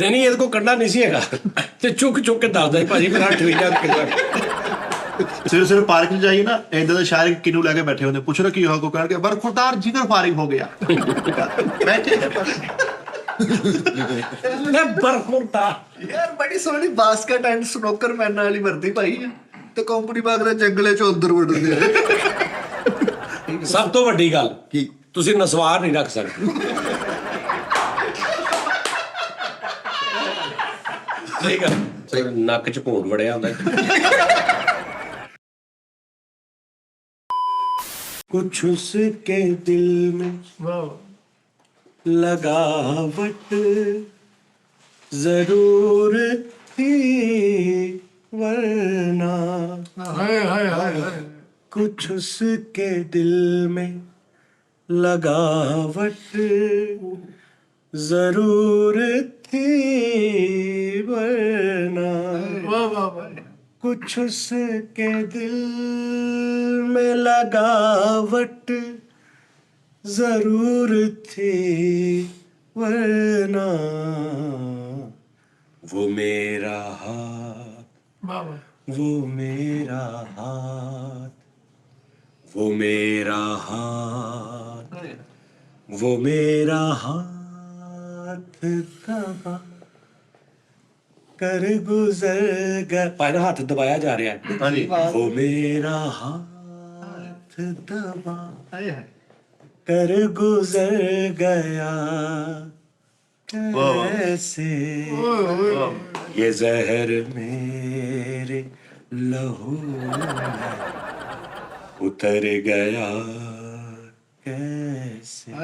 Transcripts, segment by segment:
ਨਹੀਂ ਇਹਦੇ ਕੋਲ ਕੰਡਾ ਨਹੀਂ ਸੀ ਹੈਗਾ ਤੇ ਚੁੱਕ ਚੁੱਕ ਕੇ ਦੱਸਦਾ ਭਾਜੀ ਮੇਰਾ 58 ਕਿਲੋ ਸਵੇਰੇ ਸਵੇਰੇ ਪਾਰਕ 'ਚ ਜਾਈਏ ਨਾ ਏਦਾਂ ਦੇ ਸ਼ਾਇਰ ਕਿਨੂੰ ਲੈ ਕੇ ਬੈਠੇ ਹੁੰਦੇ ਪੁੱਛ ਰਹੇ ਕੀ ਹੋਇਆ ਕੋ ਕਹਿਣਗੇ ਬਰਖੁਰਦਾਰ ਜਿਗਰ ਫਾਰਿਗ ਹੋ ਗਿਆ ਬੈਠੇ ਬਰਖੁਰਦਾਰ ਯਾਰ ਬੜੀ ਸੋਹਣੀ ਬਾਸਕਟ ਐਂਡ ਸਨੋਕਰ ਮੈਨ ਵਾਲੀ ਵਰਦੀ ਪਾਈ ਹੈ ਤੇ ਕੰਪਨੀ ਬਾਗ ਦੇ ਜੰਗਲੇ ਚ ਉਧਰ ਵੜਦੇ ਆ। ਸਭ ਤੋਂ ਵੱਡੀ ਗੱਲ ਕੀ ਤੁਸੀਂ ਨਸਵਾਰ ਨਹੀਂ ਰੱਖ ਸਕਦੇ ਠੀਕ ਹੈ ਨੱਕ ਚ ਭੂੰਡ ਵੜਿਆ ਹੁੰਦਾ कुछ उसके दिल में लगावट जरूर थी वरना कुछ उसके दिल में लगावट जरूर थी वरना कुछ उसके दिल में लगावट जरूर थी वरना वो मेरा हाथ वो मेरा हाथ वो मेरा हाथ वो मेरा हाथ दबा कर गुजर गया पहला हाथ दबाया जा रहा है हाँ जी वो मेरा हाथ दबा ਹਾਏ ਹਾਏ कर गुजर गया कैसे ये जहर मेरे लहू में उतर गया कैसे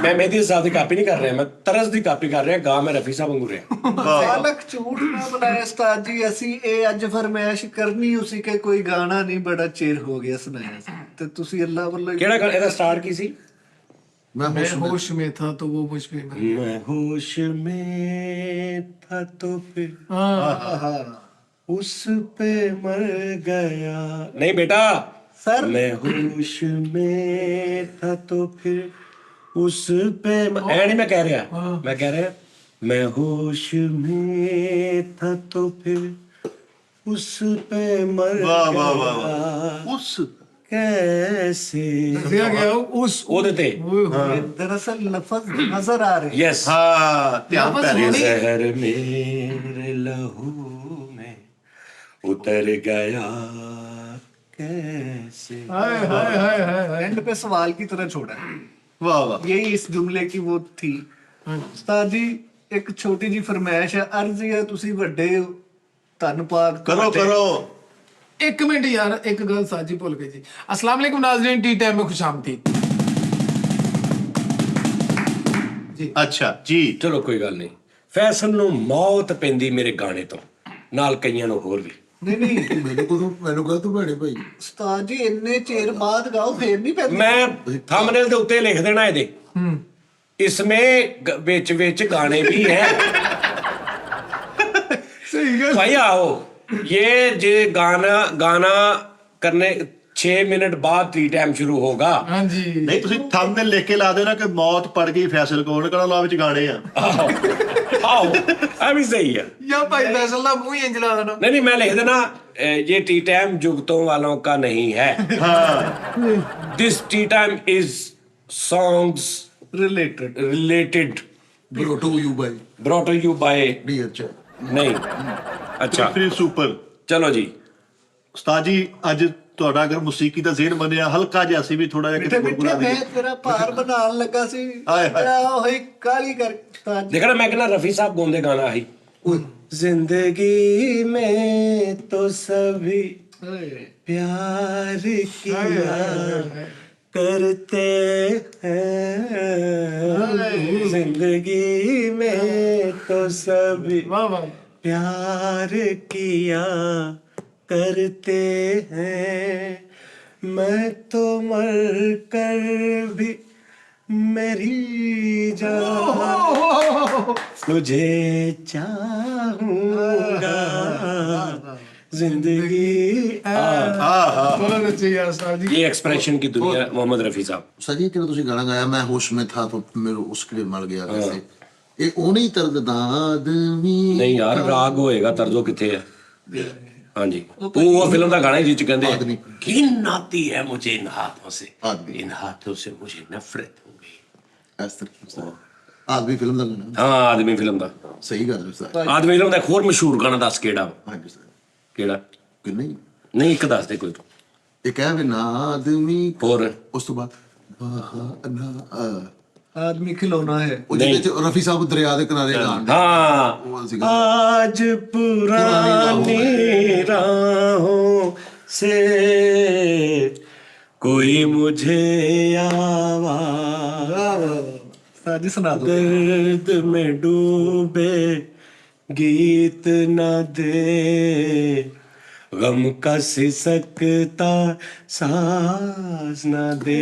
मैं मेहदी साहब की कापी नहीं कर रहा मैं तरस की कापी कर रहा गा मैं रफी साहब वांगू रहा ਬਾਲਕ ਝੂਠ ਨਾ ਬੁਲਾਇਆ ਉਸਤਾਦ ਜੀ ਅਸੀਂ ਇਹ ਅੱਜ ਫਰਮਾਇਸ਼ ਕਰਨੀ ਉਸੀ ਕਿ ਕੋਈ ਗਾਣਾ ਨਹੀਂ ਬੜਾ ਚਿਰ ਹੋ ਗਿਆ ਸੁਣਾਇਆ ਸੀ ਤੇ ਤੁਸੀਂ ਅੱਲਾ ਵੱਲੋਂ ਕਿਹੜਾ ਗਾਣਾ ਇਹਦਾ ਸਟਾਰਟ ਕੀ ਸੀ मैं होश में था तो वो मुझ में मैं होश में था तो फिर उस पे मर गया नहीं बेटा सर मैं होश में था तो फिर उस पे नहीं मैं कह रहा मैं कह रहा मैं होश में था तो फिर उस पे मर वाह वाह वाह गया ਉਸ कैसे दिया गया उस ਉਹਦੇ ਤੇ दरअसल लफ्ज नजर आ रहे यस ਹਾਂ ਧਿਆਨ ਪੈ ये ਰਿਹਾ जहर मेरे लहू में उतर गया कैसे हाय हाय हाय हाय एंड पे सवाल की तरह छोड़ा है ਵਾਹ ਵਾਹ यही इस जुमले की वो थी उस्ताद जी एक छोटी जी फरमाइश है अर्ज है ਤੁਸੀਂ ਵੱਡੇ ਹੋ ਧੰਨ ਪਾਕ ਕਰੋ ਕਰੋ एक मिनट यार एक गल साजी भूल गई जी अस्सलाम वालेकुम नाज़रीन टी टाइम में खुशामदीद ਅੱਛਾ ਜੀ ਚਲੋ ਕੋਈ ਗੱਲ ਨਹੀਂ ਫੈਸਲ ਨੂੰ ਮੌਤ ਪੈਂਦੀ ਮੇਰੇ ਗਾਣੇ ਤੋਂ ਨਾਲ ਕਈਆਂ ਨੂੰ ਹੋਰ ਵੀ ਨਹੀਂ ਨਹੀਂ ਮੈਨੂੰ ਕਹ ਤੂੰ ਭੈਣੇ ਭਾਈ ਉਸਤਾਦ ਜੀ ਇੰਨੇ ਚਿਰ ਬਾਅਦ ਗਾਓ ਫੇਰ ਨਹੀਂ ਪੈਂਦੀ ਮੈਂ ਥੰਬਨੇਲ ਦੇ ਉੱਤੇ ਲਿਖ ਦੇਣਾ ਇਹਦੇ इसमें ਵਿੱਚ ਵਿੱਚ ਗਾਣੇ भी हैं सही गल भाई आओ ये जे गाना करने 6 मिनट बाद टी टाइम शुरू होगा हाँ जी ਨਹੀਂ ਤੁਸੀਂ ਥੰਬਨੇਲ ਲਿਖ ਕੇ ਲਾ ਦਿਓ ਨਾ ਕਿ ਮੌਤ ਪੜ ਗਈ ਫੈਸਲ ਕੋਲ ਕਹਣਾ ਲਾ ਵਿੱਚ ਗਾਣੇ ਆ आओ ਇਹ ਵੀ ਸਹੀ है या भाई फैसल दा मुंह ही इंजला देना नहीं मैं लिख देना ये टी टाइम जुगतों वालों का नहीं है this tea time is songs related brought to you भाई brought to you by dear चे नहीं अच्छा ਫਿਰ ਸੁਪਰ चलो जी ਉਸਤਾਦ ਜੀ ਅੱਜ ਤੁਹਾਡਾ ਅਗਰ ਮੌਸੀਕੀ ਦਾ ਜ਼ੇਨ ਬਣਿਆ ਹਲਕਾ ਜਿਹਾ ਸੀ ਵੀ ਥੋੜਾ ਜਿਹਾ ਮਿੱਠੇ ਕਿਤੇ ਮਿੱਠੇ ਗੁਰਗੁਰਾ ਮੈਂ ਦੇ ਤੇਰਾ ਭਾਰ ਬਣਾਉਣ ਲੱਗਾ ਸੀ ਹਾਏ ਹਾਏ। ਹੋਈ ਕਾਲੀ ਕਰ ਉਸਤਾਦ ਜੀ देखना मैं कहना रफी साहब गोंदे गाना ही जिंदगी में तो सभी ਓਏ प्यार किया करते हैं जिंदगी में तो सभी वाह वाह प्यार किया करते हैं मैं तो मर कर भी मेरी जान तुझे चाहूंगा जिंदगी बोलो ना चाहिए यार उस्ताद जी। ये एक्सप्रेशन की दुनिया मोहम्मद रफी साहब। ਸਜੀ ਜਿਹੜਾ ਤੁਸੀਂ ਗਾਣਾ ਗਾਇਆ ਮੈਂ ਹੋਸ਼ में था तो मेरे उसके लिए मर गया वैसे ਇਹ ਉਹਨੇ ਹੀ ਤਰਦ ਦਾ ਆਦਮੀ नहीं यार राग होएगा तर्जो किथे है। हाँ जी वो फिल्म का गाना है जिस कहते आदमी। हैं घिन आती है मुझे इन हाथों से, आदमी। इन हाथों से मुझे नफरत हो गई। ਇਸ ਤਰ੍ਹਾਂ ਆਦਮੀ ਫਿਲਮ ਦਾ ਗਾਣਾ हाँ आदमी फिल्म का, ਸਹੀ ਗੱਲ ਹੈ ਸਰ आदमी फिल्म का एक होर मशहूर गाना दस केड़ा ਹਾਂਜੀ ਸਰ केड़ा ਕਿ ਨਹੀਂ नहीं एक दस दे कोई तो ਇਹ ਕਹਿ ਵੀ ਨਾ ਆਦਮੀ होर ਉਸ ਤੋਂ ਬਾਅਦ ਬਹਾਨਾ ਆਦਮੀ ਖਿਲੌਣਾ ਹੈ। ਉਹ ਜਿਹਦੇ ਚ ਰਫੀ ਸਾਹਿਬ ਦਰਿਆ ਦੇ ਕਿਨਾਰੇ ਗਾਣ हाँ ਉਹ ਸੀਗਾ आज पुरानी राहों से कोई मुझे आवाज ਉਸਤਾਦ ਜੀ ਸੁਣਾ ਦਿਓ। दर्द में डूबे गीत न दे, गम का सिसकता सांस न दे।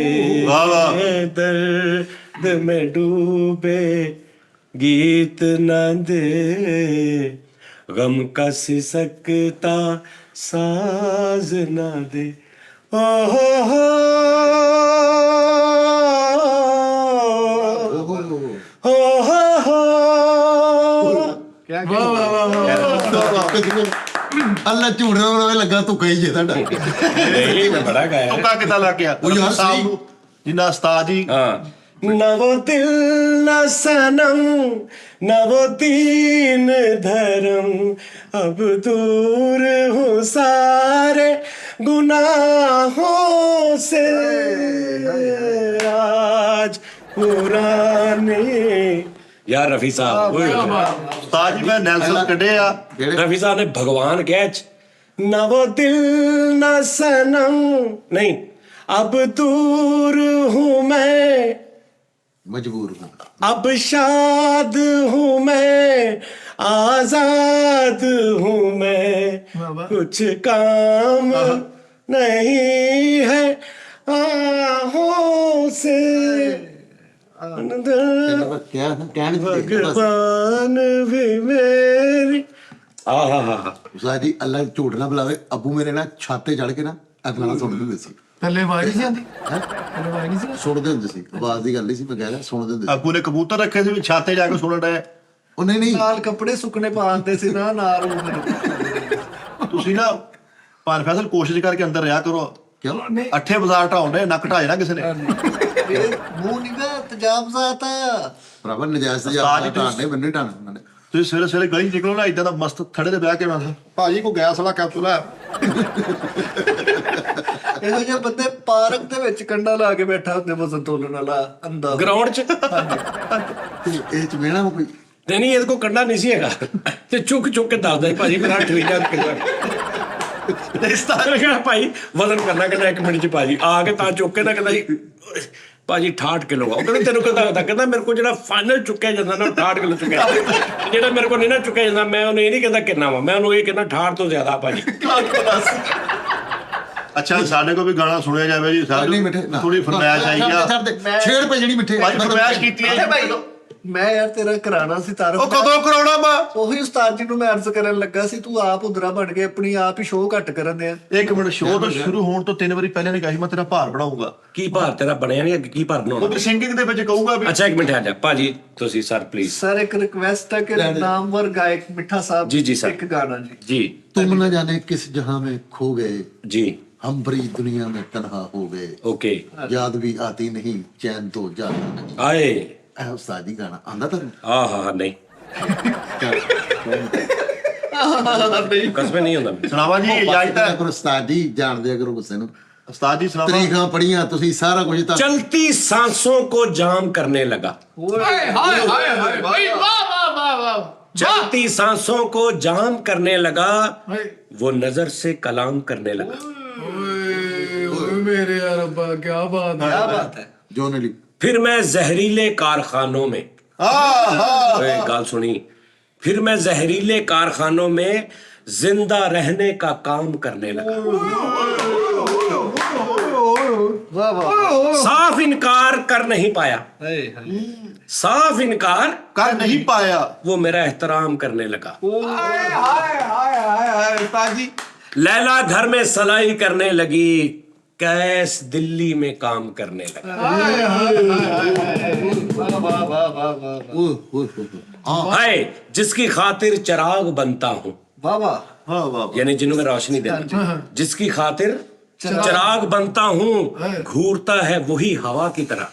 वाह, वाह। दर्द में डूबे गीत न दे, गम का सिसकता सांस न दे। ओ हो ਅੱਲਾ ਝੂਠ ਨਾ ਬੋਲੇ ਲੱਗਾ ਤੂੰ ਕਹੀ ਜੇ ਤੁਹਾਡਾ नहीं मैं बड़ा गाया है। ਤੁੱਕਾ ਕਿੱਦਾਂ ਲੱਗ ਗਿਆ ਉਹ ਯਾਰ ਸਾਹਿਬ ਸਹੀ। ਨੂੰ ਜਿੰਨਾ ਉਸਤਾਦ ਜੀ हाँ न वो दिल न सनम न वो दीन धर्म, अब दूर हूँ सारे गुनाहों से, आज पुराने। यार रफी साहब ਉਸਤਾਦ ਜੀ ਮੈਂ ਨੈਲਸਨ ਕੱਢੇ ਆ रफी साहब ने भगवान क्या न वो दिल न सनम, नहीं अब दूर हूँ मैं, ਮਜਬੂਰ ਹਾਂ अब शाद हूँ मैं, आजाद हूँ मैं, कुछ काम नहीं है आहों से, ਕਿਆ ਕਹਿਣ ਦੀ भगवान भी मेरी। ਉਸਤਾਦ ਜੀ ਅੱਲਾ ਝੂਠ ਨਾ ਬੁਲਾਵੇ ਅੱਬੂ ਮੇਰੇ ਨਾਲ ਛਾਤੇ ਚੜ ਕੇ ਨਾ ਅਗਲਾ ਸੁਣਦੇ ਹੁੰਦੇ ਸੀ पहले आवाज नहीं आती, ਹੈਂ? पहले आवाज नहीं सी। ਸੁਣਦੇ ਹੁੰਦੇ ਸੀ ਆਵਾਜ਼ ਦੀ ਗੱਲ ਨਹੀਂ ਸੀ ਮੈਂ ਕਹਿ ਰਿਹਾ ਸੁਣਦੇ ਹੁੰਦੇ ਸੀ ਆਪੂ ਨੇ ਕਬੂਤਰ ਰੱਖੇ ਸੀ ਵੀ ਛਾਤੇ ਜਾ ਕੇ ਸੁਣਨ ਡਏ ਉਹ ਨਹੀਂ ਨਹੀਂ ਨਾਲ ਕੱਪੜੇ ਸੁੱਕਣੇ ਪਾਉਂਦੇ ਸੀ ਨਾ ਨਾਲ ਉਹ ਤੁਸੀਂ ਨਾ ਭਾਨ ਫੈਸਲ ਕੋਸ਼ਿਸ਼ ਕਰਕੇ ਅੰਦਰ ਰਿਹਾ ਕਰੋ ਕਿਉਂ ਅੱਠੇ ਬਾਜ਼ਾਰ ਢਾਉਂਦੇ ਨੱਕ ਢਾ ਜਾਣਾ ਕਿਸੇ ਨੇ ਇਹ ਮੂੰਹ ਨਹੀਂ ਗਾ ਤਜਾਬ ਜ਼ਾਤਾ। ਭਰਾਵਾ ਨਜਾਇਜ਼ ਤੇ ਉਸਤਾਦ ਜੀ ਜਾ ਢਾਣੇ ਬੰਨੇ ਢਾਣੇ ਉਹਨਾਂ ਨੇ ਤੁਸੀਂ ਸਵੇਰੇ ਸਵੇਰੇ ਗਲੀ 'ਚ ਨਿਕਲੋ ਨਾ ਇਦਾਂ ਦਾ ਮਸਤ ਥੜੇ ਤੇ ਬਹਿ ਕੇ ਨਾ ਭਾਜੀ ਕੋ ਗੈਸ ਵਾਲਾ ਕੈਪਸੂਲ ਹੈ ਇਹੋ ਜਿਹੇ ਬੰਦੇ ਪਾਰਕ ਦੇ ਵਿੱਚ ਕੰਡਾ ਲਾ ਕੇ ਬੈਠਾ ਹੁੰਦੇ ਵਜ਼ਨ ਤੋਲਣ ਵਾਲਾ ਅੰਦਾ ग्राउंड च ਤੇ ਇਹ ਚ ਮੇਣਾ ਕੋਈ ਤੇ ਨਹੀਂ ਇਹਦੇ ਕੋ ਕੰਡਾ ਨਹੀਂ ਸੀ ਹੈਗਾ ਤੇ ਚੁੱਕ ਚੁੱਕ ਕੇ ਦੱਸਦਾ ਸੀ, ਭਾਜੀ ਮੇਰਾ 58 ਕਿਲੋ ਤੇ ਇਸ ਤਰ੍ਹਾਂ ਮੈਂ ਕਿਹਾ ਭਾਈ ਵਜ਼ਨ ਕਰਨਾ ਕਹਿੰਦਾ 1 ਮਿੰਟ ਚ ਭਾਜੀ ਆ ਕੇ ਤਾਂ ਚੁੱਕ ਕੇ ਨਾ ਕਹਿੰਦਾ ਸੀ ਭਾਜੀ 68 ਕਿਲੋ ਆ। ਉਹ ਕਹਿੰਦਾ ਤੈਨੂੰ ਕਹਿੰਦਾ ਮੇਰੇ ਕੋਲ ਜਿਹੜਾ ਫਾਈਨਲ ਚੁੱਕਿਆ ਜਾਂਦਾ ਨਾ 68 ਕਿਲੋ ਚੁੱਕਿਆ, ਜਿਹੜਾ ਮੇਰੇ ਕੋਲ ਨਹੀਂ ਨਾ ਚੁੱਕਿਆ ਜਾਂਦਾ ਮੈਂ ਉਹਨੂੰ ਇਹ ਨਹੀਂ ਕਹਿੰਦਾ ਕਿੰਨਾ ਵਾ, ਮੈਂ ਉਹਨੂੰ ਇਹ ਕਹਿੰਦਾ 68 ਤੋਂ ਜ਼ਿਆਦਾ ਭਾਜੀ। ਅੱਛਾ ਸਾਡੇ ਕੋਲ ਵੀ ਗਾਣਾ ਸੁਣਿਆ ਜਾਵੇ ਜੀ ਨਹੀਂ ਮਿੱਠੇ ਸਾਨੂੰ ਥੋੜੀ ਫਰਮਾਇਸ਼ ਆਈ ਆ ਛੇੜ ਪੈ ਜਿਹੜੀ ਮਿੱਠੇ ਭਾਜੀ ਫਰਮਾਇਸ਼ ਕੀਤੀ ਹੈ ਭਾਈ ਮੈਂ ਯਾਰ ਤੇਰਾ ਕਰਾਣਾ ਸੀ ਤਾਰਫ। ਉਹ ਕਦੋਂ ਕਰਾਉਣਾ ਵਾ ਉਹੀ ਉਸਤਾਦ ਜੀ ਨੂੰ ਮੈਂ ਅਰਜ਼ ਕਰਨ ਲੱਗਾ ਸੀ, ਤੂੰ ਆਪ ਉਧਰਾ ਬਣ ਕੇ ਆਪਣੀ ਆਪ ਹੀ ਸ਼ੋਅ ਘੱਟ ਕਰਨ ਦਿਆ। ਇੱਕ ਮਿੰਟ ਸ਼ੋਅ ਤੋਂ ਸ਼ੁਰੂ ਹੋਣ ਤੋਂ 3 ਵਾਰੀ ਪਹਿਲਾਂ ਨੇ ਕਿਹਾ ਸੀ ਮੈਂ ਤੇਰਾ ਭਾਰ ਬਣਾਉਂਗਾ ਕੀ ਭਾਰ ਤੇਰਾ ਬਣਿਆ ਨਹੀਂ, ਕੀ ਭਾਰ ਉਹ ਬਣਾਉਣਾ? ਵੀ ਸਿੰਗਿੰਗ ਦੇ ਵਿੱਚ ਕਹੂਗਾ ਵੀ ਅੱਛਾ 1 ਮਿੰਟ ਆ ਜਾ ਭਾਜੀ ਤੁਸੀਂ ਸਰ ਪਲੀਜ਼। ਸਰ ਇੱਕ ਰਿਕਵੈਸਟ ਹੈ ਕਿ ਨਾਮਵਰ ਗਾਇਕ ਮਿੱਠਾ ਸਾਹਿਬ ਜੀ, ਜੀ ਸਰ। ਇੱਕ ਗਾਣਾ ਜੀ। जी तुम न जाने किस जहां में खो गए जी हम भरी दुनिया में तन्हा हो गए ओके याद भी आती नहीं चैन तो जाता नहीं आए ਇਹ ਉਸਤਾਦ ਜੀ ਗਾਣਾ ਆਂਦਾ ਤੁਹਾਨੂੰ हाँ नहीं कसमें नहीं होता मैं। ਸੁਣਾਵਾ ਜੀ ਇਜਾਜ਼ਤ ਹੈ ਕਰੋ ਉਸਤਾਦ ਜੀ ਜਾਣਦੇ ਕਰੋ ਗੁੱਸੇ ਨੂੰ ਉਸਤਾਦ ਜੀ ਸੁਣਾਵਾ ਤਰੀਕਾਂ ਪੜੀਆਂ ਤੁਸੀਂ ਸਾਰਾ ਕੁਝ ਤਾਂ चलती सांसों को जाम करने लगा, हाय हाय हाय हाय भाई वाह वाह वाह वाह चलती सांसों को जाम करने लगा, भाई वो नजर से कलाम करने लगा। ओए ओए मेरे यार अब्बा क्या बात है। क्या बात है। ਜੋ ਨੇ ਲਈ फिर मैं जहरीले कारखानों में ओए, गाल सुनी, फिर मैं जहरीले कारखानों में जिंदा रहने का काम करने लगा। वाह वाह। साफ इनकार कर नहीं पाया, हाय हाय। साफ इनकार ਕਰ ਨਹੀਂ ਪਾਇਆ वो मेरा एहतराम करने लगा। हाय हाय हाय हाय हाय उस्ताद जी लैला घर में सलाई करने लगी, कैस दिल्ली में काम करने लगा। हाय जिसकी खातिर चिराग बनता हूँ, वाह वाह वाह वाह यानी जिन्हों में रोशनी देना, जिसकी खातिर चिराग बनता हूँ, घूरता है वही हवा की तरह।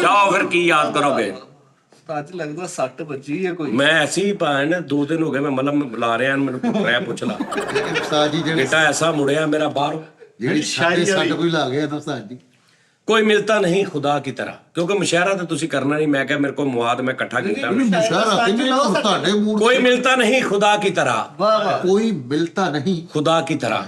जाओ फिर की याद करोगे। ਅੱਜ ਲੱਗਦਾ ਸੱਟ ਵੱਜੀ ਹੈ ਕੋਈ। मैं ऐसे ही पान 2 दिन हो गए मैं मलम ला रहा मैंने मैं पूछ ला ਲੇਕਿਨ ਉਸਤਾਦ ਜੀ ਜਿਹੜੇ बेटा ऐसा मुड़िया मेरा बाहर ਜਿਹੜੀ ਸਾਡੇ ਸੱਟ ਕੋਈ ਲਾ ਗਿਆ ਨਾ ਉਸਤਾਦ ਜੀ। कोई मिलता नहीं खुदा की तरह, क्योंकि मुशायरा तो तुसी करना नहीं, मैं क्या मेरे को मुआद मैं इकट्ठा किया। ਮੁਸ਼ਾਰਾ ਕਿੰਨੇ ਨੂੰ ਤੁਹਾਡੇ ਮੂਡ कोई मिलता नहीं खुदा की तरह, ਵਾਹ ਵਾਹ ਕੋਈ ਮਿਲਤਾ ਨਹੀਂ। खुदा की तरह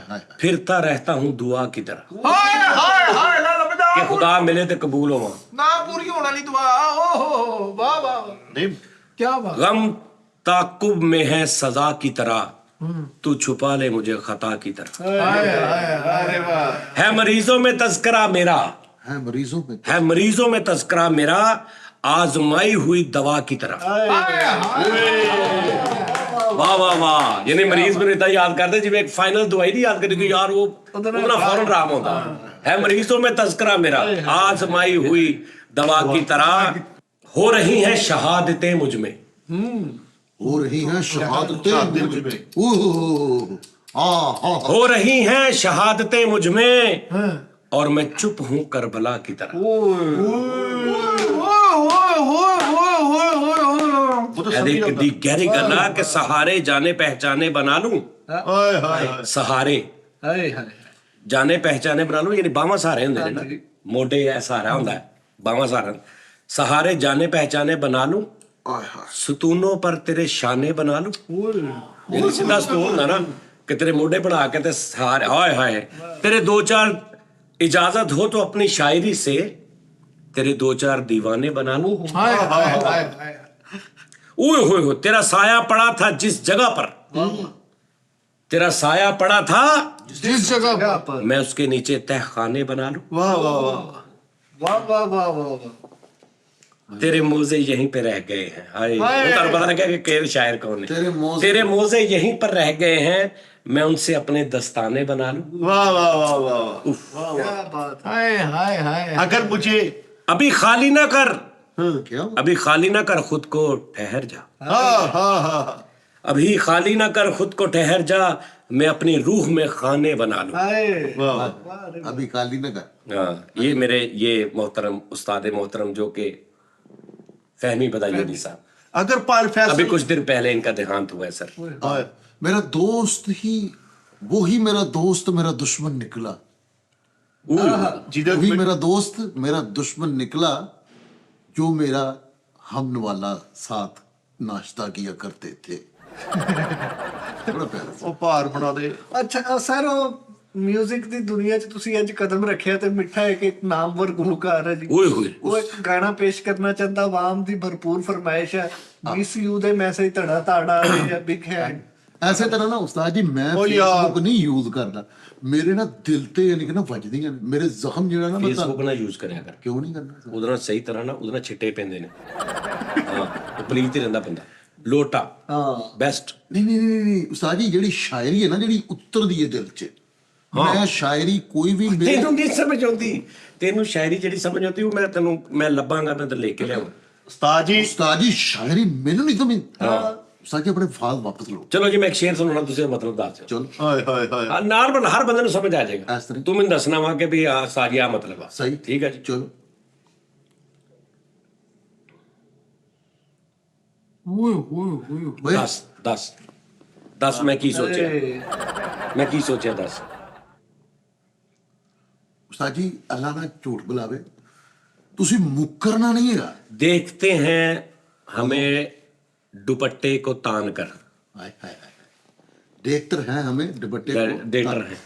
फिरता रहता हूँ दुआ की तरह, ਹਾਏ ਹਾਏ ਹਾਏ ਲੈ ਲੰਬਦਾ कि खुदा मिले तो कबूल हो। ਨਾ ਪੂਰੀ ਹੋਣ ਵਾਲੀ ਦੁਆ। ਓਹੋ ਵਾਹ ਵਾਹ ਨਹੀਂ ਕੀ ਬਾਤ। गम ताकुब में है सजा की तरह, तू छुपा ले मुझे खता की तरह। ਹਾਏ ਹਾਏ ਹਾਏ ਵਾਹ। है मरीजों में तस्करा मेरा, ਹੈ ਮਰੀਜ਼ੋਂ में है मरीजों में तस्करा मेरा, आजमाई हुई दवा की तरह। वाह वाह वाह, यानी मरीज मेरे इतना याद करते जिਵੇਂ एक फाइनल दवाई नहीं याद करती यार वो उतना फौरन आराम होता है। मरीजों में तस्करा मेरा, आजमाई हुई दवा की तरह, हो रही है शहादतें मुझ में, हो रही हैं शहादतें मुझ में। ओह हाँ हो रही हैं शहादतें मुझ में, और मैं चुप हूं करबला की तरह। ਉਹ ਤਾਂ ਇਹਦੀ ਸਮਝ ਕਿੱਡੀ ਗਹਿਰੀ ਗੱਲ ਆ ਕਿ ਸਹਾਰੇ ਜਾਣੇ ਪਹਿਚਾਨੇ ਬਣਾ ਲੂੰ। ਹਾਏ ਹਾਏ ਸਹਾਰੇ ਹਾਏ ਹਾਏ ਜਾਣੇ ਪਹਿਚਾਨੇ ਬਣਾ ਲੂੰ, ਯਾਨੀ ਬਾਹਾਂ ਸਹਾਰੇ ਹੁੰਦੇ ਨੇ ਨਾ, ਮੋਢੇ ਇਹ ਸਹਾਰਾ ਹੁੰਦਾ ਹੈ, ਬਾਹਾਂ ਸਹਾਰਾ। सहारे जाने पहचाने बना लूं, सतूनों पर तेरे शाने बना लूं। यानी सीधा सतून होंदा ना कि तेरे मोढे बना के ते सहारे, हाय हाय तेरे 2-4 इजाजत हो तो अपनी शायरी से तेरे 2-4 दीवाने बना लूं। ਹਾਏ ਹਾਏ ਹਾਏ ਹਾਏ। ओए होए हो, तेरा साया पड़ा था जिस जगह पर, तेरा साया पड़ा था जिस जगह पर मैं उसके नीचे तहखाने बना लूं। ਵਾਹ ਵਾਹ ਵਾਹ वाह वाह वाह वाह वाह तेरे मोजे यहीं पे रह गए हैं। हाय उनको पता लगा कि शायर कौन है। तेरे मोजे यहीं पर रह गए हैं, मैं उनसे अपने दस्ताने बना लूं। वाह वाह वाह वाह क्या बात है। हाय हाय हाय। अगर मुझे अभी खाली ना कर, क्या अभी खाली ना कर खुद को, ठहर जा। हाँ हाँ हाँ अभी खाली ना कर खुद को, ठहर जा, मैं अपनी रूह में खाने बना लूं। हाय वाह अभी खाली न कर। हाँ, ये मेरे ये मोहतरम उस्ताद मोहतरम जो के फहमी बदायूनी साहब, अगर पाल अभी फैसल कुछ दिन पहले इनका देहांत हुआ है सर। हाँ, मेरा दोस्त ही वही मेरा दोस्त मेरा दुश्मन निकला। जिधर वही मेरा दोस्त मेरा दुश्मन निकला, जो मेरा हम वाला साथ नाश्ता किया करते थे। बड़ा प्यारा ਉਹ ਭਾਰ ਬਣਾ ਦੇ। ਅੱਛਾ ਸਰ ਉਹ ਮਿਊਜ਼ਿਕ ਦੀ ਦੁਨੀਆ 'ਚ ਤੁਸੀਂ ਅੱਜ ਕਦਮ ਰੱਖਿਆ ਤੇ ਮਿੱਠਾ ਇੱਕ ਨਾਮਵਰ ਗੁਲੂਕਾਰ ਹੈ ਜੀ। ओए होए ਉਹ ਇੱਕ ਗਾਣਾ ਪੇਸ਼ ਕਰਨਾ ਚਾਹੁੰਦਾ, ਆਵਾਮ ਦੀ ਭਰਪੂਰ ਫਰਮਾਇਸ਼ ਹੈ। BCU ਦੇ ਮੈਸੇਜ ਧੜਾ ਧੜਾ ਆ ਰਹੇ ਆ, ਬਿਗ ਹੈਂਡ। ਐਸੇ ਤਰ੍ਹਾਂ ਨਾ ਉਸਤਾਦ ਜੀ ਮੈਂ ਉਹ ਯਾਰ। ਫੇਸਬੁੱਕ ਨਹੀਂ ਯੂਜ਼ ਕਰਦਾ, ਮੇਰੇ ਨਾ ਦਿਲ ਤੇ ਯਾਨੀ ਕਿ ਨਾ ਵੱਜਦੀਆਂ ਨੇ ਮੇਰੇ ਜ਼ਖਮ ਜਿਹੜਾ ਨਾ ਮੈਂ फेसबुक ना यूज करें अगर ਕਿਉਂ ਨਹੀਂ ਕਰਨਾ। ਉਹਦੇ ਨਾਲ ਸਹੀ ਤਰ੍ਹਾਂ ਨਾ ਉਹਦੇ ਨਾਲ ਛਿੱਟੇ ਪੈਂਦੇ ਨੇ। ਹਾਂ ਉਹ ਪਲੀਤ ਹੀ ਰਹਿੰਦਾ ਬੰਦਾ। ਲੋਟਾ ਹਾਂ ਬੈਸਟ। ਨਹੀਂ ਉਸਤਾਦ ਜੀ ਜਿਹੜੀ ਸ਼ਾਇਰੀ ਹੈ ਨਾ ਜਿਹੜੀ ਉਤਰਦੀ ਹੈ ਦਿਲ 'ਚ, ਮੈਂ ਸ਼ਾਇਰੀ ਕੋਈ ਵੀ ਮੇਰੇ ਤੈਨੂੰ ਨਹੀਂ ਸਮਝ ਆਉਂਦੀ, ਤੈਨੂੰ ਸ਼ਾਇਰੀ ਜਿਹੜੀ ਸਮਝ ਆਉਂਦੀ ਉਹ ਮੈਂ ਲੱਭਾਂਗਾ, ਮੈਂ ਤਾਂ ਲੈ ਕੇ ਲਿਆਵਾਂ। ਉਸਤਾਦ ਜੀ ਉਸਤਾਦ ਜੀ ਸ਼ਾਇਰੀ ਮੈਨੂੰ ਨਹੀਂ ਸਮਝ। ਉਸਤਾਦ ਜੀ ਆਪਣੇ ਫਾਲ ਵਾਪਸ ਲਓ। ਚਲੋ ਜੀ ਮੈਂ ਇੱਕ ਸ਼ੇਰ ਸੁਣਾਉਣਾ, ਤੁਸੀਂ ਉਹਦਾ ਮਤਲਬ ਦੱਸ ਦਿਓ। ਚਲੋ ਹਾਏ ਹਾਏ ਹਾਏ ਨਾਰਮਲ ਹਰ ਬੰਦੇ ਨੂੰ ਸਮਝ ਆ ਇਸ ਜਾਏਗਾ। ਤਰ੍ਹਾਂ। ਤੂੰ ਮੈਨੂੰ ਦੱਸਣਾ ਵਾ ਕਿ ਵੀ ਆ ਸਾਜੀ ਆ ਮਤਲਬ ਆ। ਸਹੀ ਠੀਕ ਹੈ ਜੀ। ਚਲੋ ਓਏ ਓਏ ਓਏ। ਬਈ ਦੱਸ ਮੈਂ ਕੀ ਸੋਚਿਆ, ਮੈਂ ਕੀ ਸੋਚਿਆ ਦੱਸ। ਉਸਤਾਦ ਜੀ ਅੱਲਾ ਨਾ ਝੂਠ ਬੁਲਾਵੇ, ਤੁਸੀਂ ਮੁੱਕਰਨਾ ਨਹੀਂ ਹੈਗਾ। देखते हैं हमें दुपट्टे को तान कर, हाय हाय हाय देखते हैं हमें दुपट्टे को डेटर है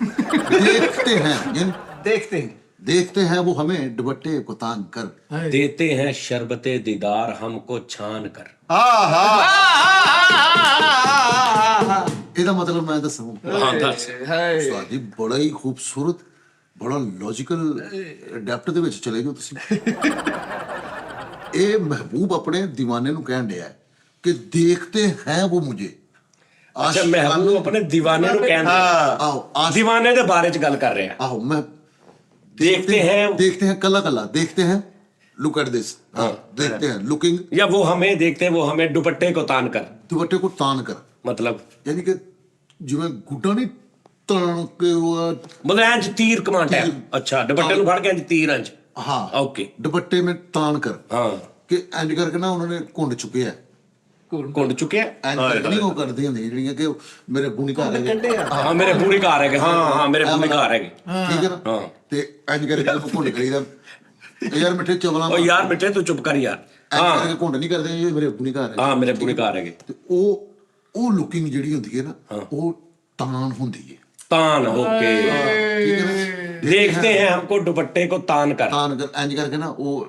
देखते हैं यानी ਦੇਖਦੇ हैं देखते हैं वो हमें दुपट्टे को तान कर। देते हैं शरबते दीदार हमको छान कर। हाँ हाँ ਇਹਦਾ ਮਤਲਬ ਮੈਂ ਦੱਸਾਂ हाँ दस। ਉਸਤਾਦ ਜੀ ਬੜਾ ਹੀ ਖੂਬਸੂਰਤ, ਬੜਾ ਲੌਜੀਕਲ ਡੈਪਥ ਦੇ ਵਿੱਚ ਚਲੇ ਜਾਓ ਤੁਸੀਂ। ਇਹ ਮਹਿਬੂਬ ਆਪਣੇ دیਵਾਨੇ ਨੂੰ ਕਹਿਣ ਡਿਆ ਹੈ ਕਿ ਦੇਖਤੇ ਹੈ ਉਹ ਮੁਝੇ। ਅੱਛਾ ਮਹਿਬੂਬ ਆਪਣੇ دیਵਾਨੇ ਨੂੰ ਕਹਿੰਦੇ आओ आश دیਵਾਨੇ ਦੇ ਬਾਰੇ ਚ ਗੱਲ ਕਰ ਰਿਹਾ आओ मैं देखते हैं कला कला देखते हैं लुक एट दिस हाँ देखते हैं लुकिंग या वो हमें देखते हैं वो हमें दुपट्टे को तान कर दुपट्टे को तान कर मतलब यानी कि जिवें गुड्डा नहीं तान के वो मतलब इंज तीर कमांड है अच्छा दुपट्टे ਨੂੰ ਫੜ ਕੇ ਇੰਜ तीर इंज हाँ ओके दुपट्टे में तान कर हाँ कि इंज करके ना उन्होंने घुंड चुके है ਕੁੰਡ ਚੁੱਕਿਆ ਇੰਜ ਕਰਕੇ ਨਹੀਂ ਉਹ ਕਰਦੇ ਹੁੰਦੇ ਜਿਹੜੀਆਂ ਕਿ ਮੇਰੇ ਬੁਣੀ ਘਰ ਹੈਗੇ ਹਾਂ ਮੇਰੇ ਪੂਰੀ ਘਰ ਹੈਗੇ ਹਾਂ ਮੇਰੇ ਪੂਰੀ ਘਰ ਹੈਗੇ ਠੀਕ ਹੈ ਨਾ ਹਾਂ ਤੇ ਇੰਜ ਕਰਕੇ ਉਹ ਘੁੰਡ ਕਰੀਦਾ ਯਾਰ ਮਿੱਠੇ ਚਵਲਾਂ ਓ ਯਾਰ ਮਿੱਠੇ ਤੂੰ ਚੁੱਪ ਕਰ ਯਾਰ ਹਾਂ ਕਰਕੇ ਘੁੰਡ ਨਹੀਂ ਕਰਦੇ ਇਹ ਮੇਰੇ ਬੁਣੀ ਘਰ ਹੈ ਹਾਂ ਮੇਰੇ ਪੂਰੀ ਘਰ ਹੈਗੇ ਤੇ ਉਹ ਲੁਕਿੰਗ ਜਿਹੜੀ ਹੁੰਦੀ ਹੈ ਨਾ ਉਹ ਤਾਨ ਹੁੰਦੀ ਹੈ ਤਾਨ ਓਕੇ ਠੀਕ ਹੈ ਨਾ देखते हैं हमको दुपट्टे को तान कर ਤਾਨ ਕਰ ਇੰਜ ਕਰਕੇ ਨਾ ਉਹ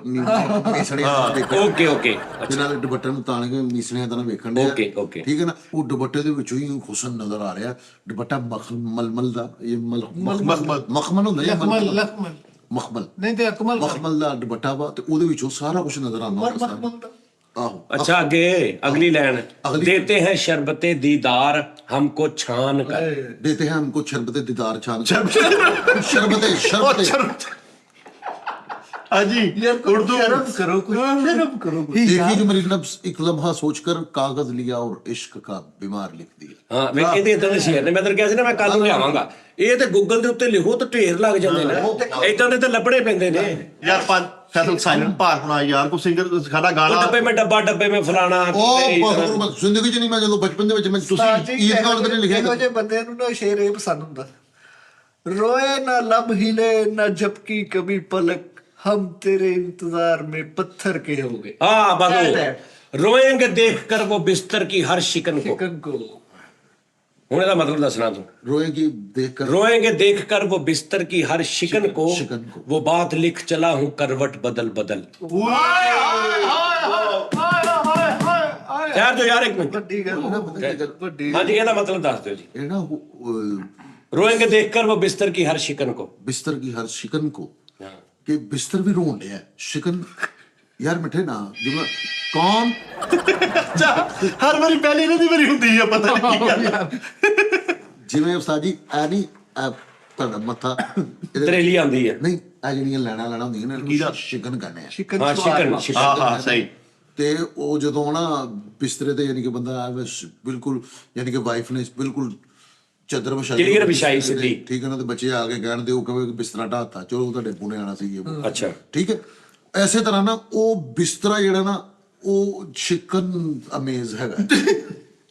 ਮੀਸਣਿਆ ਦੇਖੋ ओके ओके ਤੇ ਨਾਲ ਦੁਪੱਟੇ ਨੂੰ ਤਾਣ ਕੇ ਮੀਸਣਿਆ ਤਾਂ ਵੇਖਣ ਦੇ Okay, okay. ਠੀਕ ਹੈ ਨਾ ਉਹ ਦੁਪੱਟੇ ਦੇ ਵਿੱਚੋਂ ਹੀ ਹੁਸਨ ਨਜ਼ਰ ਆ ਰਿਹਾ ਦੁਪੱਟਾ ਮਲਮਲ ਦਾ ਇਹ ਮਖਮਲ ਹੁੰਦਾ ਜਾਂ ਲਖਮਲ ਮਖਮਲ ਨਹੀਂ ਤੇ ਅਕਮਲ ਮਖਮਲ ਦਾ ਦੁਪੱਟਾ ਵਾ ਤੇ ਉਹਦੇ ਵਿੱਚੋਂ ਸਾਰਾ ਕੁਝ ਨਜ਼ਰ ਆਉਂਦਾ ਆਹੋ अच्छा आगे अगली लाइन अगली- देते हैं शरबते दीदार हमको छान कर देते हैं हमको शरबते दीदार छान शरबते ਹਾਂਜੀ यार उर्दू शर्म करो कुछ शर्म करो कुछ। देखी जो मेरी नफ्स एक लम्हा सोचकर कागज लिया और इश्क का बीमार लिख दिया ਹਾਂ ਵੇ ਇਹਦੇ ਇਦਾਂ ਦੇ ਸ਼ੇਰ ਨੇ ਮੈਂ ਤੈਨੂੰ ਕਿਹਾ ਸੀ ਨਾ ਮੈਂ ਕੱਲ ਨੂੰ ਲਿਆਵਾਂਗਾ ਇਹ ਤੇ ਗੂਗਲ ਦੇ ਉੱਤੇ ਲਿਖੋ ਤਾਂ ਢੇਰ ਲੱਗ ਜਾਂਦੇ ਨੇ ਇਦਾਂ ਦੇ ਤਾਂ ਲੱਭਣੇ ਪੈਂਦੇ ਨੇ ਯਾਰ ਪੰਜ ਫੈਸਲ ਸਾਇਲੈਂਟ ਭਾਰ ਹੋਣਾ ਯਾਰ ਕੋਈ ਸਿੰਗਰ ਸਾਡਾ ਉਹ ਗਾਣਾ ਡੱਬੇ ਮੈਂ ਫਲਾਣਾ ਉਹ ਬਹੁਤ ਮੈਂ ਜ਼ਿੰਦਗੀ ਚ ਨਹੀਂ ਮੈਂ ਜਦੋਂ ਬਚਪਨ ਦੇ ਵਿੱਚ ਮੈਂ ਉਸਤਾਦ ਤੁਸੀਂ ਜੀ, ਈਦ ਗਾਲ ਤੇ ਲਿਖਿਆ ਇਹੋ ਜਿਹੇ ਬੰਦਿਆਂ ਨੂੰ ਨਾ ਸ਼ੇਰ ਇਹ ਪਸੰਦ ਹੁੰਦਾ रोए ना लब हिले ना झपकी कभी पलक हम तेरे इंतजार में पत्थर के हो गए हाँ That बाबू है। रोएंगे देखकर वो बिस्तर की हर शिकन को चिकन को ਹੁਣ ਇਹਦਾ ਮਤਲਬ ਦੱਸਣਾ ਤੂੰ रोएगी देखकर रोएंगे देखकर वो बिस्तर की हर शिकन को शिकन को। वो बात लिख चला हूँ करवट बदल बदल यार जो यार एक मिनट ਵੱਡੀ ਗੱਲ ਵੱਡੀ हाँ जी ਇਹਦਾ ਮਤਲਬ ਦੱਸ ਦਿਓ ਜੀ ਇਹ ਨਾ रोएंगे देखकर वो बिस्तर की हर शिकन को ਬਿਸਤਰ ਕੀ ਹਰ ਸ਼ਿਕਨ ਕੋ ਕਿ ਬਿਸਤਰ ਵੀ ਰੋਣ ਡਿਆ ਸ਼ਿਕਨ ਯਾਰ ਮਿੱਠੇ ਨਾ ਜਿਵੇਂ ਕੌਣ ਹਰ ਵਾਰੀ ਪਹਿਲੇ ਇਹਨਾਂ ਦੀ ਵਾਰੀ ਹੁੰਦੀ ਆ ਪਤਾ ਨਹੀਂ ਕੀ ਗੱਲ ਜਿਵੇਂ ਉਸਤਾਦ ਜੀ ਐ ਨਹੀਂ ਤੁਹਾਡਾ ਮੱਥਾ ਇਹਦੇ- ਤਰੇਲੀ ਆਉਂਦੀ ਹੈ ਨਹੀਂ ਆ ਜਿਹੜੀਆਂ ਲੈਣਾ ਹੁੰਦੀਆਂ ਨੇ ਇਹਨੂੰ ਸ਼ਿਕਨ ਕਹਿੰਦੇ ਆ चिकन हाँ शिकन शिकन ਹਾਂ ਸਹੀ ਤੇ ਉਹ ਜਦੋਂ ਨਾ ਬਿਸਤਰੇ ਤੇ ਯਾਨੀ ਕਿ ਬੰਦਾ ਐਵੇਂ ਬਿਲਕੁਲ ਯਾਨੀ ਕਿ ਵਾਈਫ ਨੇ ਬਿਲਕੁਲ ਚਾਦਰ ਵਿਛਾਈ Clear ਵਿਛਾਈ ਸਿੱਧੀ। ਠੀਕ ਹੈ ਨਾ ਤੇ ਬੱਚੇ ਆ ਕੇ ਕਹਿਣ ਦੇ ਉਹ ਕਹੇ ਕਿ ਬਿਸਤਰਾ ਢਾਤਾ ਚਲੋ ਤੁਹਾਡੇ ਪੁਣੇ ਆਣਾ ਸੀ ਇਹ अच्छा ਠੀਕ ਹੈ ਐਸੇ ਤਰ੍ਹਾਂ ਨਾ ਉਹ ਬਿਸਤਰਾ ਜਿਹੜਾ ਨਾ ਉਹ ਚਿਕਨ ਅਮੇਜ਼ ਹੈਗਾ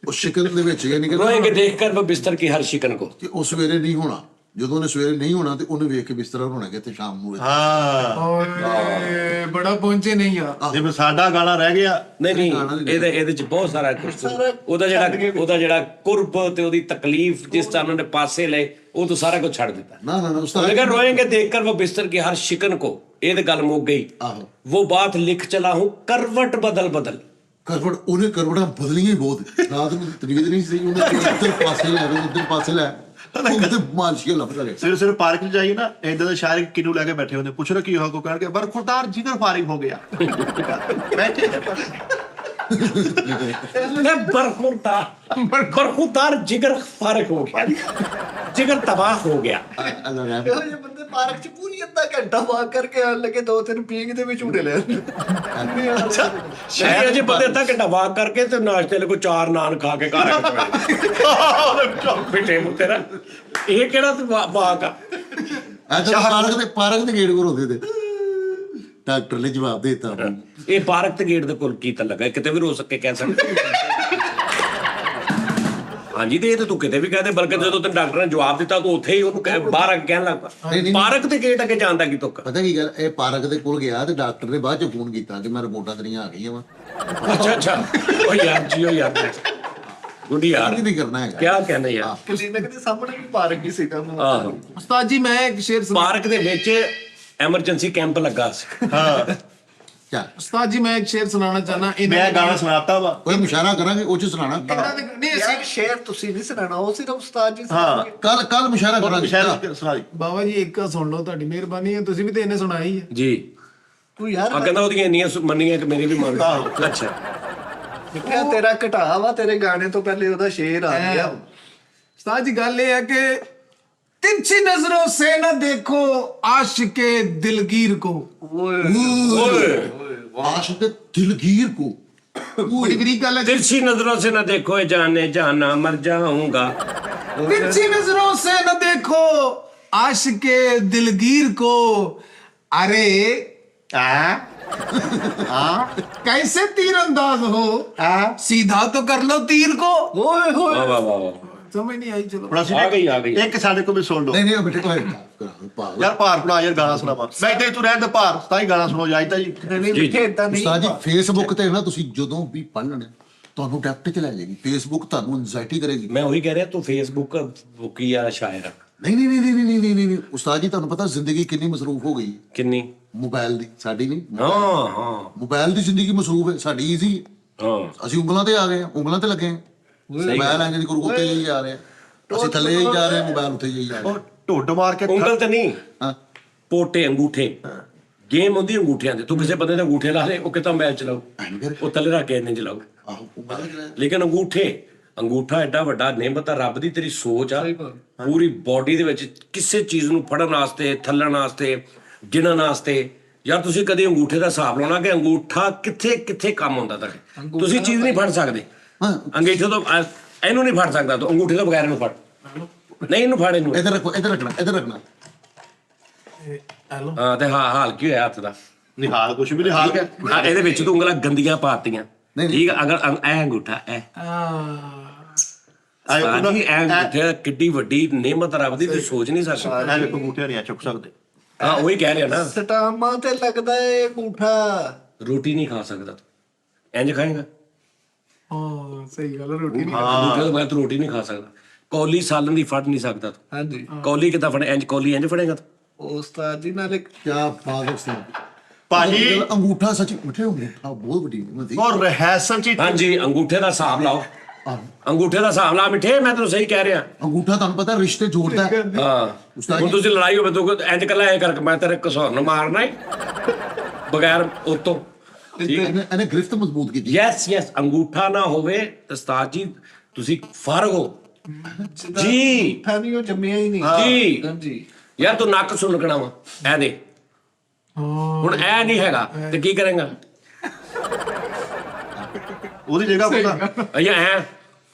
ਉਹ ਚਿਕਨ ਦੇ ਵਿੱਚ ਯਾਨੀ ਕਿ रोएंगे देखकर वो बिस्तर की हर शिकन को ਕਿ ਉਹ ਸਵੇਰੇ ਨਹੀਂ ਹੋਣਾ ਜਦੋਂ ਉਹਨੇ ਸਵੇਰੇ ਨਹੀਂ ਹੋਣਾ ਤੇ ਉਹਨੇ ਵੇਖ ਕੇ ਬਿਸਤਰਾ ਹੋਣਾ ਕਿ ਤੇ ਸ਼ਾਮ ਨੂੰ ਹਾਂ ਓਏ ਬੜਾ ਪਹੁੰਚੇ ਨਹੀਂ ਯਾਰ ਜਿਵੇਂ ਸਾਡਾ ਗਾਣਾ ਰਹਿ ਗਿਆ ਨਹੀਂ ਇਹਦੇ ਚ ਬਹੁਤ ਸਾਰਾ ਕੁਝ ਉਹਦਾ ਜਿਹੜਾ ਕੁਰਬ ਤੇ ਉਹਦੀ ਤਕਲੀਫ ਜਿਸ ਤਰ੍ਹਾਂ ਉਹਨੇ ਪਾਸੇ ਲਏ ਉਹ ਤੋਂ ਸਾਰਾ ਕੁਝ ਛੱਡ ਦਿੱਤਾ ਨਾ ਉਹਨੇ ਉਸਤਾਦ कहा रोएंगे देखकर वो बिस्तर की हर शिकन को ये तो गल मुक गई ਆਹੋ वो बात लिख चला हूँ करवट बदल बदल ਕਰਵਟ ਉਹਨੇ ਕਰਵਟਾਂ ਬਦਲੀਆਂ ਹੀ ਬਹੁਤ ਰਾਤ ਨੂੰ ਤਰੀਦ ਨਹੀਂ ਸੀ ਉਹਨੇ ਇੱਧਰ ਪਾਸੇ ਲੈ ਉੱਧਰ ਪਾਸੇ ਲੈ ਉਹਦੇ ਮਾਲਸ਼ੀਆਂ ਲੱਭਦਾ ਰਿਹਾ ਸਵੇਰੇ ਸਵੇਰੇ ਪਾਰਕ 'ਚ ਜਾਈਏ ਨਾ ਇਦਾਂ ਦੇ ਸ਼ਾਇਰ ਕਿਨੂੰ ਲੈ ਕੇ ਬੈਠੇ ਹੁੰਦੇ ਪੁੱਛ ਰਹੇ ਕੀ ਹੋਇਆ ਕੋ ਕਹਿਣਗੇ ਬਰਖੁਰਦਾਰ ਜਿਗਰ ਫਾਰਿਗ ਹੋ ਗਿਆ ਬੈਠੇ बरखुरदार जिगर फारिग हो गया जिगर तबाह हो गया ਅੱਲਾ ਰਹਿਮ ਇਹੋ ਜਿਹੇ ਬੰਦੇ ਪਾਰਕ 'ਚ ਪੂਰੀ ਅੱਧਾ ਘੰਟਾ ਵਾਕ ਕਰਕੇ ਆਣ ਲੱਗੇ ਦੋ ਤਿੰਨ ਪੀਂਗ ਦੇ ਵਿੱਚ ਝੂਟੇ ਲੈ ਸ਼ਹਿਰ ਜੇ ਬੰਦੇ ਅੱਧਾ ਘੰਟਾ ਵਾਕ ਕਰਕੇ ਤੇ ਨਾਸ਼ਤੇ ਲਈ ਕੋਈ 4 ਨਾਨ ਖਾ ਕੇ ਘਰ ਆ ਕੇ ਬਿਠੇ ਮੁੱਤੇ ਨਾ ਇਹ ਕਿਹੜਾ ਵਾਕ ਆ ਅੱਛਾ ਪਾਰਕ ਦੇ ਗੇਟ ਕੋਲ ਹੁੰਦੇ ਤੇ ਡਾਕਟਰ ਨੇ ਜਵਾਬ ਦੇ ਦਿੱਤਾ ਇਹ ਪਾਰਕ ਤੇ ਗੇਟ ਦੇ ਕੋਲ ਕੀ ਤਾਂ ਲੱਗਾ ਕਿਤੇ ਵੀ ਰੋ ਸਕੇ ਕਹਿ ਸਕਦੇ ਹਾਂਜੀ ਤੇ ਇਹ ਤਾਂ ਤੂੰ ਕਿਤੇ ਵੀ ਕਹਦੇ ਬਲਕਿ ਜਦੋਂ ਤੈਨੂੰ ਡਾਕਟਰ ਨੇ ਜਵਾਬ ਦਿੱਤਾ ਤੂੰ ਉੱਥੇ ਹੀ ਉਹਨੂੰ ਬਾਹਰ ਆ ਕੇ ਕਹਿਣ ਲੱਗ ਪਿਆ ਪਾਰਕ ਤੇ ਗੇਟ ਅੱਗੇ ਜਾਂਦਾ ਕੀ ਤੁੱਕ ਪਤਾ ਕੀ ਗੱਲ ਇਹ ਪਾਰਕ ਦੇ ਕੋਲ ਗਿਆ ਤੇ ਡਾਕਟਰ ਨੇ ਬਾਅਦ ਚ ਫੋਨ ਕੀਤਾ ਕਿ ਮੈਂ ਰਿਪੋਰਟਾਂ ਤੇਰੀਆਂ ਆ ਗਈਆਂ ਵਾ ਅੱਛਾ ਓ ਯਾਰ ਜੀਓ ਯਾਰ ਗੁੱਡੀ ਯਾਰ ਨਹੀਂ ਕਰਨਾ ਹੈਗਾ ਕੀ ਕਹਿੰਦੇ ਯਾਰ ਕਲੀਨਿਕ ਦੇ ਸਾਹਮਣੇ ਵੀ ਪਾਰਕ ਹੀ ਸੀਗਾ ਆਹੋ ਉਸਤਾਦ ਜੀ ਮੈਂ ਇੱਕ ਸ਼ੇਰ ਸੁਣਾ ਪਾਰਕ ਦੇ ਵਿੱਚ ਐਮਰਜੈਂਸੀ ਕੈਂਪ ਲੱਗਾ ਸੀ ਹਾਂ ਚੱਲ ਉਸਤਾਦ ਜੀ ਮੈਂ ਇੱਕ ਸ਼ੇਰ ਸੁਣਾਉਣਾ ਚਾਹਨਾ ਮੈਂ ਗਾਣਾ ਸੁਣਾਤਾ ਵਾ ਕੋਈ ਮੁਸ਼ਾਰਾ ਕਰਾਂਗੇ ਉਹ ਚ ਸੁਣਾਣਾ ਨਹੀਂ ਯਾਰ ਸ਼ੇਰ ਤੁਸੀਂ ਨਹੀਂ ਸੁਣਾਉਣਾ ਉਹ ਸਿਰਫ ਉਸਤਾਦ ਜੀ ਹਾਂ ਸੁਣਾਉਣਗੇ ਕੱਲ ਮੁਸ਼ਾਰਾ ਕਰਾਂਗੇ ਸ਼ਾਇਰ ਸੁਣਾ ਦੀ ਬਾਬਾ ਜੀ ਇੱਕ ਸੁਣ ਲਓ ਤੁਹਾਡੀ ਮਿਹਰਬਾਨੀ ਹੈ ਤੁਸੀਂ ਵੀ ਤੇ ਇਹਨੇ ਸੁਣਾਈ ਹੈ ਜੀ ਤੂੰ ਯਾਰ ਆ ਕਹਿੰਦਾ ਉਹਦੀਆਂ ਇੰਨੀਆਂ ਮੰਨੀਆਂ ਕਿ ਮੇਰੀ ਵੀ ਮੰਨ ਅੱਛਾ ਕਿਹਾ ਤੇਰਾ ਘਟਾ ਵਾ, ਤੇਰੇ ਗਾਣੇ ਤੋਂ ਪਹਿਲੇ ਉਹਦਾ ਸ਼ੇਰ ਆ ਗਿਆ। उस्ताद जी गल ये है कि तिरछी नजरों से न देखो आशिके दिलगीर को। आशिक दिलगीर को बड़ी बरीक गल है। तिरछी नजरों से न देखो जाने जाना मर जाऊंगा। तिरछी नजरों से न देखो आशिके दिलगीर को। अरे कैसे तीर अंदाज हो, सीधा तो कर लो तीर को। ਓਏ ਹੋਏ वाह वाह वाह वाह। समझ नहीं आई। चलो ਹੁਣ ਅਸੀਂ ਆ ਗਈ ਆ ਗਈ। ਇੱਕ ਸਾਡੇ ਕੋਲ ਵੀ ਸੁਣ ਲਓ नहीं नहीं बेटे को है ਯਾਰ ਭਾਰ ਬਣਾ ਯਾਰ ਗਾਣਾ ਸੁਣਾਵਾ ਮੈਂ ਤੇ ਤੂੰ ਰਹਿਣ ਦੇ ਭਾਰ ਤਾਂ ਹੀ ਗਾਣਾ ਸੁਣੋ ਜਾਈਦਾ ਜੀ ਨਹੀਂ ਮਿੱਠੇ ਇਦਾਂ ਨਹੀਂ। ਉਸਤਾਦ ਜੀ ਫੇਸਬੁੱਕ ਤੇ ਨਾ ਤੁਸੀਂ ਜਦੋਂ ਵੀ ਪੜ੍ਹਨਾ ਤੁਹਾਨੂੰ ਡੈਪਟ ਚ ਲੈ ਜਾਏਗੀ। ਫੇਸਬੁੱਕ ਤੁਹਾਨੂੰ ਐਂਜ਼ਾਇਟੀ ਕਰੇਗੀ। ਮੈਂ ਉਹੀ ਕਹਿ ਰਿਹਾ ਤੂੰ ਫੇਸਬੁੱਕ ਬੁੱਕੀ ਆ ਸ਼ਾਇਰ। ਨਹੀਂ ਨਹੀਂ ਨਹੀਂ ਨਹੀਂ ਨਹੀਂ ਨਹੀਂ ਨਹੀਂ ਉਸਤਾਦ ਜੀ ਤੁਹਾਨੂੰ ਪਤਾ ਜ਼ਿੰਦਗੀ ਕਿੰਨੀ ਮਸਰੂਫ ਹੋ ਗਈ ਕਿੰਨੀ? ਮੋਬਾਈਲ ਦੀ। ਸਾਡੀ ਨਹੀਂ, ਹਾਂ ਹਾਂ ਮੋਬਾਈਲ ਦੀ ਜ਼ਿੰਦਗੀ ਮਸਰੂਫ ਹੈ, ਸਾਡੀ ਈਜ਼ੀ। ਹਾਂ ਅਸੀਂ ਉਂਗਲਾਂ ਤੇ ਆ ਗਏ ਹਾਂ, ਉਂਗਲਾਂ ਤੇ ਲੱਗੇ ਹਾਂ। ਮੋਬਾਈਲ ਐਂ ਜਿਹੜੀ ਗੁਰੂ ਉੱਤੇ ਜਾਈ ਜਾ ਰਿਹਾ, ਅਸੀਂ ਥੱਲੇ ਜਾਈ ਜਾ ਰਹੇ ਹਾਂ, ਮੋਬਾਈਲ ਉੱਤੇ ਜਾਈ ਜਾ ਰਿਹਾ। ਉਹ ਢੁੱਡ ਮਾਰ ਕੇ ਉਂਗਲ ਤੇ ਨਹੀਂ, ਹਾਂ ਪੋਟੇ ਅੰਗੂਠੇ। ਗੇਮ ਹੁੰਦੀ ਅੰਗੂਠਿਆਂ ਤੇ। ਤੂੰ ਕਿਸੇ ਬੰਦੇ ਦੇ ਅੰਗੂਠੇ ਲਾ ਲੈ, ਉਹ ਕਿਤਾ ਮੈਚ ਚਲਾਉ, ਐਂ ਕਰੇ ਉਹ ਥੱਲੇ ਰੱਖ ਕੇ ਇੰਨੇ ਚਲਾਉ। ਆਹੋ ਉਂਗਲਾਂ ਤੇ ਲੇਕਿਨ ਅੰਗੂਠਾ ਐਡਾ ਵੱਡਾ ਨਿਮਤ ਆ ਰੱਬ ਦੀ। ਤੇਰੀ ਸੋਚ ਆ ਪੂਰੀ ਬਾਡੀ ਦੇ ਵਿੱਚ ਕਿਸੇ ਚੀਜ਼ ਨੂੰ ਫੜਨ ਵਾਸਤੇ, ਥੱਲਣ ਵਾਸਤੇ, ਗਿਣਨ ਵਾਸਤੇ। ਯਾਰ ਤੁਸੀਂ ਕਦੇ ਅੰਗੂਠੇ ਦਾ ਹਿਸਾਬ ਲਾਉਣਾ ਕਿ ਅੰਗੂਠਾ ਕਿੱਥੇ ਕਿੱਥੇ ਕੰਮ ਹੁੰਦਾ ਤੁਹਾਡੇ। ਤੁਸੀਂ ਚੀਜ਼ ਨਹੀਂ ਫੜ ਸਕਦੇ ਹਾਂ ਅੰਗੂਠੇ ਤੋਂ। ਇਹਨੂੰ ਨਹੀਂ ਫੜ ਸਕਦਾ ਤੂੰ ਅੰਗੂਠੇ ਤੋਂ ਬਗੈਰ। ਇਹਨੂੰ ਫੜ, ਨਹੀਂ ਇਹਨੂੰ ਫੜ, ਇਹਨੂੰ। ਇੱਧਰ ਰੱਖੋ, ਇੱਧਰ ਰੱਖਣਾ, ਇੱਧਰ ਰੱਖਣਾ। हेलो ਹਾਂ ਤੇ ਹਾਲ ਕੀ ਹੋਇਆ ਹੱਥ ਦਾ? ਨਿਹਾਲ ਕੁਛ ਵੀ ਨਿਹਾਲ ਠੀਕ ਹੈ, ਹਾਂ, ਇਹਦੇ ਵਿੱਚ ਤੂੰ ਉਂਗਲਾਂ ਗੰਦੀਆਂ ਪਾਤੀਆਂ। ਨਹੀਂ। ਠੀਕ ਹੈ, ਅਗਰ ਇਹ ਅੰਗੂਠਾ ਇਹ ਸਾਡੀ ਇਹ ਅੰਗੂਠੇ ਕਿੱਡੀ ਵੱਡੀ ਨਿਮਤ ਰੱਬ ਦੀ, ਤੂੰ ਸੋਚ ਨਹੀਂ ਸਕਦਾ। ਐ ਵੇਖੋ ਅੰਗੂਠੇ ਨਹੀਂ ਚੁੱਕ ਸਕਦੇ। ਹਾਂ ਉਹੀ ਕਹਿ ਰਿਹਾ ਨਾ। ਸਟਾਮਾਂ ਤੇ ਲੱਗਦਾ ਏ ਅੰਗੂਠਾ। ਰੋਟੀ ਨਹੀਂ ਖਾ ਸਕਦਾ ਤੂੰ। ਇੰਜ ਖਾਏਗਾ सही गल है। रोटी नहीं ਅੰਗੂਠੇ ਤੋਂ ਬਗੈਰ ਤੂੰ ਰੋਟੀ ਨਹੀਂ ਖਾ ਸਕਦਾ। ਕੌਲੀ ਸਾਲਨ ਦੀ ਫੜ ਨਹੀਂ ਸਕਦਾ ਤੂੰ। ਹਾਂਜੀ ਕੌਲੀ ਕਿੱਦਾਂ ਫੜੇ? ਇੰਜ ਕੌਲੀ ਇੰਜ ਫੜੇਗਾ ਤੂੰ? ਉਸਤਾਦ ਜੀ ਨਾਲੇ ਕਿਆ ਬਾਤ ਹੈ ਉਸਤਾਦ। ਭਾਜੀ ਅੰਗੂਠਾ ਸੱਚ ਮਿੱਠੇ, ਅੰਗੂਠਾ ਬਹੁਤ ਵੱਡੀ ਨਿਮਤ ਸੀ। ਉਹ ਰਹਿਸਲ ਚ ਹਾਂਜੀ ਅੰਗੂਠੇ ਦਾ ਹਿਸਾਬ ਲਾਓ। ਅੰਗੂਠੇ ਦਾ ਹਿਸਾਬ ਲਾ ਮਿੱਠੇ, ਮੈਂ ਤੈਨੂੰ ਸਹੀ ਕਹਿ ਰਿਹਾ। ਅੰਗੂਠਾ ਤੁਹਾਨੂੰ ਪਤਾ ਰਿਸ਼ਤੇ ਜੋੜਦਾ ਹੈ। ਹਾਂ ਉਸਤਾਦ ਹੁਣ ਜੀ ਤੁਸੀਂ ਲੜਾਈ ਹੋਵੇ ਤੂੰ ਇੰਜ ਕੱਲਾ ਐ ਕਰਕੇ ਮੈਂ ਤੇਰੇ ਘਸੌਰਨ ਮਾਰਨਾ ਹੀ ਬਗੈਰ ਉਤੋਂ। ਇਹਨੇ ਗ੍ਰਿਫਤ ਮਜ਼ਬੂਤ ਕੀਤੀ। ਯੈਸ ਯੈਸ ਅੰਗੂਠਾ ਨਾ ਹੋਵੇ ਤਾਂ ਉਸਤਾਦ ਜੀ ਤੁਸੀਂ ਫਾਰਗ ਹੋ ਜੀ। ਫੈਨੀ ਉਹ ਜੰਮਿਆ ਹੀ ਨਹੀਂ। ਜੀ ਹਾਂਜੀ ਯਾਰ ਤੂੰ ਨੱਕ ਸੁਣਕਣਾ ਵਾ ਐ ਦੇ। ਹੁਣ ਐ ਨਹੀਂ ਹੈਗਾ ਤੇ ਕੀ ਕਰੇਗਾ? ਉਹਦੀ ਜਗ੍ਹਾ ਪਤਾ ਜਾਂ ਐ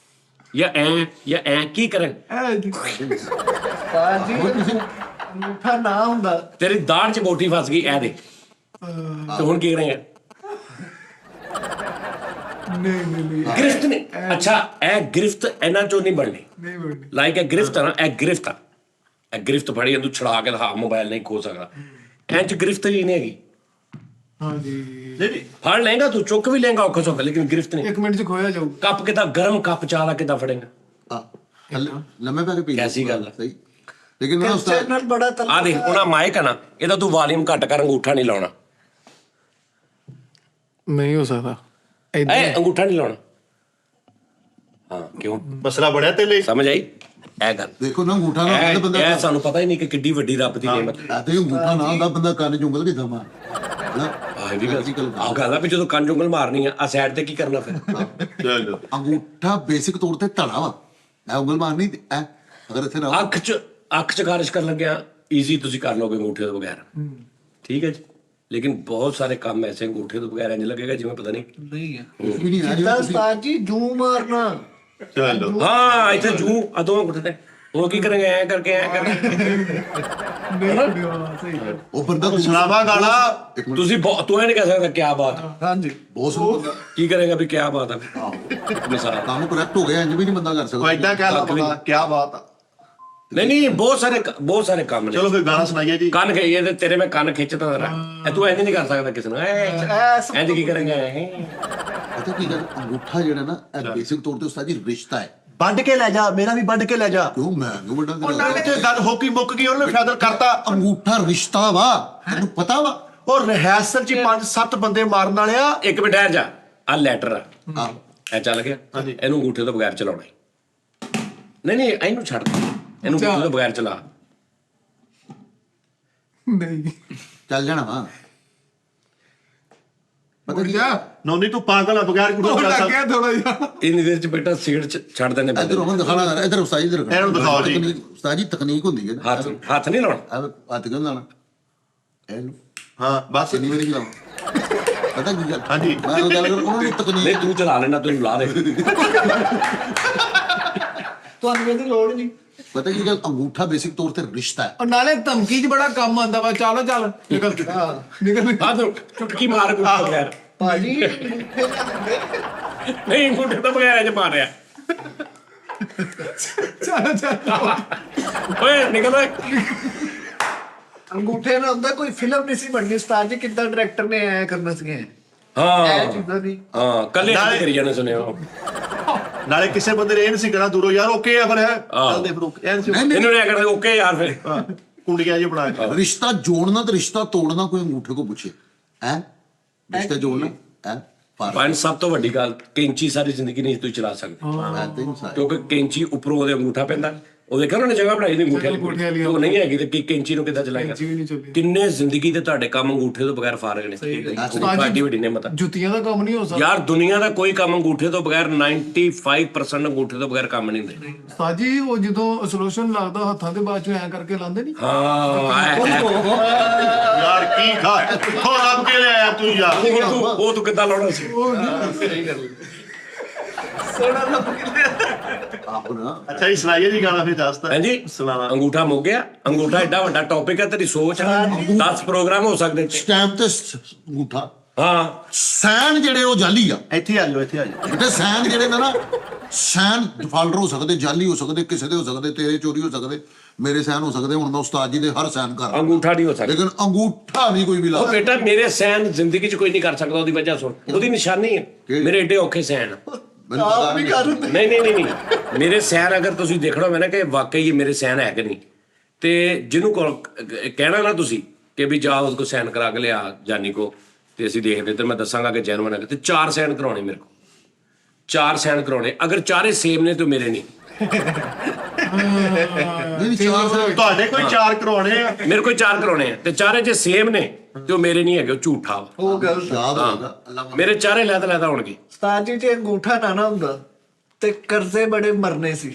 ਜਾਂ ਐ ਕੀ ਕਰੇਗਾ? ਉਸਤਾਦ ਜੀ ਅੰਗੂਠਾ ਨਾ ਹੁੰਦਾ। ਤੇਰੀ ਦਾੜ 'ਚ ਬੋਟੀ ਫਸ ਗਈ ਐ ਦੇ ਤੇ ਹੁਣ ਕੀ ਕਰੇਗਾ? नहीं नहीं ਗ੍ਰਿਫਤ ਨਹੀਂ। ਅੱਛਾ ਇਹ ਗ੍ਰਿਫਤ ਇਹਨਾਂ ਚੋਂ ਨਹੀਂ ਬਣਨੀ। नहीं बढ़नी। ਲਾਈਕ ਇਹ ਗ੍ਰਿਫਤ ਆ ਨਾ, ਇਹ ਗ੍ਰਿਫਤ ਆ। ਇਹ ਗ੍ਰਿਫਤ ਫੜੀ ਤੂੰ ਛੜਾ ਕੇ ਦਿਖਾ, ਮੋਬਾਈਲ ਨਹੀਂ ਖੋ ਸਕਦਾ। ਐਂ ਚ ਗ੍ਰਿਫਤ ਹੀ ਨਹੀਂ ਹੈਗੀ। हाँ जी ਨਹੀਂ ਫੜ ਲਏਗਾ ਤੂੰ, ਚੁੱਕ ਵੀ ਲਏਗਾ ਔਖਾ ਸੌਖਾ, ਲੇਕਿਨ ਗ੍ਰਿਫਤ ਨਹੀਂ। एक मिनट से खोया जाऊ। ਕੱਪ ਕਿੱਦਾਂ ਗਰਮ ਕੱਪ ਚਾਹ ਦਾ ਕਿੱਦਾਂ ਫੜੇਗਾ? ਲੰਮੇ ਪੈ ਕੇ ਪੀ ਕੈਸੀ ਗੱਲ ਆ? ਸਹੀ। ਲੇਕਿਨ ਨਾ ਉਸਤਾਦ ਚੈਨਲ ਬੜਾ ਤਲ ਆ ਦੇਖ ਉਹਨਾਂ ਮਾਈਕ ਆ ਨਾ, ਇਹਦਾ ਤੂੰ ਵਾਲੀਅਮ ਘੱਟ ਕਰ, ਅੰਗੂਠਾ ਨਹੀਂ ਲਾਉਣਾ। नहीं हो सकता। ਐ ਅੰਗੂਠਾ ਨਹੀਂ ਲਾਉਣਾ। ਹਾਂ ਕਿਉਂ? ਮਸਲਾ ਬਣਿਆ ਤੇ ਲਈ ਸਮਝ ਆਈ ਇਹ ਗੱਲ? ਦੇਖੋ ਨਾ ਅੰਗੂਠਾ ਨਾ ਹੁੰਦਾ ਬੰਦਾ। ਇਹ ਸਾਨੂੰ ਪਤਾ ਹੀ ਨਹੀਂ ਕਿ ਕਿੱਡੀ ਵੱਡੀ ਰੱਬ ਦੀ ਨਿਮਤ। ਤੇ ਅੰਗੂਠਾ ਨਾ ਹੁੰਦਾ ਬੰਦਾ ਕੰਨ ਚ ਉਂਗਲ ਕਿੱਦਾਂ ਮਾਰ। ਆਹ ਵੀ ਗੱਲ ਆਹ ਗੱਲ ਆ ਵੀ ਜਦੋਂ ਕੰਨ ਉਂਗਲ ਮਾਰਨੀ ਆ ਸਾਈਡ ਤੇ ਕੀ ਕਰਨਾ ਫਿਰ? ਚਲੋ ਅੰਗੂਠਾ ਬੇਸਿਕ ਤੌਰ ਤੇ ਧੜਾ ਵਾ। ਐ ਉਂਗਲ ਮਾਰਨੀ ਐ ਅਗਰ ਇੱਥੇ ਨਾ ਅੱਖ ਚ ਖਾਰਿਸ਼ ਕਰਨ ਲੱਗਿਆ ਈਜ਼ੀ ਤੁਸੀਂ ਕਰ ਲਓਗੇ ਅੰਗੂਠੇ ਤੋਂ ਬਗੈਰ। ਠੀਕ ਹੈ ਜੀ, ਲੇਕਿਨ ਬਹੁਤ ਸਾਰੇ ਕੰਮ ਐਸੇ ਅੰਗੂਠੇ ਤੋਂ ਬਗੈਰ ਇੰਜ ਲੱਗੇਗਾ ਜਿਵੇਂ ਪਤਾ ਨਹੀਂ। ਨਹੀਂ ਹੈ ਵੀ ਨਹੀਂ ਆ ਜਿੱਦਾਂ ਰਿਹਾ। ਉਸਤਾਦ ਜੀ ਜੂ ਮਾਰਨਾ। ਚਲੋ ਹਾਂ ਇੱਥੇ ਜੂ ਅਦੋਂ ਅੰਗੂਠੇ ਤੇ ਉਹ ਕੀ ਕਰਾਂਗੇ? ਐ ਕਰਕੇ ਐ ਕਰਕੇ नहीं बढ़नी। हाँ, सही है। ਉਹ ਬੰਦਾ ਸੁਣਾਵਾ ਗਾਣਾ ਤੁਸੀਂ ਤੂੰ ਇਹ ਨਹੀਂ ਕਹਿ ਸਕਦਾ ਕਿਆ ਬਾਤ ਹੈ। ਹਾਂਜੀ ਬਹੁਤ ਸੋਹਣਾ ਬੰਦਾ। ਕੀ ਕਰੇਗਾ ਵੀ ਕਿਆ ਬਾਤ ਹੈ? ਮਿਸਾਲ ਕੰਮ ਕਰੈਕਟ ਹੋ ਗਿਆ ਇੰਜ ਵੀ ਨਹੀਂ ਬੰਦਾ ਕਰ ਉਹ ਸਕਦਾ। ਏਦਾਂ ਕਹਿ ਲਾ ਬੰਦਾ ਕੀ ਬਾਤ ਆ। ਨਹੀਂ ਬਹੁਤ ਸਾਰੇ ਕੰਮ ਨੇ। ਚਲੋ ਫਿਰ ਗਾਣਾ ਸੁਣਾਈਏ ਜੀ। ਕੰਨ ਖਈਏ ਤੇ ਤੇਰੇ ਮੈਂ ਕੰਨ ਖਿੱਚਦਾ ਰਹਾ। ਤੂੰ ਇੰਜ ਨਹੀਂ ਕਰ ਸਕਦਾ ਕਿਸੇ ਨੂੰ ਇੰਜ ਕੀ ਕਰੇਗਾ? ਪਤਾ ਕੀ ਗੱਲ, ਅੰਗੂਠਾ ਜਿਹੜਾ ਨਾ ਇਹ ਬੇਸਿਕ ਤੌਰ ਤੇ ਉਸਤਾਦ ਜੀ ਰਿਸ਼ਤਾ ਹੈ। ਵੱਢ ਕੇ ਲੈ ਜਾ, ਮੇਰਾ ਵੀ ਵੱਢ ਕੇ ਲੈ ਜਾ। ਕਿਉਂ ਮੈਂ ਕਿਉਂ ਵੱਡਾ ਉਹ ਨਾਲੇ ਤੇ ਗੱਲ ਹੋ ਗਈ ਮੁੱਕ ਗਈ, ਉਹਨੇ ਫੈਦਰ ਕਰਤਾ। ਅੰਗੂਠਾ ਰਿਸ਼ਤਾ ਵਾ, ਤੈਨੂੰ ਪਤਾ ਵਾ। ਉਹ ਰਿਹਰਸਲ ਚ 5-7 ਬੰਦੇ ਮਾਰਨ ਵਾਲਿਆ। ਇੱਕ ਮਿੰਟ ਠਹਿਰ ਜਾ, ਆ ਲੈਟਰ ਆ ਹਾਂ ਇਹ ਚੱਲ ਗਿਆ। ਹਾਂਜੀ। ਇਹਨੂੰ ਅੰਗੂਠੇ ਤੋਂ ਬਗੈਰ ਚਲਾਉਣਾ ਨਹੀਂ ਇਹਨੂੰ ਛੱਡ ਦੇ, ਇਹਨੂੰ ਅੰਗੂਠੇ ਤੋਂ ਬਗੈਰ ਚਲਾ। नहीं ਚੱਲ ਜਾਣਾ ਵਾ। ਉੱਠ ਜਾ ਨੋਨੀ ਤੂੰ ਪਾਗਲ ਆ ਬਗੈਰ ਕੁੜੀ ਉਹ ਚੱਲ ਲੱਗ ਸਕਦਾ ਗਿਆ ਥੋੜਾ ਜਿਹਾ ਇੰਨੀ ਦੇਰ ਚ ਬੇਟਾ ਸਿਗਰਟ ਛੱਡ ਦੇਣੇ ਇੱਧਰ ਹੁਣ ਦਿਖਾਣਾ ਇੱਧਰ ਉਸਤਾਦ ਜੀ ਇੱਧਰ ਇਹਨੂੰ ਦਿਖਾਓ ਜੀ। ਉਸਤਾਦ ਜੀ ਤਕਨੀਕ ਹੁੰਦੀ ਹੈ ਨਾ ਹੱਥ ਨਹੀਂ ਲਾਉਣਾ ਹੱਥ ਕਿਉਂ ਲਾਣਾ ਇਹਨੂੰ ਹਾਂ ਬਸ ਕਿੰਨੀ ਵਾਰੀ ਲਾਉਣਾ ਪਤਾ ਕੀ ਗੱਲ ਹਾਂਜੀ। ਮੈਂ ਉਹ ਗੱਲ ਕਰ ਉਹਨਾਂ ਦੀ ਨਹੀਂ ਤਕਨੀਕ ਤੂੰ ਚਲਾ ਲੈਣਾ ਤੂੰ ਲਾ ਦੇ ਤੁਹਾਨੂੰ ਇਹਦੀ ਲੋੜ ਨਹੀਂ। ਪਤਾ ਕੀ ਗੱਲ ਅੰਗੂਠਾ ਬੇਸਿਕ ਤੌਰ ਤੇ ਰਿਸ਼ਤਾ ਹੈ ਔਰ ਨਾਲੇ ਧਮਕੀ 'ਚ ਬੜਾ ਕੰਮ ਆਉਂਦਾ ਵਾ ਚੱਲ ਨਿਕਲ ਨਿਕਲ ਆ ਤੂੰ ਚੁਟਕੀ ਮਾਰ ਕੇ ਬਗੈਰ ਭਾਜੀ ਨਹੀਂ ਮੁੰਡੇ ਤਾਂ ਬਗੈਰ ਅਜ ਮਾਰਿਆ ਚੱਲ ਓਏ ਨਿਕਲ ਓਏ ਅੰਗੂਠੇ ਨਾਲ ਹੁੰਦਾ ਕੋਈ ਫਿਲਮ ਨਹੀਂ ਸੀ ਬਣਨੀ। ਉਸਤਾਦ ਜੀ ਕਿੱਦਾਂ ਡਾਇਰੈਕਟਰ ਨੇ ਐ ਕਰਨਾ ਸੀ ਇਹ ਹਾਂ ਚੀਜ਼ਾਂ ਨਹੀਂ। ਹਾਂ ਕੱਲੇ ਹੱਥ ਕਰੀ ਜਾਣੇ ਸੁਣਿਆ ਨਾਲੇ ਕਿਸੇ ਬੰਦੇ ਨੇ ਇਹ ਨਹੀਂ ਸੀ ਕਹਿਣਾ ਦੂਰੋਂ ਯਾਰ ਓਕੇ ਆ ਫਿਰ ਹੈ ਚੱਲਦੇ ਫਿਰ ਓਕੇ ਐਨ ਸੀ ਇਹਨੂੰ ਨੇ ਕਹਿੰਦਾ ਓਕੇ ਯਾਰ ਫਿਰ ਕੁੰਡੀਆਂ ਜੀ ਬਣਾ ਕੇ ਰਿਸ਼ਤਾ ਜੋੜਨਾ ਤੇ ਰਿਸ਼ਤਾ ਤੋੜਨਾ ਕੋਈ ਅੰਗੂਠੇ ਕੋ ਪੁੱਛੇ ਹੈ ਰਿਸ਼ਤਾ ਜੋੜਨਾ ਹੈ ਫਰਕ ਪੰਜ ਸਭ ਤੋਂ ਵੱਡੀ ਗੱਲ ਕੈਂਚੀ ਸਾਰੀ ਜ਼ਿੰਦਗੀ ਨਹੀਂ ਤੁਸੀਂ ਚਲਾ ਸਕਦੇ ਹੈ ਤੇ ਇਨਸਾਨ ਕਿਉਂਕਿ ਕੈਂਚੀ ਉੱਪਰੋਂ ਉਹਦੇ ਅੰਗੂਠਾ ਪੈਂਦਾ ਉਹਦੇ ਘਰ ਉਹਨੇ ਜਗ੍ਹਾ ਬਣਾਈ ਦੀ ਅੰਗੂਠੇ ਅੰਗੂਠੇ ਵਾਲੀ ਵਾਲੀ। ਉਹ ਨਹੀਂ ਹੈਗੀ ਤੇ ਕੀ ਕੈਂਚੀ ਨੂੰ ਕਿੱਦਾਂ ਚਲਾਏਗਾ ਕੈਂਚੀ ਵੀ ਨਹੀਂ ਚੱਲਦੀ। ਕਿੰਨੇ ਜ਼ਿੰਦਗੀ ਦੇ ਤੁਹਾਡੇ ਕੰਮ ਅੰਗੂਠੇ ਤੋਂ ਬਗੈਰ ਫਾਰਗ ਨੇ ਤੁਹਾਡੀ ਵੱਡੀ ਨਿਮਤ ਜੁੱਤੀਆਂ ਦਾ ਕੰਮ ਨਹੀਂ ਹੋ ਸਕਦਾ ਯਾਰ ਦੁਨੀਆ ਦਾ ਕੋਈ ਕੰਮ ਅੰਗੂਠੇ ਤੋਂ ਬਗੈਰ 95% ਅੰਗੂਠੇ ਤੋਂ ਬਗੈਰ ਕੰਮ ਨਹੀਂ ਹੁੰਦੇ ਸਾਜੀ ਉਹ ਜਦੋਂ ਸੋਲੂਸ਼ਨ ਲੱਗਦਾ ਹੱਥਾਂ ਦੇ ਬਾਅਦ ਚੋਂ ਐ ਕਰਕੇ ਲਾਉਂਦੇ ਨਹੀਂ ਹਾਂ ਯਾਰ ਕੀ ਖਾ ਕਿੱਥੋਂ ਲੱਭ ਕੇ ਲਿਆਇਆ ਤੂੰ ਯਾਰ ਉਹ ਤੂੰ ਕਿੱਦਾਂ ਲਾਉਣਾ ਸੀ ਸੋਨਾ ਲੱਭ ਕੇ ਆਹੋ ਨਾ ਅੱਛਾ ਜੀ ਸੁਣਾਈਏ ਜੀ ਗਾਣਾ ਫਿਰ ਦੱਸਦਾ ਹਾਂਜੀ ਸੁਣਾਵਾ ਅੰਗੂਠਾ ਮੁੱਕ ਗਿਆ ਅੰਗੂਠਾ ਐਡਾ ਵੱਡਾ ਟੌਪਿਕ ਹੈ ਤੇਰੀ ਸੋਚ 10 ਪ੍ਰੋਗਰਾਮ ਹੋ ਸਕਦੇ ਸਟੈਂਪ ਤੇ ਅੰਗੂਠਾ ਹਾਂ ਸੈਨ ਜਿਹੜੇ ਉਹ ਜਾਲੀ ਆ ਇੱਥੇ ਆ ਜਾਓ ਇੱਥੇ ਆ ਜਾਓ ਬੇਟੇ ਸੈਨ ਜਿਹੜੇ ਨੇ ਨਾ ਸੈਨ ਡਿਫਾਲਟਰ ਹੋ ਸਕਦੇ ਜਾਲੀ ਹੋ ਸਕਦੇ ਕਿਸੇ ਦੇ ਹੋ ਸਕਦੇ ਤੇਰੇ ਚੋਰੀ ਹੋ ਸਕਦੇ ਮੇਰੇ ਸੈਨ ਹੋ ਸਕਦੇ ਹੁਣ ਮੈਂ ਉਸਤਾਦ ਜੀ ਦੇ ਹਰ ਸੈਨ ਕਰ ਅੰਗੂਠਾ ਨਹੀਂ ਹੋ ਸਕਦਾ ਲੇਕਿਨ ਅੰਗੂਠਾ ਨਹੀਂ ਕੋਈ ਵੀ ਲਾ ਉਹ ਬੇਟਾ ਮੇਰੇ ਸੈਨ ਜ਼ਿੰਦਗੀ 'ਚ ਕੋਈ ਨਹੀਂ ਕਰ ਸਕਦਾ ਉਹਦੀ ਵਜ੍ਹਾ ਸੁਣ ਉਹਦੀ ਨਿਸ਼ਾਨੀ ਹੈ ਮੇਰੇ ਏਡੇ ਔਖੇ ਸੈਨ ਮੈਨੂੰ ਪਤਾ ਆਪ ਵੀ ਨਹੀਂ ਕਰ ਦਿੰਦੇ। ਨਹੀਂ ਮੇਰੇ ਸੈਨ ਅਗਰ ਤੁਸੀਂ ਦੇਖਣਾ ਹੋਵੇ ਨਾ ਕਿ ਵਾਕਈ ਇਹ ਮੇਰੇ ਸੈਨ ਹੈ ਕਿ ਨਹੀਂ ਤੇ ਜਿਹਨੂੰ ਕਹਿਣਾ ਨਾ ਤੁਸੀਂ ਕਿ ਵੀ ਜਾ ਉਸ ਕੋ ਸੈਨ ਕਰਾ ਕੇ ਲਿਆ ਜਾਨੀ ਕੋ ਤੇ ਅਸੀਂ ਦੇਖਦੇ ਤੇ ਮੈਂ ਦੱਸਾਂਗਾ ਕਿ ਜੈਨੂਇਨ ਹੈ ਤੇ 4 ਸੈਨ ਕਰਾਉਣੇ ਮੇਰੇ ਕੋ 4 ਸੈਨ ਕਰਾਉਣੇ ਅਗਰ ਚਾਰੇ ਸੇਮ ਨੇ ਤੇ ਮੇਰੇ ਨਹੀਂ ਨਹੀਂ ਚਾਰ ਸੈਨ ਤੁਹਾਡੇ ਕੋਈ 4 ਕਰਵਾਉਣੇ ਆ ਮੇਰੇ ਕੋਲ 4 ਕਰਾਉਣੇ ਆ ਤੇ ਚਾਰੇ ਜੇ ਸੇਮ ਨੇ ਤੇ ਉਹ ਮੇਰੇ ਨਹੀਂ ਹੈਗੇ ਉਹ ਝੂਠਾ ਵਾ ਉਹ ਗੱਲ ਯਾਦ ਹੋਏਗਾ ਅੱਲਾ ਮੇਰੇ ਚਾਰੇ ਲੈਦਾ ਹੋਣਗੇ ਉਸਤਾਦ ਜੀ ਜੇ ਅੰਗੂਠਾ ਨਾ ਹੁੰਦਾ ਤੇ ਕਰਜ਼ੇ ਬੜੇ ਮਰਨੇ ਸੀ।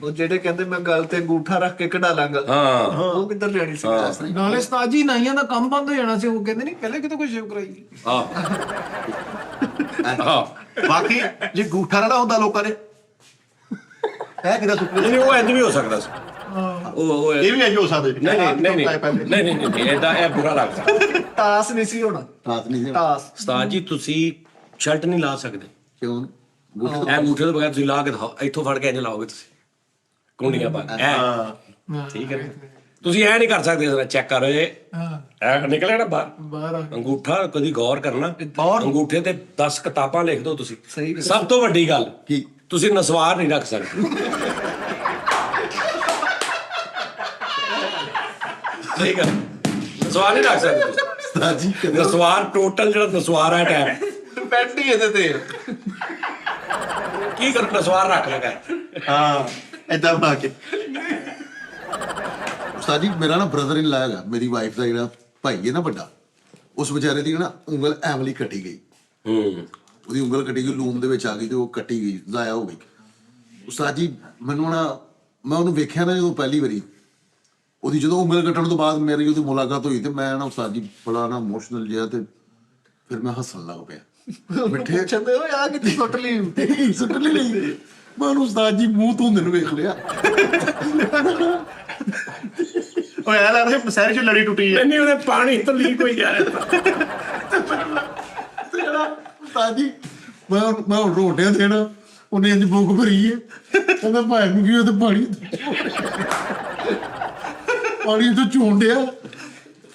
ਉਹ ਜਿਹੜੇ ਕਹਿੰਦੇ ਮੈਂ ਗੱਲ ਤੇ ਅੰਗੂਠਾ ਰੱਖ ਕੇ ਕਢਾ ਲਾਂਗਾ ਹਾਂ ਉਹ ਕਿੱਧਰ ਜਾਣੀ ਸੀ। ਨਾਲੇ ਸਤਾਜੀ ਨਾਈਆਂ ਦਾ ਕੰਮ ਬੰਦ ਹੋ ਜਾਣਾ ਸੀ ਉਹ ਕਹਿੰਦੇ ਨਹੀਂ ਪਹਿਲੇ ਕਿਤੇ ਕੋਈ ਸ਼ੇਵ ਕਰਾਈ ਹਾਂ ਬਾਕੀ ਜੇ ਗੂਠਾ ਨਾ ਹੁੰਦਾ ਲੋਕਾਂ ਨੇ ਹੈ ਕਿਦਾ ਸੁਪਨੇ ਨਹੀਂ ਉਹ ਇੰਜ ਵੀ ਹੋ ਸਕਦਾ ਸੀ ਉਹ ਇਹ ਵੀ ਅਜੋ ਸਕਦੇ ਨਹੀਂ ਇਹਦਾ ਇਹ ਬੁਰਾ ਲੱਗਦਾ ਟਾਸ ਨਹੀਂ ਸੀ ਹੋਣਾ। ਰਾਤ ਨਹੀਂ ਸੀ ਟਾਸ ਉਸਤਾਦ ਜੀ ਤੁਸੀਂ ਸ਼ਰਟ ਨਹੀਂ ਲਾ ਸਕਦੇ ਕਿਉਂ ਇਹ ਅੰਗੂਠੇ ਤੋਂ ਬਗੈਰ ਤੁਸੀਂ ਲਾ ਕੇ ਦਿਖਾਓ ਇੱਥੋਂ ਫੜ ਕੇ ਇੰਜ ਲਾਓਗੇ ਤੁਸੀਂ ਕੁੰਡੀਆਂ ਪਾ ਕੇ ਐ ਠੀਕ ਹੈ ਤੁਸੀਂ ਐ ਨਹੀਂ ਕਰ ਸਕਦੇ ਜਰਾ ਚੈੱਕ ਕਰੋ ਜੇ ਐ ਨਿਕਲਿਆ ਨਾ ਬਾਹਰ ਆ ਅੰਗੂਠਾ ਕਦੀ ਗੌਰ ਕਰਨਾ ਅੰਗੂਠੇ ਤੇ 10 ਕਿਤਾਬਾਂ ਲਿਖ ਦਿਓ ਤੁਸੀਂ ਸਹੀ ਗੱਲ। ਸਭ ਤੋਂ ਵੱਡੀ ਗੱਲ ਕੀ ਤੁਸੀਂ ਨਸਵਾਰ ਨਹੀਂ ਰੱਖ ਸਕਦੇ ਠੀਕ ਹੈ ਨਸਵਾਰ ਨਹੀਂ ਰੱਖ ਸਕਦੇ ਤੁਸੀਂ। ਉਸਤਾਦ ਜੀ ਕਦੇ ਨਸਵਾਰ ਟੋਟਲ ਜਿਹੜਾ ਨਸਵਾਰ ਹੈ ਟਾਈਮ ਡਿਪੈਂਡ ਹੀ ਇਹਦੇ ਤੇ ਕੀ ਕਰ ਨਸਵਾਰ ਰੱਖ ਲਗਾ ਹਾਂ ਏਦਾਂ ਬਣਾ ਕੇ ਉਸਤਾਦ ਜੀ ਮੇਰਾ ਨਾ ਬ੍ਰਦਰ ਇਨ ਲਾ ਹੈਗਾ ਮੇਰੀ ਵਾਈਫ ਦਾ ਜਿਹੜਾ ਭਾਈ ਹੈ ਨਾ ਵੱਡਾ ਉਸ ਵਿਚਾਰੇ ਦੀ ਨਾ ਉਂਗਲ ਐਮਲੀ ਕੱਟੀ ਗਈ ਉਹਦੀ ਉਂਗਲ ਕੱਟੀ ਗਈ ਲੂਮ ਦੇ ਵਿੱਚ ਆ ਗਈ ਤੇ ਉਹ ਕੱਟੀ ਗਈ ਜ਼ਾਇਆ ਹੋ ਗਈ ਉਸਤਾਦ ਜੀ ਮੈਨੂੰ ਨਾ ਮੈਂ ਉਹਨੂੰ ਵੇਖਿਆ ਨਾ ਜਦੋਂ ਪਹਿਲੀ ਵਾਰੀ ਉਹਦੀ ਜਦੋਂ ਉਂਗਲ ਕੱਟਣ ਤੋਂ ਬਾਅਦ ਮੇਰੀ ਉਹਦੀ ਮੁਲਾਕਾਤ ਹੋਈ ਤੇ ਮੈਂ ਨਾ ਉਸਤਾਦ ਜੀ ਬੜਾ ਨਾ ਇਮੋਸ਼ਨਲ ਜਿਹਾ ਤੇ ਫਿਰ ਮੈਂ ਹੱਸਣ ਲੱਗ ਪਿਆ ਮਿੱਠੇ ਚੰਦੇ ਹੋ ਆ ਕਿੱਥੇ ਸੁੱਟ ਲਈ ਸੁੱਟ ਲਈ ਨਹੀਂ ਮੈਂ ਉਹਨੂੰ ਉਸਤਾਦ ਜੀ ਮੂੰਹ ਧੋਂਦੇ ਨੂੰ ਵੇਖ ਲਿਆ ਓਏ ਐ ਲੱਗਦਾ ਸੀ ਸ਼ਹਿਰ 'ਚ ਲੜੀ ਟੁੱਟੀ ਹੈ ਨਹੀਂ ਉਹਦੇ ਪਾਣੀ ਤੋਂ ਲੀਕ ਹੋਈ ਜਾ ਰਿਹਾ ਉਸਤਾਦ ਜੀ ਮੈਂ ਹੁਣ ਰੋਟਿਆਂ ਦੇਣਾ ਉਹਨੇ ਇੰਜ ਭੁੱਖ ਭਰੀ ਹੈ ਕਹਿੰਦਾ ਭਾਈ ਨੂੰ ਕੀ ਉਹ ਤੇ ਪਾਣੀ ਤੋਂ ਚੋਂਡਿਆ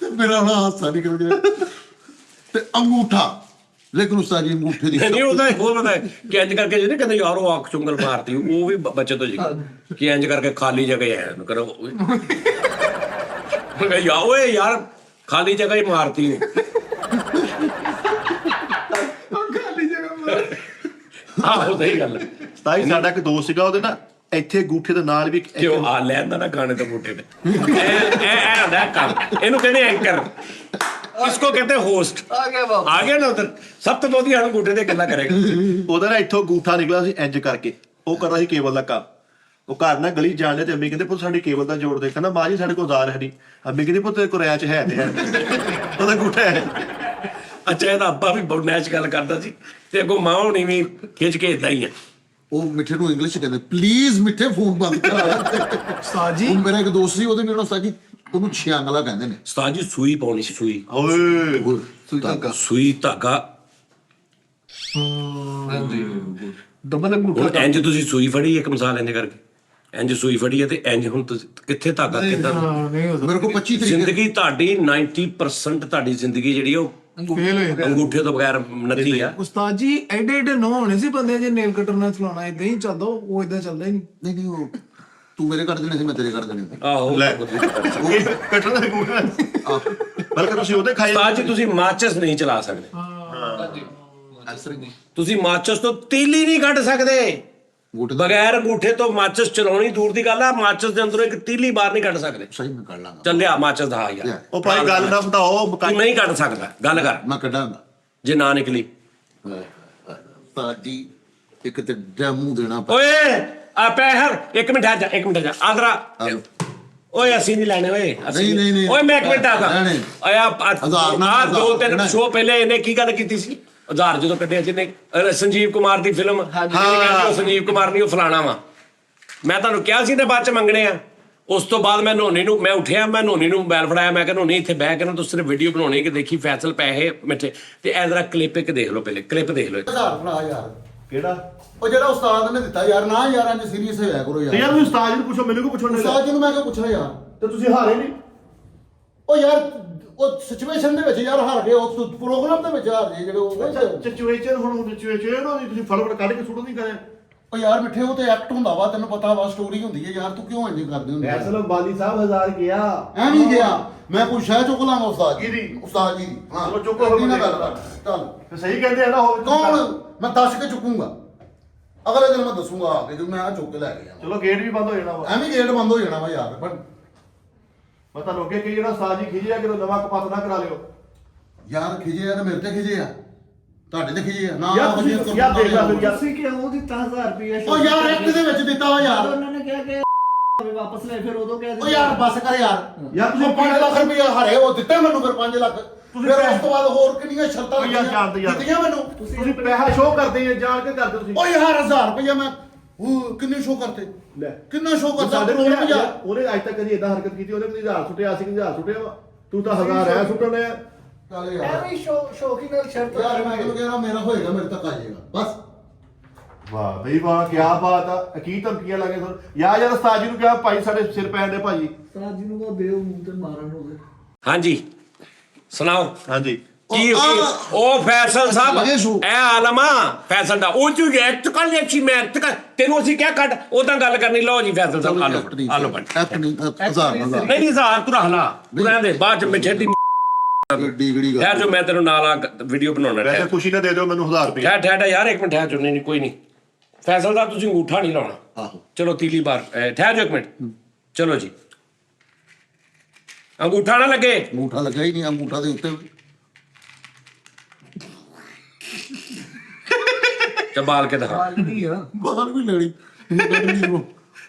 ਤੇ ਮੇਰਾ ਹੁਣ ਹਾਸਾ ਨਿਕਲ ਗਿਆ ਤੇ ਅੰਗੂਠਾ ਲੇਕਿਨ ਉਸਤਾਦ ਜੀ ਅੰਗੂਠੇ ਦੀ ਨਹੀਂ ਉਹਦਾ ਹੋਰ ਪਤਾ ਕਿ ਇੰਜ ਕਰਕੇ ਜਿਹਨੇ ਕਹਿੰਦੇ ਯਾਰ ਉਹ ਅੱਖ ਚੁੰਗਲ ਮਾਰਤੀ ਉਹ ਵੀ ਬਚਤ ਹੋ ਜਾਏਗੀ ਕਿ ਇੰਜ ਕਰਕੇ ਖਾਲੀ ਜਗ੍ਹਾ ਹੈ ਨੂੰ ਕਰੋ ਮੈਂ ਕਿਹਾ ਓਏ ਯਾਰ ਖਾਲੀ ਜਗ੍ਹਾ ਹੀ ਮਾਰਤੀ ਖਾਲੀ ਜਗ੍ਹਾ ਮਾਰ ਆਹੋ ਸਹੀ ਗੱਲ ਹੈ ਤਾਈ ਸਾਡਾ ਇੱਕ ਦੋਸਤ ਸੀਗਾ ਉਹਦੇ ਨਾ ਇੱਥੇ ਗੂਠੇ ਦੇ ਨਾਲ ਵੀ ਕਿਉਂ ਆ ਲੈਂਦਾ ਨਾ ਗਾਣੇ ਤੋਂ ਬੂਟੇ ਤੇ ਇਹ ਹੁੰਦਾ ਕੰਮ, ਇਹਨੂੰ ਕਹਿੰਦੇ ਐਂਕਰ, ਇਸਕੋ ਕਹਿੰਦੇ ਹੋਸਟ। ਆ ਗਿਆ ਬਾਬਾ। ਆ ਗਿਆ ਨਾ ਉਧਰ, ਸਭ ਤੋਂ ਵਧੀਆ ਹੁਣ ਬੂਟੇ ਤੇ ਗੱਲਾਂ ਕਰੇਗਾ। ਉਹਦਾ ਨਾ ਇੱਥੋਂ ਗੂਠਾ ਨਿਕਲਿਆ ਸੀ ਇੰਜ ਕਰਕੇ, ਉਹ ਕਰਦਾ ਸੀ ਕੇਬਲ ਦਾ ਕੰਮ। ਉਹ ਘਰ ਨਾ ਗਲੀ ਜਾਣ ਲਿਆ ਤੇ ਅੰਮੀ ਕਹਿੰਦੇ ਪੁੱਤ ਸਾਡੀ ਕੇਬਲ ਦਾ ਜੋੜ ਦੇ, ਕਹਿੰਦਾ ਮਾਂ ਜੀ ਸਾਡੇ ਕੋਲ ਔਜ਼ਾਰ ਹੈ ਨਹੀਂ। ਅੰਮੀ ਕਹਿੰਦੀ ਪੁੱਤ ਤੇਰੇ ਕੋਲ ਰੈਚ ਹੈ ਤੇ ਹੈ, ਉਹਦਾ ਗੂਠਾ ਹੈ। ਅੱਛਾ, ਇਹਦਾ ਅੱਬਾ ਵੀ ਬਹੁਤ ਮੈਚ ਗੱਲ ਕਰਦਾ ਸੀ ਤੇ ਅੱਗੋਂ ਮਾਂ ਹੋਣੀ ਵੀ ਖਿੱਚ ਕੇ ਇਦਾਂ ਹੀ ਆ। ਉਹ ਮਿੱਠੇ ਨੂੰ ਇੰਗਲਿਸ਼ ਕਹਿੰਦੇ ਪਲੀਜ਼ ਮਿੱਠੇ ਫੋਨ ਬੰਦ ਕਰਾ। ਉਸਤਾਦ ਜੀ ਹੁਣ ਮੇਰਾ ਇੱਕ ਦੋਸਤ ਸੀ, ਉਹਦੇ ਮੈਨੂੰ ਉਸਤਾਦ ਜੀ ਉਹਨੂੰ ਛਿਆਂਗਲਾ ਕਹਿੰਦੇ ਨੇ। ਉਸਤਾਦ ਜੀ ਸੂਈ ਪਾਉਣੀ ਸੀ, ਸੂਈ ਓਏ ਸੂਈ ਧਾਗਾ। ਦਮਨ ਅੰਗੂਠਾ ਹੁਣ ਇੰਜ ਤੁਸੀਂ ਸੂਈ ਫੜੀ, ਇੱਕ ਮਿਸਾਲ ਇੰਜ ਕਰਕੇ ਇੰਜ ਸੂਈ ਫੜੀ ਹੈ ਤੇ ਇੰਜ ਹੁਣ ਤੁਸੀਂ ਕਿੱਥੇ ਧਾਗਾ ਕਿੱਦਾਂ? ਨਹੀਂ ਹੋ ਮੇਰੇ ਕੋਲ 25 ਤਰੀਕੇ ਜ਼ਿੰਦਗੀ ਤੁਹਾਡੀ 90% ਤੁਹਾਡੀ ਜ਼ਿੰਦਗੀ ਜਿਹੜੀ ਉਹ ਫੇਲ ਹੋਏ। ਅੰਗੂਠੇ ਤੋਂ ਬਗੈਰ ਨੱਥੀ ਆ। ਉਸਤਾਦ ਜੀ ਐਡੇ ਐਡੇ ਨੋ ਹੋਣੇ ਸੀ ਬੰਦੇ ਜੇ ਨੇਲ ਕਟਰ ਨਾਲ ਚਲਾਉਣਾ, ਇਦਾਂ ਹੀ ਚੱਲਦਾ, ਉਹ ਇਦਾਂ ਚੱਲਦਾ ਹੀ ਨਹੀਂ। ਨਹੀਂ ਨਹੀਂ ਉਹ ਤੂੰ ਮੇਰੇ ਕੱਢ ਦੇਣੇ ਸੀ, ਮੈਂ ਤੇਰੇ ਕੱਢ ਦੇਣੇ ਸੀ। ਆਹੋ ਲੈ ਕੱਟਣ ਦਾ ਗੂਠਾ ਬਲਕਿ ਤੁਸੀਂ ਉਹਦੇ ਖਾਈ। ਉਸਤਾਦ ਜੀ ਤੁਸੀਂ ਮਾਚਸ ਨਹੀਂ ਚਲਾ ਸਕਦੇ, ਐਸਰ ਨਹੀਂ ਤੁਸੀਂ ਮਾਚਸ ਤੋਂ ਤੀਲੀ ਨਹੀਂ ਕੱਢ ਸਕਦੇ। ਗੂਠੇ ਬਗੈਰ ਅੰਗੂਠੇ ਤੋਂ ਮਾਚਸ ਚਲਾਉਣੀ ਦੂਰ ਦੀ ਗੱਲ ਆ, ਮਾਚਸ ਦੇ ਅੰਦਰੋਂ ਇੱਕ ਤੀਲੀ ਬਾਹਰ ਨਹੀਂ ਕੱਢ ਸਕਦੇ। ਸਹੀ ਮੈਂ ਕੱਢ ਲਾਂਗਾ। ਚੱਲਿਆ ਮਾਚਸ ਦਾ ਯਾਰ, ਉਹ ਭਾਈ ਗੱਲ ਨਾ ਬਤਾਓ ਤੂੰ ਨਹੀਂ ਕੱਢ ਸਕਦਾ, ਗੱਲ ਕਰ। ਮੈਂ ਕੱਢਾਂਗਾ ਜੇ ਨਾ ਨਿਕਲੀ ਉਸਤਾਦ ਜੀ ਇੱਕ ਤੇ ਡੈਮੂ ਦੇਣਾ ਪੈ। ਓਏ ਆ ਪੈਹਰ ਇੱਕ ਮਿੰਟ ਆ ਜਾ, ਇੱਕ ਮਿੰਟ ਆ ਜਾ ਆਦਰਾ। ਓਏ ਅਸੀਂ ਨਹੀਂ ਲੈਣੇ ਓਏ, ਅਸੀਂ ਨਹੀਂ। ਓਏ ਮੈਂ ਇੱਕ ਮਿੰਟ ਆ ਜਾ। ਨਹੀਂ। ਓਏ ਹਜ਼ਾਰ ਨਾ ਆ 2-3 ਹਜ਼ਾਰ। ਸ਼ੋਅ ਪਹਿਲੇ ਇਹਨੇ ਕੀ ਗੱਲ ਕੀਤੀ ਸੀ? ਹਜ਼ਾਰ ਜਦੋਂ ਕੱਢਿਆ ਜਿਹਨੇ ਸੰਜੀਵ ਕੁਮਾਰ ਦੀ ਫਿਲਮ, ਉਹ ਸੰਜੀਵ ਕੁਮਾਰ ਨਹੀਂ ਉਹ ਫਲਾਣਾ ਵਾ। ਮੈਂ ਤੁਹਾਨੂੰ ਕਿਹਾ ਸੀ ਤੇ ਬਾਅਦ ਚ ਮੰਗਣੇ ਆ। ਉਸ ਤੋਂ ਬਾਅਦ ਮੈਂ ਨੋਨੀ ਨੂੰ, ਮੈਂ ਉੱਠਿਆ, ਮੈਂ ਨੋਨੀ ਨੂੰ ਮੋਬਾਈਲ ਫੜਾਇਆ, ਮੈਂ ਕਿਹਾ ਨੋਨੀ ਇੱਥੇ ਬਹਿ ਕੇ ਨਾ ਤੂੰ ਸਿਰਫ ਵੀਡੀਓ ਬਣਾਉਣੀ ਕਿ ਦੇਖੀ ਫੈਸਲ ਪੈਸੇ ਮਿੱਠੇ ਤੇ ਇਹ ਜਰਾ ਕਲਿੱਪ ਇੱਕ ਦੇਖ ਲਓ, ਪਹਿਲੇ ਕਲਿੱਪ ਦੇਖ ਲਓ। 1000 ਬਣਾ ਯਾਰ। ਕਿਹੜਾ ਉਹ ਜਿਹੜਾ ਉਸਤਾਦ ਨੇ ਦਿੱਤਾ ਯਾਰ, ਨਾ ਯਾਰਾਂ ਚ ਸੀਰੀਅਸ ਹੋਇਆ ਕਰੋ ਤੇ ਯਾਰ। ਯਾਰ ਤੁਸੀਂ ਉਸਤਾਦ ਜੀ ਨੂੰ ਪੁੱਛੋ, ਮੈਨੂੰ ਕਿਉਂ ਪੁੱਛਣ ਉਸਤਾਦ ਜੀ ਨੂੰ ਮੈਂ ਕਿਹਾ ਪੁੱਛਾਂ ਯਾਰ। ਤੇ ਤੁਸੀਂ ਹਾਰੇ ਨਹੀਂ। ਉਹ ਯਾਰ ਉਹ ਸਿਚੁਏਸ਼ਨ ਦੇ ਵਿੱਚ ਯਾਰ ਹਾਰ ਗਏ, ਉਹ ਪ੍ਰੋਗਰਾਮ ਦੇ ਵਿੱਚ ਹਾਰ ਗਏ ਜਿਹੜੇ ਉਹ। ਸਿਚੁਏਸ਼ਨ ਹੁਣ ਸਿਚੁਏਸ਼ਨ ਹੋਣੀ, ਤੁਸੀਂ ਫਟਾਫਟ ਕੱਢ ਕੇ ਸੁੱਟੋ ਨਹੀਂ ਕਰਿਆ। ਉਹ ਯਾਰ ਮਿੱਠੇ ਉਹ ਤੇ ਐਕਟ ਹੁੰਦਾ ਵਾ, ਤੈਨੂੰ ਪਤਾ ਵਾ, ਸਟੋਰੀ ਹੁੰਦੀ ਹੈ ਯਾਰ, ਤੂੰ ਕਿਉਂ ਇੰਜ ਕਰਦੇ ਹੁੰਦੇ? ਬਾਲੀ ਸਾਹਿਬ 1000 ਗਿਆ ਐ ਨਹੀਂ ਗਿਆ, ਮੈਂ ਕੋਈ ਸ਼ਾਇਦ ਚੁੱਕ ਲਾਂਗਾ ਉਸਤਾਦ ਜੀ ਕਿਹਦੀ? ਉਸਤਾਦ ਜੀ ਦੀ। ਹਾਂ ਚਲੋ ਚੁੱਕੋ ਐਡੀ ਨਾ ਫਿਰ ਗੱਲ ਕਰ। ਚੱਲ ਤੇ ਸਹੀ ਕਹਿੰਦੇ ਆ ਨਾ ਹੋਵੇ ਕੌਣ? ਮੈਂ ਦੱਸ ਕੇ ਚੁੱਕੂੰਗਾ, ਅਗਲੇ ਦਿਨ ਮੈਂ ਦੱਸੂੰਗਾ ਆ ਕੇ, ਜਦੋਂ ਮੈਂ ਆ ਚੁੱਕ ਕੇ ਲੈ ਕੇ ਜਾਵਾਂ। ਚਲੋ ਗੇਟ ਵੀ ਬੰਦ ਹੋ ਜਾਣਾ ਵਾ। ਐਵੇਂ ਗੇਟ ਬੰਦ ਹੋ ਜਾਣਾ ਵਾ ਯਾਰ। ਪਰ ਮੈਂ ਤੁਹਾਨੂੰ ਅੱਗੇ ਕਹੀ ਜਿਹੜਾ ਉਸਤਾਦ ਜੀ ਖਿਜਿਆ ਕਿ ਨਵਾਂ ਕਪਾਤ ਨਾ ਕਰਾ ਲਿਓ। ਯਾਰ ਖਿਜੇ ਆ ਤੇ ਮੇਰੇ ਤੇ ਖਿਜੇ ਆ, ਤੁਹਾਡੇ ਤੇ ਖਿਜੇ ਆ ਨਾ। ਯਾਰ ਤੁਸੀਂ ਯਾਰ ਦੇਖ ਲੈ ਫਿਰ ਯਾਰ। ਤੁਸੀਂ ਕਿ ਉਹ ਦਿੱਤਾ 1000 ਰੁਪਏ ਉਹ ਯਾਰ ਐਕਟ ਦੇ ਵਿੱਚ ਦਿੱਤਾ ਵਾ ਯਾਰ। ਉਹਨਾਂ ਨੇ ਕਿਹਾ ਕਿ ਵਾਪਸ ਲੈ, ਫਿਰ ਉਦੋਂ ਕਹਿ ਉਹ ਯਾਰ ਬੱਸ ਕਰ ਯਾਰ। ਯਾਰ ਤੁਸੀਂ 5 ਲੱਖ ਰੁਪਇਆ ਹਾਰੇ, ਉਹ ਦਿੱਤੇ ਮੈਨੂੰ ਫਿਰ 5 ਲੱਖ। ਤੁਸੀਂ ਫਿਰ ਉਸ ਤੋਂ ਬਾਅਦ ਹੋਰ ਕਿੰਨੀਆਂ ਸ਼ਰਤਾਂ ਉਹ ਯਾਰ ਜਾਣਦੇ ਯਾਰ। ਦਿੱਤੀਆਂ ਮੈਨੂੰ। ਤੁਸੀਂ ਪੈਸਾ ਸ਼ੋਅ ਕਰਦੇ ਆ, ਜਾਣ ਕੇ ਕਰਦੇ ਤੁਸੀਂ। ਉਹ ਯਾਰ 1000 ਰੁਪਇਆ ਮੈਂ ਉਹ ਕਿੰਨੇ ਸ਼ੋਅ ਕਰਤੇ? ਲੈ ਕਿੰਨਾ ਸ਼ੋਅ ਕਰਤਾ? ਸਾਡੇ ਕੋਲ ਪ੍ਰੋਗਰਾਮ ਯਾਰ। ਉਹਨੇ ਅੱਜ ਤੱਕ ਕਦੀ ਇਦਾਂ ਹਰਕਤ ਕੀਤੀ? ਉਹਨੇ ਕਦੀ 1000 ਸੁੱਟਿਆ ਸੀ, 1000 ਸੁੱਟਿਆ ਵਾ। ਤੂੰ ਤਾਂ 1000 ਐ ਸੁੱਟਣ ਲਿਆ। ਚੱਲ ਯਾਰ ਐਵੇਂ ਸ਼ੌਕੀ ਨਾਲ ਸ਼ਰਤ ਯਾਰ ਮੈਂ ਕਿਹਨੂੰ ਕਹਿਣਾ, ਮੇਰਾ ਹੋਏਗਾ ਮੇਰੇ ਤੱਕ ਆ ਜਾਏਗਾ ਬਸ। ਵਾਹ ਬਈ ਵਾਹ, ਕੀ ਬਾਤ ਆ। ਕੀ ਧਮਕੀਆਂ ਲੱਗੇ ਤੁਹਾਨੂੰ? ਯਾਰ ਉਸਤਾਦ ਜੀ ਨੂੰ ਕਿਹਾ ਭਾਈ ਸਾਡੇ ਸਿਰ ਪੈਣ ਦੇ ਭਾਜੀ। ਸਾਜ ਜੀ ਨੂੰ ਉਹ ਦੇਵ ਮੂੰਹ ਤੇ ਮਾਰਨ ਹੋਵੇ। ਹਾਂਜੀ ਸੁਣਾਓ ਹਾਂਜੀ ਕੀ ਉਹ ਫੈਸਲ ਸਾਹਿਬ ਇਹ ਆਲਮਾ ਫੈਸਲ ਦਾ ਉਹ ਚ ਐਕਟ ਕਰ ਲਿਆ ਸੀ, ਮੈਂ ਐਕਟ ਕਰ, ਤੈਨੂੰ ਅਸੀਂ ਕਿਆ ਕੱਢ ਉਦਾਂ ਗੱਲ ਕਰਨੀ। ਲਓ ਜੀ ਫੈਸਲ ਸਾਹਿਬ ਆਲੋ ਆਲੋ ਬਣ ਐਕਟ ਨਹੀਂ 1000 ਨਹੀਂ ਨਹੀਂ ਸਾਰ ਤੂੰ ਰੱਖ ਲਾ, ਤੂੰ ਰਹਿੰਦੇ ਬਾਅਦ ਚ ਮਿੱਠੇ ਦੀ ਡੀਗੜੀ ਠਹਿਰ ਜੋ ਮੈਂ ਤੈਨੂੰ ਨਾਲ ਆ ਵੀਡੀਓ ਬਣਾਉਣਾ। ਵੈਸੇ ਖੁਸ਼ੀ ਨਾ ਦੇ ਦਿਓ ਮੈਨੂੰ 1000 ਰੁਪਏ। ਠਹਿਰ ਯਾਰ ਇੱਕ ਮਿੰਟ ਠਹਿਰ ਜੋ, ਨਹੀਂ ਕੋਈ ਨਹੀਂ ਫੈਸਲ ਦਾ ਤੁਸੀਂ ਅੰਗੂਠਾ ਨਹੀਂ ਲਾਉਣਾ। ਆਹੋ ਚਲੋ ਤੀਲੀ ਬਾਰ ਠਹਿਰ ਜੋ ਇੱਕ ਮਿੰਟ। ਚਲੋ ਜੀ ਅੰਗੂਠਾ ਨਾ ਲੱਗੇ। ਅੰਗੂਠਾ ਲੱਗਾ ਹੀ ਨਹੀਂ, ਅੰਗੂਠਾ ਦੇ ਉੱਤੇ ਚਬਾਲ ਕੇ ਦਿਖਾ। ਨਹੀਂ ਆ ਬਾਹਰ ਵੀ ਲੈਣੀ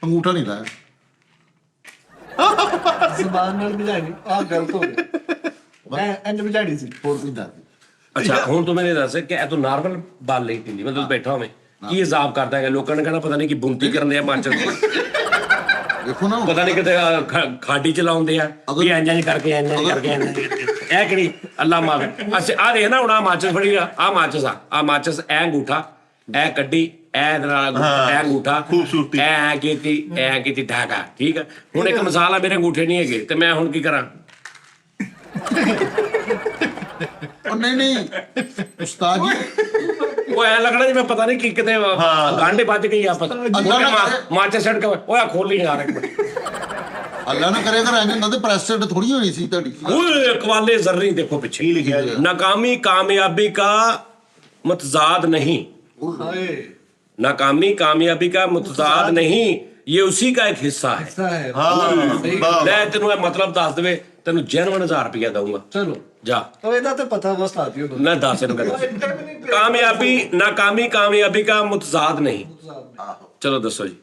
ਅੰਗੂਠਾ ਨਹੀਂ ਲਾਇਆ। ਜ਼ਬਾਨ ਨਾਲ ਬਿਜਾਣੀ ਆ ਗਲਤ ਹੋ ਗਿਆ। ਮੈਂ ਐਂਡ ਬਿਜਾਣੀ ਸੀ। ਹੋਰ ਕੋਈ ਦੱਸ। ਅੱਛਾ ਹੁਣ ਤੂੰ ਮੈਨੂੰ ਦੱਸ ਕਿ ਇਹ ਤੂੰ ਨਾਰਮਲ ਬਾਲ ਲਈ ਪੀਂਦੀ, ਮਤਲਬ ਬੈਠਾ ਹੋਵੇਂ ਕੀ ਹਿਸਾਬ ਕਰਦਾ ਹੈਗਾ? ਲੋਕਾਂ ਨੇ ਕਹਿਣਾ ਪਤਾ ਨਹੀਂ ਕਿ ਬੁੰਤੀ ਕਰਨ ਆ ਮਾਚਰ ਦੇਖੋ ਨਾ ਪਤਾ ਨਹੀਂ ਕਿਤੇ ਖਾਡੀ ਚ ਲਾਉਂਦੇ ਆ ਵੀ ਇੰਜਾਂ ਕਰਕੇ ਇੰਜਾਂ ਕਰਕੇ ਇਹ ਕਿਹੜੀ ਅੱਲਾ ਮਾਵੇ। ਅੱਛਾ ਆ ਦੇਖ ਨਾ ਹੁਣ ਆ ਮਾਚਸ ਫੜੀ ਆ ਮਾਚਸ ਆ ਮਾਚਸ ਐ ਅੰਗੂਠਾ ਐ ਕੱਢੀ ਐ ਨਾਲ ਐ ਅੰਗੂਠਾ ਖੂਬਸੂਰਤੀ ਐ ਕੀਤੀ ਢਾਕਾ। ਠੀਕ ਆ ਹੁਣ ਇੱਕ ਮਿਸਾਲ ਆ, ਮੇਰੇ ਅੰਗੂਠੇ ਨਹੀਂ ਹੈਗੇ ਤੇ ਮੈਂ ਹੁਣ ਕੀ ਕਰਾਂ? ਉਹ ਨਹੀਂ ਉਸਤਾਦ ਜੀ ਉਹ ਐ ਲੱਗਣਾ ਜਿਵੇਂ ਪਤਾ ਨਹੀਂ ਕਿ ਕਿਤੇ ਗਾਂਡੇ ਵੱਜ ਗਈ ਆ ਪਤਾ ਮਾਚਸ ਛੱਡ ਕੇ ਓਏ ਖੋਲੀ ਯਾਰ ਇੱਕ ਮਿੰਟ। ਅੱਲਾ ਨਾ ਕਰੇ ਅਗਰ ਐਂ ਹੁੰਦਾ ਤੇ ਪ੍ਰੈਸਿਡੈਂਟ ਥੋੜੀ ਹੋਣੀ ਸੀ ਤੁਹਾਡੀ। ਓਏ ਕਵਾਲੇ ਜ਼ਰਰੀ ਦੇਖੋ ਪਿੱਛੇ ਕੀ ਲਿਖਿਆ ਜੀ? नाकामी कामयाबी का मुतजाद नहीं, ਹਾਏ नाकामी कामयाबी का मुतजाद नहीं, ये उसी का एक हिस्सा है। ऐसा है ਹਾਂ ਲੈ ਤੈਨੂੰ ਇਹ ਮਤਲਬ ਦੱਸ ਦੇਵੇ, ਤੈਨੂੰ 91,000 ਰੁਪਇਆ ਦਊਂਗਾ। ਚਲੋ ਜਾ तो ਇਹਦਾ ਤੇ ਪਤਾ ਬਸ ਆ ਦਿਓ ਨਾ ਦੱਸ ਇਹਨੂੰ ਕਹਿੰਦਾ कामयाबी नाकामी कामयाबी का मुतजाद नहीं। चलो दसो जी,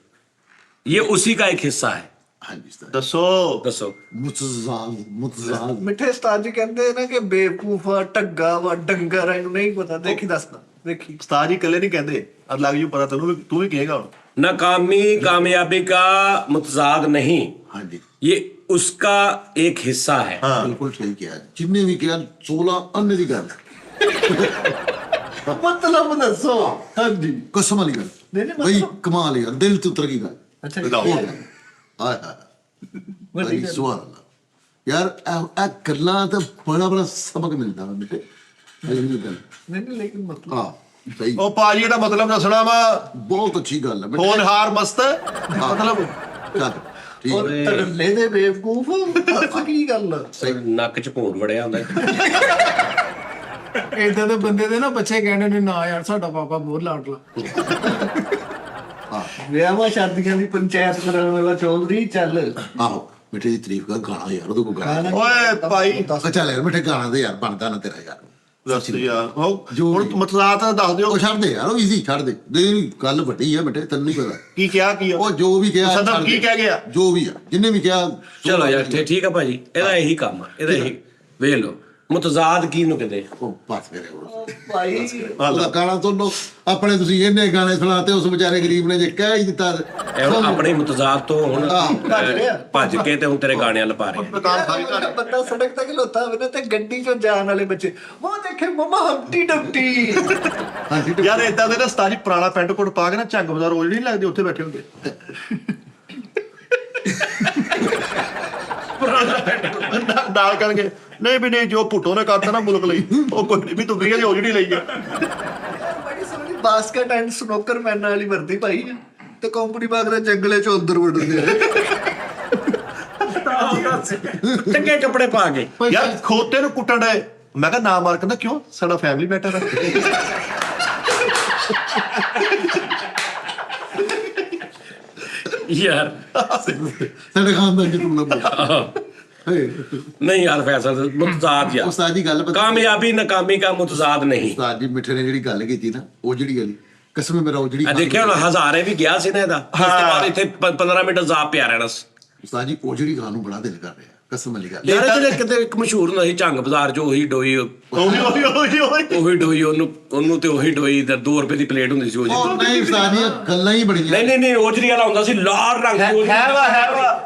ये उसी का एक हिस्सा है। ਹਾਂਜੀ ਉਸਤਾਦ ਦੱਸੋ दसो। ਮੁਤਜ਼ਾਦ ਮਿੱਠੇ ਉਸਤਾਦ ਜੀ ਕਹਿੰਦੇ ਨਾ ਕਿ ਬੇਵਕੂਫ ਆ, ਢੱਗਾ ਵਾ, ਡੰਗਰ, ਇਹਨੂੰ ਨਹੀਂ ਪਤਾ। ਦੇਖੀ ਦੱਸਦਾ, ਦੇਖੀ। ਉਸਤਾਦ ਜੀ ਇਕੱਲੇ ਨਹੀਂ ਕਹਿੰਦੇ, ਅਰ ਲੱਗ ਜੂ ਪਤਾ ਤੈਨੂੰ ਵੀ, ਤੂੰ ਵੀ ਕਹੇਗਾ ਹੁਣ। नाकामी कामयाबी का मुतजाद नहीं, ਹਾਂਜੀ ये उसका एक हिस्सा है। ਬਿਲਕੁਲ ਸਹੀ ਕਿਹਾ। ਜਿੰਨੇ ਵੀ ਕਿਹਾ 16 ਅੰਨੇ ਦੀ ਗੱਲ, ਮਤਲਬ ਦੱਸੋ। ਹਾਂਜੀ ਕਸਮ ਵਾਲੀ ਗੱਲ ਨਹੀਂ, ਨਹੀਂ, ਬਈ ਮਤਲਬ- ਕਮਾਲ ਯਾਰ, ਦਿਲ ਤੇ ਉਤਰ ਗਈ ਗੱਲ। ਅੱਛਾ ਲਗਾਓ। ਹਾਏ ਹਾਏ ਬੜੀ ਸੁਭਾਨ ਅੱਲਾਹ ਯਾਰ, ਇਹ ਗੱਲਾਂ ਤਾਂ ਬੜਾ ਸਬਕ ਮਿਲਦਾ ਵਾ ਬੇਟੇ। ਨਹੀਂ ਨਹੀਂ ਲੇਕਿਨ ਮਤਲਬ ਹਾਂ ਸਹੀ, ਉਹ ਭਾਜੀ ਇਹਦਾ ਮਤਲਬ ਦੱਸਣਾ ਵਾ, ਬਹੁਤ ਅੱਛੀ ਗੱਲ ਹੈ ਬੇਟੇ। ਹੋਣਹਾਰ ਮਸਤ ਮਤਲਬ ਚੱਲ, ਠੀਕ ਔਰ ਹੈ। ਤਰਲੇ ਦੇ ਬੇਵਕੂਫ ਦੱਸ ਕੀ ਗੱਲ ਆ? ਨੱਕ ਚ ਭੂਰ ਵੜਿਆ ਹੁੰਦਾ। ਏਦਾਂ ਦੇ ਬੰਦੇ ਦੇ ਨਾ ਬੱਚੇ ਕਹਿੰਦੇ ਨੇ ਨਾ ਯਾਰ ਸਾਡਾ ਪਾਪਾ ਬਹੁਤ ਲਾਡਲਾ। ਵਿਆਹਾਂ ਸ਼ਾਦੀਆਂ ਦੀ ਪੰਚਾਇਤ ਕਰਾਉਣ ਵਾਲਾ ਚੌਧਰੀ ਚੱਲ। ਆਹੋ ਬੇਟੇ ਦੀ ਤਾਰੀਫ ਕਰ, ਗਾਣਾ ਯਾਰ ਉਹਦੇ ਕੋਲ ਗਾਣਾ। ਓਏ ਭਾਈ ਚੱਲ ਯਾਰ ਬੇਟੇ, ਗਾਣਾ ਦੇ ਯਾਰ, ਬਣਦਾ ਨਾ ਤੇਰਾ ਯਾਰ। ਦੱਸ ਯਾਰ, ਹੁਣ ਮਤਲਬ ਤਾਂ ਦੱਸ ਦਿਓ ਉਹ ਛੱਡ ਦੇ ਯਾਰ, ਉਹ ਈਜ਼ੀ ਛੱਡ ਦੇ। ਦੇ ਗੱਲ ਵੱਡੀ ਆ ਬੇਟੇ, ਤੈਨੂੰ ਨਹੀਂ ਪਤਾ। ਕੀ ਕਿਹਾ ਕੀ ਆ? ਉਹ ਜੋ ਵੀ ਕਿਹਾ ਸਦਮ ਛੱਡ ਕੀ ਦੇ। ਕਹਿ ਗਿਆ? ਜੋ ਵੀ ਆ, ਜਿੰਨੇ ਵੀ ਕਿਹਾ। ਚਲੋ ਯਾਰ ਠੀਕ ਆ ਭਾਜੀ, ਇਹਦਾ ਇਹੀ ਕੰਮ ਆ, ਇਹਦਾ ਇਹੀ। ਵੇਖ ਲਓ ਮੁਤਜ਼ਾਦ ਕੀ ਨੂੰ ਕਹਿੰਦੇ। ਉਹ ਬਸ ਮੇਰੇ ਕੋਲ ਭਾਈ ਉਹਦਾ ਗਾਣਾ ਸੁਣ ਲਓ ਆਪਣੇ। ਤੁਸੀਂ ਇਹਨੇ ਗਾਣੇ ਸੁਣਾਤੇ, ਉਸ ਵਿਚਾਰੇ ਗਰੀਬ ਨੇ ਜੇ ਕਹਿ ਹੀ ਦਿੱਤਾ। ਇਹ ਆਪਣੇ ਮੁਤਜ਼ਾਦ ਤੋਂ ਹੁਣ ਭੱਜ ਕੇ ਤੇ ਹੁਣ ਤੇਰੇ ਗਾਣਿਆਂ ਲਪਾ ਰਹੇ। ਦੁਕਾਨ ਸਾਰੀ ਤੁਹਾਡੀ। ਬੰਦਾ ਸੜਕ ਤੇ ਖਲੋਤਾ ਹੋਵੇ ਨਾ ਤੇ ਗੱਡੀ ਚੋਂ ਜਾਣ ਵਾਲੇ ਬੱਚੇ ਉਹ ਦੇਖੇ ਮਮਾ ਹੰਟੀ ਡੰਟੀ। ਹਾਂਜੀ ਯਾਰ ਏਦਾਂ ਦੇ ਨਾ ਉਸਤਾਦ ਜੀ ਪੁਰਾਣਾ ਪੈਂਟ ਕੋਟ ਪਾ ਕੇ ਨਾ ਝੰਗ ਬਾਜ਼ਾਰ ਰੋਜ਼ ਨਹੀਂ ਲੱਗਦੇ, ਉੱਥੇ ਬੈਠੇ ਹੁੰਦੇ। ਨਾਲ ਕਰਨਗੇ ਨਹੀਂ ਵੀ ਨਹੀਂ, ਜੋ ਭੁੱਟੋ ਨੇ ਕਰਤਾ ਨਾ ਮੁਲਕ ਲਈ, ਉਹ ਕੋਈ ਨਹੀਂ ਵੀ ਤੂੰ ਵੀ ਉਹ ਜਿਹੜੀ ਲਈ ਆ। ਬੜੀ ਸੋਹਣੀ ਬਾਸਕਟ ਐਂਡ ਸਨੋਕਰ ਮੈਨ ਵਾਲੀ ਵਰਦੀ ਪਾਈ ਆ ਤੇ ਕੰਪਨੀ ਬਾਗ ਦੇ ਜੰਗਲੇ ਚੋਂ ਅੰਦਰ ਵੜਦੇ ਆ। ਚੰਗੇ ਕੱਪੜੇ ਪਾ ਕੇ। ਯਾਰ ਖੋਤੇ ਨੂੰ ਕੁੱਟਣ ਡਏ, ਮੈਂ ਕਿਹਾ ਨਾ ਮਾਰ, ਕਹਿੰਦਾ ਕਿਉਂ, ਸਾਡਾ ਫੈਮਿਲੀ ਮੈਟਰ ਹੈ। ਯਾਰ ਸਾਡੇ ਖਾਨਦਾਨ ਚ ਤੂੰ ਨਾ ਬੋਲ। ਨਹੀਂ ਯਾਰ ਫੈਸਲ ਮੁਤਜ਼ਾਦ ਯਾਰ। ਉਸਤਾਦ ਜੀ ਗੱਲ ਪਤਾ, ਕਾਮਯਾਬੀ ਨਾਕਾਮੀ का मुतजाद नहीं। ਉਸਤਾਦ ਜੀ ਮਿੱਠੇ ਨੇ ਜਿਹੜੀ ਗੱਲ ਕੀਤੀ ਨਾ, ਉਹ ਜਿਹੜੀ ਗੱਲ ਕਸਮ ਹੈ ਮੇਰਾ, ਉਹ ਜਿਹੜੀ ਆ ਦੇਖਿਆ ਹੁਣ ਹਜ਼ਾਰੇ ਵੀ ਗਿਆ ਸੀ ਨਾ ਇਹਦਾ, ਉਸ ਤੋਂ ਬਾਅਦ ਇੱਥੇ 15 ਮਿੰਟ ਜ਼ਾਬ ਪਿਆ ਰਹਿਣਾ ਸੀ। ਉਸਤਾਦ ਜੀ ਉਹ ਜਿਹੜੀ ਗੱਲ ਨੂੰ ਬੜਾ ਦਿਲ ਕਰ ਰਿਹਾ, ਕਸਮ ਵਾਲੀ ਗੱਲ। ਯਾਰ ਜਿਹੜੇ ਕਿਤੇ ਇੱਕ ਮਸ਼ਹੂਰ ਹੁੰਦਾ ਸੀ ਝੰਗ ਬਾਜ਼ਾਰ 'ਚ, ਉਹੀ ਡੋਈ ਉਹੀ ਡੋਈ ਉਹਨੂੰ ਤੇ ਉਹੀ ਡੋਈ ਤੇ 2 ਰੁਪਏ ਦੀ ਪਲੇਟ ਹੁੰਦੀ ਸੀ ਉਹ ਉਹ ਨਹੀਂ ਉਸਤਾਦ ਜੀ, ਇਹ ਗੱਲਾਂ ਹੀ ਬੜੀਆਂ। ਨਹੀਂ ਓਜਰੀ ਵਾਲਾ ਹੁੰਦਾ ਸੀ, ਲਾਲ ਰੰਗ ਦੀ ਹੈ ਵਾ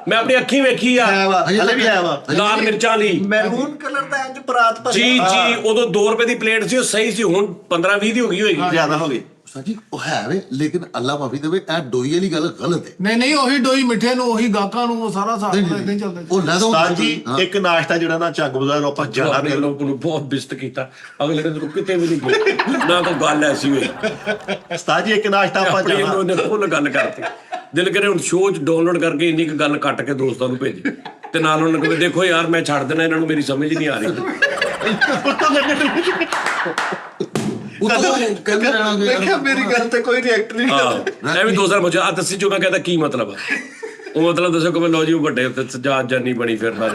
ਮੈਂ ਆਪਣੀ ਅੱਖੀਂ ਵੇਖੀ ਆ, ਹਲੇ ਵੀ ਹੈ ਵਾ। ਲਾਲ ਮਿਰਚਾਂ ਵਾਲੀ। ਮੈਰੂਨ ਕਲਰ ਦਾ ਇੰਜ ਪਰਾਤ ਪਰ ਜੀ ਉਦੋਂ 2 ਰੁਪਏ ਦੀ ਪਲੇਟ ਸੀ, ਉਹ ਸਹੀ ਸੀ। ਹੁਣ 15-20 ਦੀ ਹੋ ਗਈ ਹੋਏਗੀ। ਜ਼ਿਆਦਾ ਹੋ ਗਈ। ਉਸਤਾਦ ਜੀ ਉਹ ਹੈ ਵੇ, ਲੇਕਿਨ ਅੱਲਾ ਮਾਫੀ ਦੇਵੇ, ਇਹ ਡੋਈ ਵਾਲੀ ਗੱਲ ਗਲਤ ਹੈ। ਨਹੀਂ ਉਹੀ ਡੋਈ ਮਿੱਠੇ ਨੂੰ, ਉਹੀ ਗਾਹਕਾਂ ਨੂੰ, ਉਹ ਸਾਰਾ ਹਿਸਾਬ ਇਦਾਂ ਹੀ ਚੱਲਦਾ। ਉਹ ਲੈ ਦੋ ਉਸਤਾਦ ਜੀ ਇੱਕ ਨਾਸ਼ਤਾ ਜਿਹੜਾ ਨਾ ਝੰਗ ਬਾਜ਼ਾਰ ਆਪਾਂ ਜਾਣਾ ਆਪਣੇ ਲੋਕਾਂ ਨੂੰ ਬਹੁਤ ਬਿਸਤ ਕੀਤਾ, ਅਗਲੇ ਦਿਨ ਰੁਕ ਕਿਤੇ ਵੀ ਨਹੀਂ ਗਏ, ਨਾ ਕੋਈ ਗੱਲ ਐਸੀ ਹੋਈ। ਉਸਤਾਦ ਜੀ ਇੱਕ ਨਾਸ਼ਤਾ ਆਪਾਂ ਆਪਣੀ ਜਾਣਾ। ਉਹਨੇ ਫੁੱਲ ਗੱਲ ਕਰਤੀ। ਦਿਲ ਕਰੇ ਹੁਣ ਸ਼ੋਅ 'ਚ ਡਾਊਨਲੋਡ ਕਰਕੇ ਇੰਨੀ ਕੁ ਗੱਲ ਕੱਟ ਕੇ ਦੋਸਤਾਂ ਨੂੰ ਭੇਜੇ ਤੇ ਨਾਲ ਉਹਨਾਂ ਨੂੰ ਕਹੇ ਦੇਖੋ ਯਾਰ ਮੈਂ ਛੱਡ ਦੇਣਾ ਇਹਨਾਂ ਨੂੰ, ਮੇਰੀ ਸਮਝ ਹੀ ਨਹੀਂ ਆ ਰਹੀ। ਕਹਿੰਦੇ ਰਹਿਣਾ ਕਿ ਦੇਖਿਆ ਮੇਰੀ ਗੱਲ ਤੇ ਕੋਈ ਰਿਐਕਟ ਨਹੀਂ ਕਰਦਾ। ਹਾਂ ਇਹ ਵੀ ਦੋਸਤਾਂ ਪੁੱਛਿਆ ਆ ਦੱਸੀ ਜੋ ਮੈਂ ਕਹਿੰਦਾ ਕੀ ਮਤਲਬ ਆ। ਉਹ ਮਤਲਬ ਦੱਸੋ ਕਿ ਮੈਂ ਲੋ ਜੀ ਵੱਡੇ ਤੇ ਸਜਾਦ ਜਾਨੀ ਬਣੀ ਫਿਰਦਾ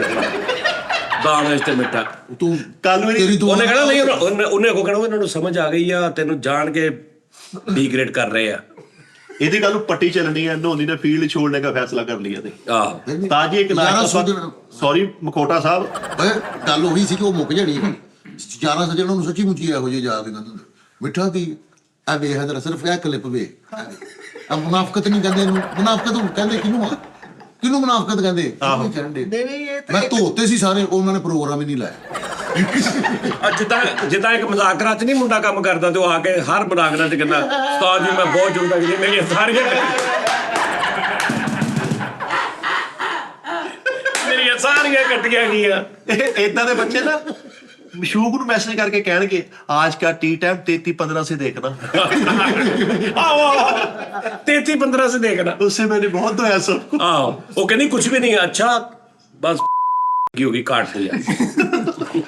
ਦਾਣਾ ਇਸ ਤੇ ਮਿੱਠਾ। ਤੂੰ ਕੱਲ ਨੂੰ ਤੇਰੀ ਉਹਨੇ ਕਹਿਣਾ ਨਹੀਂ, ਉਹਨੇ ਕੋ ਕਹਿਣਾ ਇਹਨਾਂ ਨੂੰ ਸਮਝ ਆ ਗਈ ਆ, ਤੈਨੂੰ ਜਾਣ ਕੇ ਡੀਗ੍ਰੇਡ ਕਰ ਰਹੇ ਆ। ਇਹਦੀ ਗੱਲ ਨੂੰ ਪੱਟੀ ਚੱਲਣੀ ਹੈ, ਧੋਨੀ ਨੇ ਫੀਲਡ ਛੋੜਨੇ ਦਾ ਫੈਸਲਾ ਕਰ ਲਿਆ ਤੇ ਆਹ ਤਾਂ ਜੀ ਇੱਕ ਨਾਸ਼ਤਾ, ਸੌਰੀ ਮਖੋਟਾ ਸਾਹਿਬ, ਓਏ ਗੱਲ ਉਹੀ ਸੀ ਕਿ ਉਹ ਮੁੱਕ ਜਾਣੀ ਹੈ। 11 ਸੱਜਣ ਨੂੰ ਸੱਚੀ ਮੁੱਚੀ ਇਹੋ ਜਿਹੇ ਯਾਦ ਨਹੀਂ ਹੁੰਦੇ। ਮਿੱਠਾ ਕੀ ਆ ਵੇਖ ਜਰਾ, ਸਿਰਫ ਇਹ ਕਲਿੱਪ ਵੇ। ਆ ਮੁਨਾਫਕਤ ਨਹੀਂ ਕਹਿੰਦੇ ਇਹਨੂੰ, ਮੁਨਾਫਕਤ ਕਹਿੰਦੇ ਕਿਹਨੂੰ ਆ? ਕਿਹਨੂੰ ਮੁਨਾਫਕਤ ਕਹਿੰਦੇ? ਨਹੀਂ ਇਹ ਮੈਂ ਧੋਤੇ ਸੀ ਸਾਰੇ, ਉਹਨਾਂ ਨੇ ਪ੍ਰੋਗਰਾਮ ਹੀ ਨਹੀਂ ਲਾਇਆ। ਜਿੱਦਾਂ ਇੱਕ ਮਜ਼ਾਕਰਾ 'ਚ ਨਹੀਂ ਮੁੰਡਾ ਕੰਮ ਕਰਦਾ ਤੇ ਉਹ ਆ ਕੇ ਹਰ ਮੁਨਾਕਰਾ 'ਚ ਕਹਿੰਦਾ ਉਸਤਾਦ ਜੀ ਮੈਂ ਬਹੁਤ ਜੁੜਦਾ ਜੀ, ਮੇਰੀਆਂ ਸਾਰੀਆਂ ਕੱਟੀਆਂ ਗਈਆਂ। ਏਦਾਂ ਦੇ ਬੱਚੇ ਨਾ ਮਸ਼ੂਕ ਨੂੰ ਮੈਸੇਜ ਕਰਕੇ ਕਹਿਣਗੇ आज का टी टाइम 33:15 से देखना। 33-15 से देखना। उससे मैंने बहुत धोया सब। आओ वो कहनी कुछ भी नहीं, अच्छा बस की होगी काट दिया।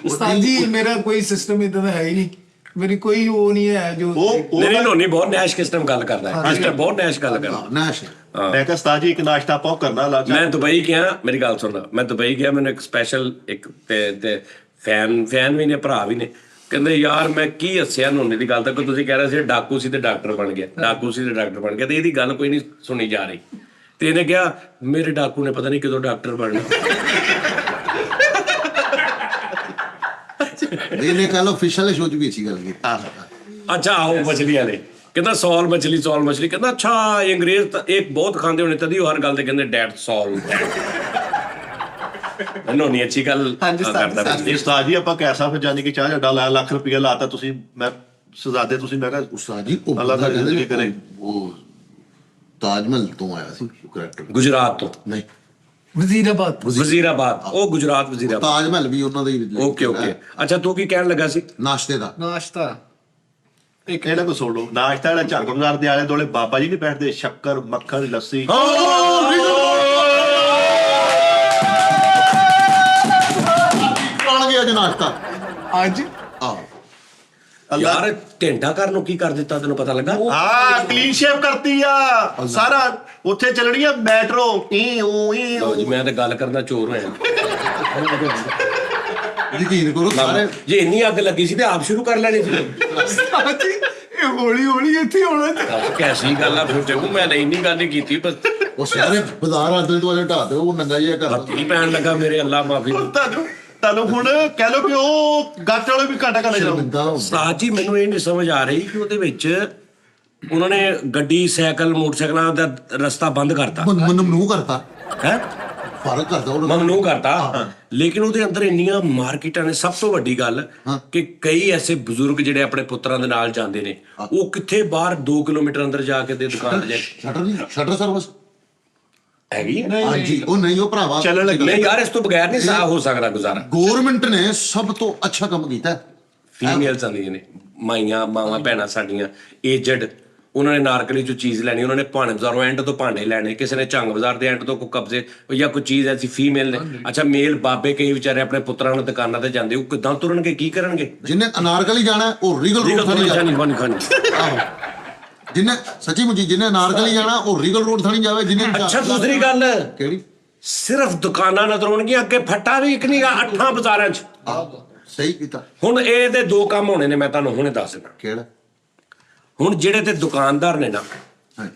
ਉਸਤਾਦ ਜੀ ਮੇਰਾ ਕੋਈ ਸਿਸਟਮ ਇਦਾਂ ਦਾ ਹੈ ਹੀ ਨਹੀਂ। ਮੇਰੀ ਕੋਈ ਉਹ ਨਹੀਂ ਹੈ ਜੋ ਉਹ ਨਹੀਂ ਨੋਨੀ ਬਹੁਤ ਨੈਸ਼ ਕਿਸ ਟਾਈਮ ਗੱਲ ਕਰਦਾ ਹੈ, ਕਿਸ ਟਾਈਮ ਬਹੁਤ ਨੈਸ਼ ਗੱਲ ਕਰਦਾ। ਨਾਸ਼ ਮੈਂ ਕਿਹਾ ਉਸਤਾਦ ਜੀ ਇੱਕ ਨਾਸ਼ਤਾ ਆਪਾਂ ਉਹ ਕਰਨਾ ਲਾ ਮੈਂ ਦੁਬਈ ਗਿਆ, ਮੇਰੀ ਗੱਲ ਸੁਣ, ਮੈਂ ਦੁਬਈ ਗਿਆ, ਮੈਨੂੰ ਇੱਕ ਸਪੈਸ਼ਲ ਇੱਕ ਤੇ ਫੈਨ ਵੀ ਨੇ, ਭਰਾ ਵੀ ਨੇ, ਕਹਿੰਦੇ ਯਾਰ ਮੈਂ ਕੀ ਹੱਸਿਆ ਨੋਨੀ ਦੀ ਗੱਲ ਤੱਕ, ਤੁਸੀਂ ਕਹਿ ਰਹੇ ਸੀ ਡਾਕੂ ਸੀ ਤੇ ਡਾਕਟਰ ਬਣ ਗਿਆ, ਡਾਕੂ ਸੀ ਤੇ ਡਾਕਟਰ ਬਣ ਗਿਆ, ਤੇ ਇਹਦੀ ਗੱਲ ਕੋਈ ਨਹੀਂ ਸੁਣੀ ਜਾ ਰਹੀ। ਤੇ ਇਹਨੇ ਕਿਹਾ ਮੇਰੇ ਡਾਕੂ ਨੇ ਪਤਾ ਨਹੀਂ ਕਦੋਂ ਡਾਕਟਰ ਬਣਨਾ। ਇਹਨੇ ਕੱਲ ਅਫੀਸ਼ੀਅਲ ਸ਼ੋਅ 'ਚ ਵੀ ਅੱਛੀ ਗੱਲ ਕੀਤੀ। ਅੱਛਾ ਆਓ ਮਛਲੀ ਵਾਲੇ, ਕਹਿੰਦਾ ਸੌਲ ਮਛਲੀ, ਕਹਿੰਦਾ ਅੱਛਾ ਇਹ ਅੰਗਰੇਜ਼ ਤਾਂ ਇਹ ਬਹੁਤ ਖਾਂਦੇ ਹੋਣੇ ਤਦੀ ਉਹ ਹਰ ਗੱਲ ਤੇ ਕਹਿੰਦੇ ਡੈਟ ਸੌਲ। ਨੋਨੀ ਅੱਛੀ ਗੱਲ ਕਰਦਾ। ਇਹ ਉਸਤਾਦ ਜੀ ਆਪਾਂ ਕੈਸਾ ਫਿਰ ਜਾਨੀ ਕਿ 4 ਲੱਖ ਰੁਪਇਆ ਲਾਤਾ ਤੁਸੀਂ, ਮੈਂ ਸਜ਼ਾਦੇ ਤੁਸੀਂ, ਮੈਂ ਕਿਹਾ ਉਸਤਾਦ ਜੀ ਉਹ ਅੱਲਾ ਬੰਦਾ ਦਾ ਕਹਿੰਦੇ ਕਰੇ। ਉਹ ਤਾਜ ਮਹਿਲ ਤੋਂ ਆਇਆ ਸੀ ਕਰੈਕਟਰ। ਗੁਜਰਾਤ ਤੋਂ, ਨਹੀਂ, ਵਜ਼ੀਰਾਬਾਦ। ਵਜ਼ੀਰਾਬਾਦ, ਉਹ ਗੁਜਰਾਤ ਵਜ਼ੀਰਾਬਾਦ। ਤਾਜ ਮਹਿਲ ਵੀ ਉਹਨਾਂ ਦਾ ਹੀ ਓਕੇ ਅੱਛਾ ਤੂੰ ਕੀ ਕਹਿਣ ਲੱਗਾ ਸੀ? ਨਾਸ਼ਤੇ ਦਾ ਨਾਸ਼ਤਾ ਇੱਕ ਇਹਨਾਂ ਕੋ ਸੁਣ ਲਓ, ਨਾਸ਼ਤਾ ਜਿਹੜਾ ਝੰਗ ਬਾਜ਼ਾਰ ਦੇ ਆਲੇ ਦੁਆਲੇ ਬਾਬਾ ਜੀ ਨਹੀਂ ਬੈਠਦੇ, ਸ਼ੱਕਰ ਮੱਖਣ ਲੱਸੀ, ਖਾਣ ਗਿਆ ਜੀ ਨਾਸ਼ਤਾ। ਅੱਜ ਆਹ ਯਾਰ ਘੰਟਾ ਘਰ ਨੂੰ ਕੀ ਕਰ ਦਿੱਤਾ ਤੈਨੂੰ ਪਤਾ ਲੱਗਾ? ਹਾਂ ਕਲੀਨ ਸ਼ੇਵ ਕਰਤੀ ਆ ਸਾਰਾ, ਉੱਥੇ ਚੱਲਣੀ ਆ ਮੈਟਰੋ ਲਓ ਜੀ ਮੈਂ ਤਾਂ ਗੱਲ ਕਰਨਾ ਚੋਰ ਹੋਇਆ। ਯਕੀਨ ਕਰੋ ਸਾਰੇ ਜੇ ਇੰਨੀ ਅੱਗ ਲੱਗੀ ਸੀ ਤੇ ਆਪ ਸ਼ੁਰੂ ਕਰ ਲੈਣੀ ਸੀ। ਅੱਜ ਇਹ ਹੌਲੀ ਹੌਲੀ ਇੱਥੇ ਆਉਣਾ ਚਾਹੀਦਾ। ਕੈਸੀ ਗੱਲ ਆ ਫਿਰ ਤੇ ਮੈਂ ਇੰਨੀ ਗੱਲ ਨਹੀਂ ਕੀਤੀ, ਬਸ ਉਹ ਸਾਰੇ ਬਾਜ਼ਾਰ ਆਦਲ ਤੋਂ ਵਾਲੇ ਢਾਹ ਤੇ ਉਹ ਨੰਗਾ ਜਿਹਾ ਕਰ ਹੱਥੀ ਪੈਣ ਲੱਗਾ ਮੇਰੇ, ਅੱਲਾ ਮਾਫੀ। ਤੁਹਾਨੂੰ ਹੁਣ ਕਹਿ ਲਓ ਕਿ ਉਹ ਗੱਟ ਵਾਲੇ ਵੀ ਘਾਟਾ ਕਰ ਜਾਓ। ਸ਼ਰਮਿੰਦਾ ਹੁੰਦਾ। ਉਸਤਾਦ ਜੀ ਮੈਨੂੰ ਇਹ ਨਹੀਂ ਸਮਝ ਆ ਰਹੀ ਕਿ ਉਹਦੇ ਵਿੱਚ ਉਹਨਾਂ ਨੇ ਗੱਡੀ, ਸਾਈਕਲ, ਮੋਟਰਸਾਈਕਲਾਂ ਦਾ ਰਸਤਾ ਬੰਦ ਕਰਤਾ ਮਮਨੂ ਕਰਤਾ, ਹੈ, ਫਰਕ ਕਰਦਾ ਉਹ। ਮਮਨੂ ਕਰਤਾ, ਲੇਕਿਨ ਉਹਦੇ ਅੰਦਰ ਇੰਨੀਆਂ ਮਾਰਕੀਟਾਂ ਨੇ। ਸਭ ਤੋਂ ਵੱਡੀ ਗੱਲ ਕਿ ਕਈ ਐਸੇ ਬਜ਼ੁਰਗ ਜਿਹੜੇ ਆਪਣੇ ਪੁੱਤਰਾਂ ਦੇ ਨਾਲ ਜਾਂਦੇ ਨੇ, ਉਹ ਕਿੱਥੇ ਬਾਹਰ 2 ਕਿਲੋਮੀਟਰ ਅੰਦਰ ਜਾ ਕੇ ਤੇ ਦੁਕਾਨ ਤੇ ਜਾ ਸ਼ਟਰ ਨਹੀਂ, ਸ਼ਟਰ ਸਰਵਿਸ ਹੈਗੀ ਹੈ। ਹਾਂਜੀ ਉਹ ਨਹੀਂ, ਉਹ ਭਰਾਵਾ ਚੱਲਣ ਲੱਗੀ। ਨਹੀਂ ਯਾਰ ਇਸ ਤੋਂ ਬਗੈਰ ਨਹੀਂ ਸਾਹ ਹੋ ਸਕਦਾ ਗੁਜ਼ਾਰਾ। ਗਵਰਨਮੈਂਟ ਨੇ ਸਭ ਤੋਂ ਅੱਛਾ ਕੰਮ ਕੀਤਾ। ਫੀਮੇਲਸ ਆਉਂਦੀਆਂ ਨੇ, ਮਾਈਆਂ, ਮਾਵਾਂ, ਭੈਣਾਂ ਸਾਡੀਆਂ ਏਜਡ, ਉਹਨਾਂ ਨੇ ਨਾਰਕਲੀ ਚੋਂ ਚੀਜ਼ ਲੈਣੀ, ਉਹਨਾਂ ਨੇ ਭਾਣੇ ਬਾਜ਼ਾਰੋਂ ਐਂਡ ਤੋਂ ਭਾਂਡੇ ਲੈਣੇ, ਕਿਸੇ ਨੇ ਝੰਗ ਬਾਜ਼ਾਰ ਦੇ ਐਂਡ ਤੋਂ ਕੋਈ ਕਬਜ਼ੇ ਜਾਂ ਕੋਈ ਚੀਜ਼ ਐਸੀ ਫੀਮੇਲ ਨੇ। ਅੱਛਾ ਮੇਲ ਬਾਬੇ ਕਈ ਵਿਚਾਰੇ ਆਪਣੇ ਪੁੱਤਰਾਂ ਨੂੰ ਦੁਕਾਨਾਂ ਤੇ ਜਾਂਦੇ, ਉਹ ਕਿੱਦਾਂ ਤੁਰਨਗੇ, ਕੀ ਕਰਨਗੇ? ਜਿਹਨੇ ਅਨਾਰਕਲੀ ਜਾਣਾ ਉਹ ਰੀਗਲ ਰੋਡ ਥਾਣੀ ਜਾਵੇ। ਆਹੋ ਜਿਹਨੇ ਸੱਚੀ ਮੁੱਚੀ ਜਿਹਨੇ ਅਨਾਰਕਲੀ ਜਾਣਾ ਉਹ ਰੀਗਲ ਰੋਡ ਥਾਣੀ ਜਾਵੇ। ਜਿਹਨੇ ਅੱਛਾ ਦੂਸਰੀ ਗੱਲ, ਕਿਹੜੀ? ਸਿਰਫ ਦੁਕਾਨਾਂ ਨਜ਼ਰ ਆਉਣਗੀਆਂ, ਅੱਗੇ ਫੱਟਾ ਵੀ ਇੱਕ ਨਹੀਂਗਾ 8 ਬਾਜ਼ਾਰਾਂ 'ਚ। ਸਹੀ ਕੀਤਾ। ਹੁਣ ਇਹ ਤੇ 2 ਕੰਮ ਹੋਣੇ ਨੇ, ਮੈਂ ਤੁਹਾਨੂੰ ਹੁਣੇ ਦੱਸ ਦਿੰਦਾ। ਕਿਹੜਾ? ਹੁਣ ਜਿਹੜੇ ਤੇ ਦੁਕਾਨਦਾਰ ਨੇ ਨਾ,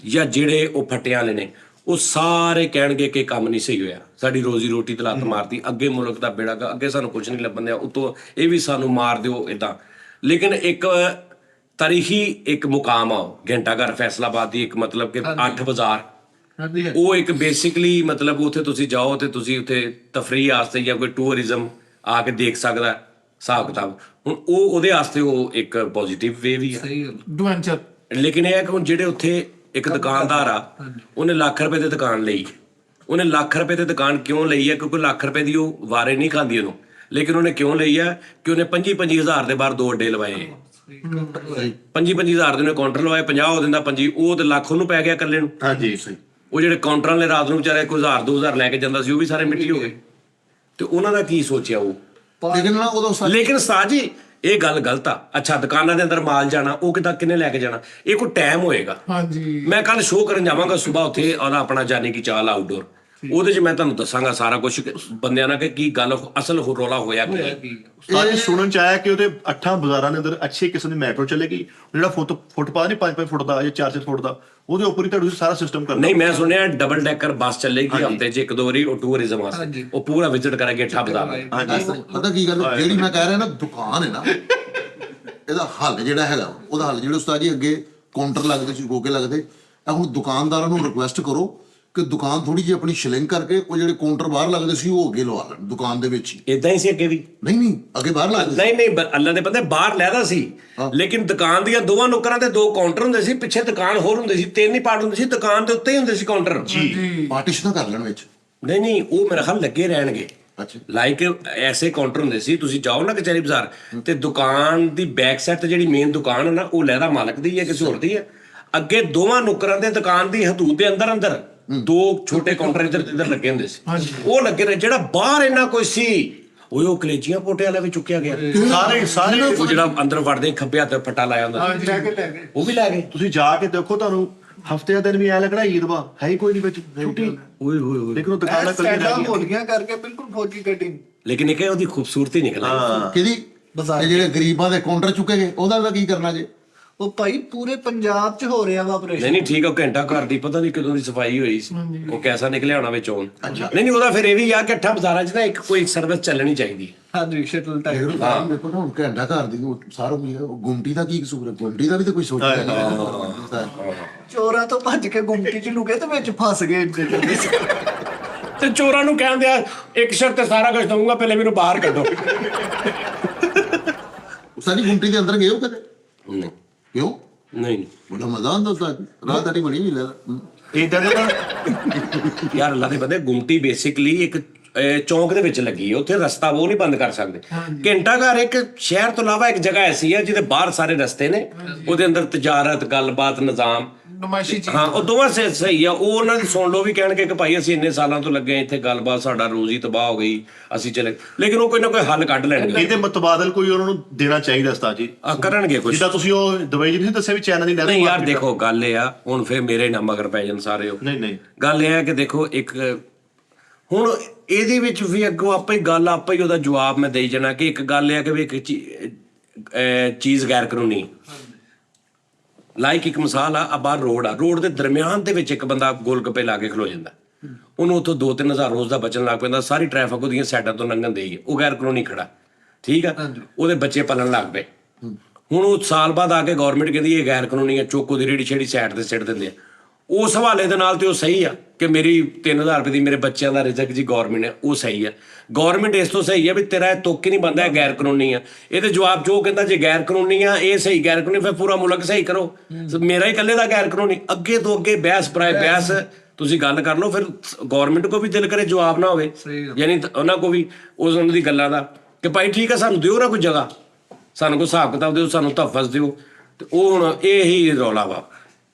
ਜਾਂ ਜਿਹੜੇ ਉਹ ਫੱਟਿਆਂ ਵਾਲੇ ਨੇ, ਉਹ ਸਾਰੇ ਕਹਿਣਗੇ ਕਿ ਕੰਮ ਨਹੀਂ ਸਹੀ ਹੋਇਆ, ਸਾਡੀ ਰੋਜ਼ੀ ਰੋਟੀ ਤੇ ਲੱਤ ਮਾਰਤੀ, ਅੱਗੇ ਮੁਲਕ ਦਾ ਬੇੜਾ, ਅੱਗੇ ਸਾਨੂੰ ਕੁਝ ਨਹੀਂ ਲੱਭਣ ਦਿਆ, ਉਤੋਂ ਇਹ ਵੀ ਸਾਨੂੰ ਮਾਰ ਦਿਓ ਇਦਾਂ। ਲੇਕਿਨ ਇੱਕ ਤਾਰੀਖੀ ਇੱਕ ਮੁਕਾਮ ਆ ਘੰਟਾ ਘਰ ਫੈਸਲਾਬਾਦ ਦੀ, ਇੱਕ ਮਤਲਬ ਕਿ 8 ਬਾਜ਼ਾਰ, ਉਹ ਇੱਕ ਬੇਸਿਕਲੀ ਮਤਲਬ ਉੱਥੇ ਤੁਸੀਂ ਜਾਓ ਤੇ ਤੁਸੀਂ ਉੱਥੇ ਤਫਰੀਹ ਵਾਸਤੇ ਜਾਂ ਕੋਈ ਟੂਰਿਜ਼ਮ ਆ ਕੇ ਦੇਖ ਸਕਦਾ ਹਿਸਾਬ ਕਿਤਾਬ। ਹੁਣ ਉਹ ਉਹਦੇ ਵਾਸਤੇ ਉਹ ਇੱਕ ਪੋਜ਼ਿਟਿਵ ਵੇ ਵੀ ਆ। ਐਡਵੈਂਚਰ। ਲੇਕਿਨ ਇਹ ਹੈ ਕਿ ਹੁਣ ਜਿਹੜੇ ਉੱਥੇ ਇੱਕ ਦੁਕਾਨਦਾਰ ਆ, ਉਹਨੇ ਲੱਖ ਰੁਪਏ ਦੀ ਦੁਕਾਨ ਲਈ, ਉਹਨੇ ਲੱਖ ਰੁਪਏ ਦੀ ਦੁਕਾਨ ਕਿਉਂ ਲਈ ਹੈ? ਕਿਉਂਕਿ ਲੱਖ ਰੁਪਏ ਦੀ ਉਹ ਵਾਰੇ ਨਹੀਂ ਖਾਂਦੀ ਉਹਨੂੰ। ਲੇਕਿਨ ਉਹਨੇ ਕਿਉਂ ਲਈ ਹੈ? ਕਿ ਉਹਨੇ 25,000 ਦੇ ਬਾਹਰ 2 ਅੱਡੇ ਲਵਾਏ, 25,000 ਦੇ ਉਹਨੇ ਕਾਊਂਟਰ ਲਵਾਏ, 50 ਉਹ ਦਿੰਦਾ 25, ਉਹ ਤੇ ਲੱਖ ਉਹਨੂੰ ਪੈ ਗਿਆ ਇਕੱਲੇ ਨੂੰ। ਹਾਂਜੀ ਉਹ ਜਿਹੜੇ ਕਾਊਂਟਰਾਂ ਵਾਲੇ ਰਾਤ ਨੂੰ ਵਿਚਾਰੇ ਕੋਈ 1,000-2,000 ਲੈ ਕੇ ਜਾਂਦਾ ਸੀ, ਉਹ ਵੀ ਸਾਰੇ ਮਿੱਟੀ ਹੋ ਗਏ। ਤੇ ਉਹਨਾਂ ਦਾ ਕੀ ਸੋਚਿਆ ਉਹ? ਲੇਕਿਨ ਨਾ ਉਦੋਂ ਲੇਕਿਨ ਉਸਤਾਦ ਜੀ ਇਹ ਗੱਲ ਗਲਤ ਆ। ਅੱਛਾ ਦੁਕਾਨਾਂ ਦੇ ਅੰਦਰ ਮਾਲ ਜਾਣਾ, ਉਹ ਕਿੱਦਾਂ ਕਿੰਨੇ ਲੈ ਕੇ ਜਾਣਾ? ਇਹ ਕੋਈ ਟਾਈਮ ਹੋਏਗਾ। ਹਾਂਜੀ ਮੈਂ ਕੱਲ ਸ਼ੋਅ ਕਰਨ ਜਾਵਾਂਗਾ ਸਵੇਰ ਉੱਥੇ, ਉਹਦਾ ਆਪਣਾ ਜਾਨੀ ਕੀ ਚਾਲ ਆਊਟਡੋਰ, ਉਹਦੇ 'ਚ ਮੈਂ ਤੁਹਾਨੂੰ ਦੱਸਾਂਗਾ ਸਾਰਾ ਕੁਝ ਬੰਦਿਆਂ ਨਾਲ ਕਿ ਕੀ ਗੱਲ ਅਸਲ ਰੌਲਾ ਹੋਇਆ ਕੀ। ਸਾਰੇ ਸੁਣਨ ਚ ਆਇਆ ਕਿ ਉਹਦੇ 8 ਬਾਜ਼ਾਰਾਂ ਦੇ ਅੰਦਰ ਅੱਛੀ ਕਿਸਮ ਦੀ ਮੈਟਰੋ ਚੱਲੇਗੀ, ਜਿਹੜਾ ਫੁੱਟਪਾਥ ਨਹੀਂ 5-5 ਫੁੱਟ ਦਾ ਜਾਂ 4-4 ਫੁੱਟ ਦਾ, ਉਹਦੇ ਉੱਪਰ ਹੀ ਤੁਹਾਨੂੰ ਸਾਰਾ ਸਿਸਟਮ ਕਰਨਾ। ਨਹੀਂ ਮੈਂ ਸੁਣਿਆ ਡਬਲ ਡੈਕਰ ਬੱਸ ਚੱਲੇਗੀ ਹਫ਼ਤੇ 'ਚ 1-2 ਵਾਰੀ, ਉਹ ਟੂਰਿਜ਼ਮ ਵਾਸਤੇ, ਉਹ ਪੂਰਾ ਵਿਜ਼ਿਟ ਕਰਾਂਗੇ 8 ਬਾਜ਼ਾਰ। ਹਾਂਜੀ ਪਤਾ ਕੀ ਗੱਲ, ਜਿਹੜੀ ਮੈਂ ਕਹਿ ਰਿਹਾ ਨਾ ਦੁਕਾਨ ਹੈ ਨਾ, ਇਹਦਾ ਹੱਲ ਜਿਹੜਾ ਹੈਗਾ, ਉਹਦਾ ਹੱਲ ਜਿਹੜੇ ਉਸਤਾਦ ਜੀ ਅੱਗੇ ਕਾਊਂਟਰ ਲੱਗਦੇ ਸੀ, ਗੋਕੇ ਲੱਗਦੇ, ਹੁਣ ਦੁਕਾਨਦਾਰਾਂ ਨੂੰ ਰਿਕੁਐਸਟ ਕਰੋ ਕਿ ਦੁਕਾਨ ਥੋੜੀ ਜਿਹੀ ਆਪਣੀ ਸ਼ਿਲਿੰਗ ਕਰਕੇ ਉਹ ਜਿਹੜੇ ਕਾਊਂਟਰ ਬਾਹਰ ਲੱਗਦੇ ਸੀ ਉਹ ਅੱਗੇ ਲਵਾ ਲੈਣ ਦੁਕਾਨ ਦੇ ਵਿੱਚ ਹੀ। ਇਦਾਂ ਹੀ ਸੀ ਅੱਗੇ ਵੀ। ਨਹੀਂ ਅੱਗੇ ਬਾਹਰ ਲੱਗਦੇ ਨਹੀਂ ਅੱਲਾ ਦੇ ਬੰਦੇ ਬਾਹਰ ਲੈਦਾ ਸੀ, ਲੇਕਿਨ ਦੁਕਾਨ ਦੀਆਂ 2 ਨੁੱਕਰਾਂ ਤੇ 2 ਕਾਊਂਟਰ ਹੁੰਦੇ ਸੀ, ਪਿੱਛੇ ਦੁਕਾਨ ਹੋਰ ਹੁੰਦੀ ਸੀ, 3 ਹੀ ਪਾਰਟ ਹੁੰਦੇ ਸੀ, ਦੁਕਾਨ ਦੇ ਉੱਤੇ ਹੀ ਹੁੰਦੇ ਸੀ ਕਾਊਂਟਰ। ਸੀ, ਪਾਰਟੀਸ਼ਨ ਕਰ ਲੈਣ ਵਿੱਚ। ਨਹੀਂ ਉਹ ਮੇਰੇ ਖਿਆਲ ਲੱਗੇ ਰਹਿਣਗੇ। ਅੱਛਾ ਲਾਈਕ ਐਸੇ ਕਾਊਂਟਰ ਹੁੰਦੇ ਸੀ, ਤੁਸੀਂ ਜਾਓ ਨਾ ਕਚਹਿਰੀ ਬਾਜ਼ਾਰ ਤੇ ਦੁਕਾਨ ਦੀ ਬੈਕ ਸਾਈਡ ਤੇ ਜਿਹੜੀ ਮੇਨ ਦੁਕਾਨ ਹੈ ਨਾ, ਉਹ ਲਹਿਦਾ ਮਾਲਕ ਦੀ ਹੈ, ਕਿਸੇ ਹੋਰ ਦੀ ਹੈ। ਅੱਗੇ 2 ਨੁੱਕਰਾਂ ਤੇ ਦੁਕਾਨ ਦੀ ਹਦੂਦ ਦੇ ਅੰਦਰ 2 ਛੋਟੇ ਕਾਊਂਟਰ ਇੱਧਰ ਲੱਗੇ ਹੁੰਦੇ ਸੀ, ਉਹ ਲੱਗੇ ਨੇ। ਜਿਹੜਾ ਬਾਹਰ ਇੰਨਾ ਕੁਝ ਸੀ, ਉਹ ਕਲੇਜੀਆਂ ਪੋਟੇ ਵਾਲਾ ਵੀ ਚੁੱਕਿਆ ਗਿਆ, ਸਾਰੇ ਉਹ ਜਿਹੜਾ ਅੰਦਰ ਵੜਦੇ ਖੱਬੇ ਹੱਥ ਫੱਟਾ ਲਾਇਆ ਹੁੰਦਾ ਸੀ, ਲੈ ਗਏ ਉਹ ਵੀ ਲੈ ਗਏ। ਤੁਸੀਂ ਜਾ ਕੇ ਦੇਖੋ, ਤੁਹਾਨੂੰ ਹਫਤੇ ਦਾ ਦਿਨ ਵੀ ਐ ਲੱਗਣਾ ਈਦ ਵਾ ਹੈ ਹੀ ਕੋਈ ਨਹੀਂ ਵਿੱਚ ਛੁੱਟੀ। ਓਏ ਹੋਏ ਹੋਏ। ਲੇਕਿਨ ਉਹ ਦੁਕਾਨਾਂ ਕੱਲੀ ਸਟੈਂਡਾਂ ਰਹਿ ਗਈਆਂ। ਹੋਲੀਆਂ ਕਰਕੇ ਬਿਲਕੁਲ ਫੌਜੀ ਕਟਿੰਗ। ਲੇਕਿਨ ਇਹ ਕਿ ਉਹਦੀ ਖੂਬਸੂਰਤੀ ਨਿਕਲ ਆਈ। ਕਿਹਦੀ ਇਹ ਜਿਹੜੇ ਗਰੀਬਾਂ ਦੇ ਕਾਊਂਟਰ ਚੁੱਕੇ ਗਏ ਉਹਦਾ ਕੀ ਕਰਨਾ ਜੇ? ਉਹ ਭਾਈ ਪੂਰੇ ਪੰਜਾਬ 'ਚ ਹੋ ਰਿਹਾ ਵਾ ਆਪਰੇਸ਼ਨ। ਨਹੀਂ ਠੀਕ ਆ, ਘੰਟਾ ਘਰ ਦੀ ਪਤਾ ਨਹੀਂ ਕਦੋਂ ਦੀ ਸਫਾਈ ਹੋਈ ਸੀ, ਉਹ ਕੈਸਾ ਨਿਕਲਿਆ ਹੋਣਾ ਵਿੱਚੋਂ। ਨਹੀਂ ਉਹਦਾ ਫਿਰ ਇਹ ਵੀ ਆ ਕਿ ਅੱਠਾਂ ਬਾਜ਼ਾਰਾਂ 'ਚ ਨਾ ਇੱਕ ਕੋਈ ਸਰਵਿਸ ਚੱਲਣੀ ਚਾਹੀਦੀ। ਹਾਂਜੀ ਸ਼ਟਲ ਟਾਈਪ। ਦੇਖੋ ਨਾ ਹੁਣ ਘੰਟਾ ਘਰ ਦੀ ਸਾਰਾ ਕੁਝ ਗੁੰਮਟੀ ਦਾ ਕੀ ਕਸੂਰ ਹੈ? ਗੁੰਮਟੀ ਦਾ ਵੀ ਤਾਂ ਕੋਈ ਸੋਚਦਾ। ਚੋਰਾਂ ਤੋਂ ਭੱਜ ਕੇ ਗੁੰਮਟੀ 'ਚ ਲੁਕੇ ਤੇ ਵਿੱਚ ਫਸ ਗਏ। ਤੇ ਚੋਰਾਂ ਨੂੰ ਕਹਿੰਦੇ ਆ ਇੱਕ ਸ਼ਰਤ ਤੇ ਸਾਰਾ ਕੁਝ ਦਊਂਗਾ, ਪਹਿਲੇ ਮੈਨੂੰ ਬਾਹਰ ਕੱਢੋ। ਸਾਡੀ ਗੁੰਮਟੀ ਦੇ ਅੰਦਰ ਗਏ ਹੋ ਕਦੇ? ਨਹੀਂ ਕਿਉਂ? ਨਹੀਂ ਬੜਾ ਮਜ਼ਾ ਆਉਂਦਾ ਉਸਦਾ, ਰਾਤ ਆੜੀ ਬਣੀ ਵੀ ਲੱਗਦਾ। ਏਦਾਂ ਦੇ ਤਾਂ ਯਾਰ ਅੱਲਾ ਦੇ ਬੰਦੇ, ਗੁੰਮਟੀ ਬੇਸਿਕਲੀ ਇੱਕ ਚੌਂਕ ਦੇ ਵਿੱਚ ਲੱਗੀ ਹੈ, ਉੱਥੇ ਰਸਤਾ ਉਹ ਨਹੀਂ ਬੰਦ ਕਰ ਸਕਦੇ। ਘੰਟਾ ਘਰ ਇੱਕ ਸ਼ਹਿਰ ਤੋਂ ਇਲਾਵਾ ਇੱਕ ਜਗ੍ਹਾ ਐਸੀ ਹੈ ਜਿਹਦੇ ਬਾਹਰ ਸਾਰੇ ਰਸਤੇ ਨੇ, ਉਹਦੇ ਅੰਦਰ ਤਜਾਰਤ, ਗੱਲਬਾਤ, ਨਿਜ਼ਾਮ, ਨਮਾਇਸ਼ੀ ਚੀਜ਼। ਹਾਂ ਉਹ ਦੋਵਾਂ ਸਹੀ ਆ। ਉਹ ਉਹਨਾਂ ਦੀ ਸੁਣ ਲਓ ਵੀ ਕਹਿਣਗੇ ਕਿ ਭਾਈ ਅਸੀਂ ਇੰਨੇ ਸਾਲਾਂ ਤੋਂ ਲੱਗੇ ਇੱਥੇ, ਗੱਲਬਾਤ, ਸਾਡਾ ਰੋਜ਼ੀ ਤਬਾਹ ਹੋ ਗਈ, ਅਸੀਂ ਚਲੇ, ਲੇਕਿਨ ਉਹ ਕੋਈ ਨਾ ਕੋਈ ਹੱਲ ਕੱਢ ਲੈਣਗੇ। ਇਹਦੇ ਮੁਤਬਾਦਲ ਕੋਈ ਉਹਨਾਂ ਨੂੰ ਦੇਣਾ ਚਾਹੀਦਾ ਉਸਤਾਦ ਜੀ। ਕਰਨਗੇ ਕੁਝ। ਜਿੱਦਾਂ ਤੁਸੀਂ ਉਹ ਦੁਬਈ ਜੀ ਨਹੀਂ ਦੱਸਿਆ ਵੀ ਚਾਈਨਾ ਦੀ ਨਹਿਰ ਨਹੀਂ ਯਾਰ ਦੇਖੋ, ਗੱਲ ਇਹ ਆ, ਹੁਣ ਫਿਰ ਮੇਰੇ ਨਾ ਮਗਰ ਪੈ ਜਾਣ ਸਾਰੇ ਉਹ। ਨਹੀਂ ਗੱਲ ਇਹ ਹੈ ਕਿ ਦੇਖੋ ਇੱਕ ਹੁਣ ਇਹਦੇ ਵਿੱਚ ਵੀ ਅੱਗੋਂ ਆਪੇ ਹੀ ਗੱਲ, ਆਪੇ ਹੀ ਉਹਦਾ ਜਵਾਬ ਮੈਂ ਦੇਈ ਜਾਣਾ ਕਿ ਇੱਕ ਗੱਲ ਇਹ ਹੈ ਕਿ ਵੀ ਇੱਕ ਚੀਜ਼ ਗੈਰ ਕਾਨੂੰਨੀ, ਲਾਈਕ ਇੱਕ ਮਿਸਾਲ ਆ ਬਾਹਰ ਰੋਡ ਆ, ਰੋਡ ਦੇ ਦਰਮਿਆਨ ਦੇ ਵਿੱਚ ਇੱਕ ਬੰਦਾ ਗੋਲਗੱਪੇ ਲਾ ਕੇ ਖਲੋ ਜਾਂਦਾ, ਉਹਨੂੰ ਉੱਥੋਂ 2-3 ਹਜ਼ਾਰ ਰੋਜ਼ ਦਾ ਬਚਣ ਲੱਗ ਪੈਂਦਾ, ਸਾਰੀ ਟ੍ਰੈਫਿਕ ਉਹਦੀਆਂ ਸਾਈਡਾਂ ਤੋਂ ਲੰਘਣ ਦੇਈ ਹੈ, ਉਹ ਗੈਰ ਕਾਨੂੰਨੀ ਖੜਾ, ਠੀਕ ਆ। ਉਹਦੇ ਬੱਚੇ ਪਲਣ ਲੱਗ ਪਏ, ਹੁਣ ਉਹ ਸਾਲ ਬਾਅਦ ਆ ਕੇ ਗੌਰਮੈਂਟ ਕਹਿੰਦੀ ਇਹ ਗੈਰ ਕਾਨੂੰਨੀ ਆ, ਚੁੱਕ ਉਹਦੀ ਰੇੜੀ ਛੇੜੀ ਸਾਈਡ ਤੇ ਸਿੱਟ ਦਿੰਦੇ ਆ। ਉਸ ਹਵਾਲੇ ਦੇ ਨਾਲ ਤੇ ਉਹ ਸਹੀ ਆ ਕਿ ਮੇਰੀ 3000 ਰੁਪਏ ਦੀ ਮੇਰੇ ਬੱਚਿਆਂ ਦਾ ਰਿਜ਼ਕ ਜੀ ਗੌਰਮੈਂਟ ਹੈ, ਉਹ ਸਹੀ ਆ। ਗੌਰਮੈਂਟ ਇਸ ਤੋਂ ਸਹੀ ਆ ਵੀ ਤੇਰਾ ਇਹ ਤੁੱਕ ਹੀ ਨਹੀਂ ਬਣਦਾ, ਗੈਰ ਕਾਨੂੰਨੀ ਆ। ਇਹਦੇ ਜਵਾਬ ਜੋ ਕਹਿੰਦਾ ਜੇ ਗੈਰ ਕਾਨੂੰਨੀ ਆ, ਇਹ ਸਹੀ ਗੈਰ ਕਾਨੂੰਨੀ, ਫਿਰ ਪੂਰਾ ਮੁਲਕ ਸਹੀ ਕਰੋ। ਮੇਰਾ ਹੀ ਇਕੱਲੇ ਦਾ ਗੈਰ ਕਾਨੂੰਨੀ, ਅੱਗੇ ਤੋਂ ਅੱਗੇ ਬਹਿਸ ਪਰਾਏ ਬਹਿਸ, ਤੁਸੀਂ ਗੱਲ ਕਰ ਲਓ। ਫਿਰ ਗੌਰਮੈਂਟ ਕੋ ਵੀ ਦਿਲ ਕਰੇ ਜਵਾਬ ਨਾ ਹੋਵੇ, ਯਾਨੀ ਉਹਨਾਂ ਕੋ ਵੀ ਉਹਨਾਂ ਦੀ ਗੱਲਾਂ ਦਾ ਕਿ ਭਾਈ ਠੀਕ ਆ, ਸਾਨੂੰ ਦਿਓ ਨਾ ਕੋਈ ਜਗ੍ਹਾ, ਸਾਨੂੰ ਕੋਈ ਹਿਸਾਬ ਕਿਤਾਬ ਦਿਓ, ਸਾਨੂੰ ਤਹਫਜ਼ ਦਿਓ। ਤੇ ਉਹ ਹੁਣ ਇਹ ਹੀ ਰੌਲਾ ਵਾ।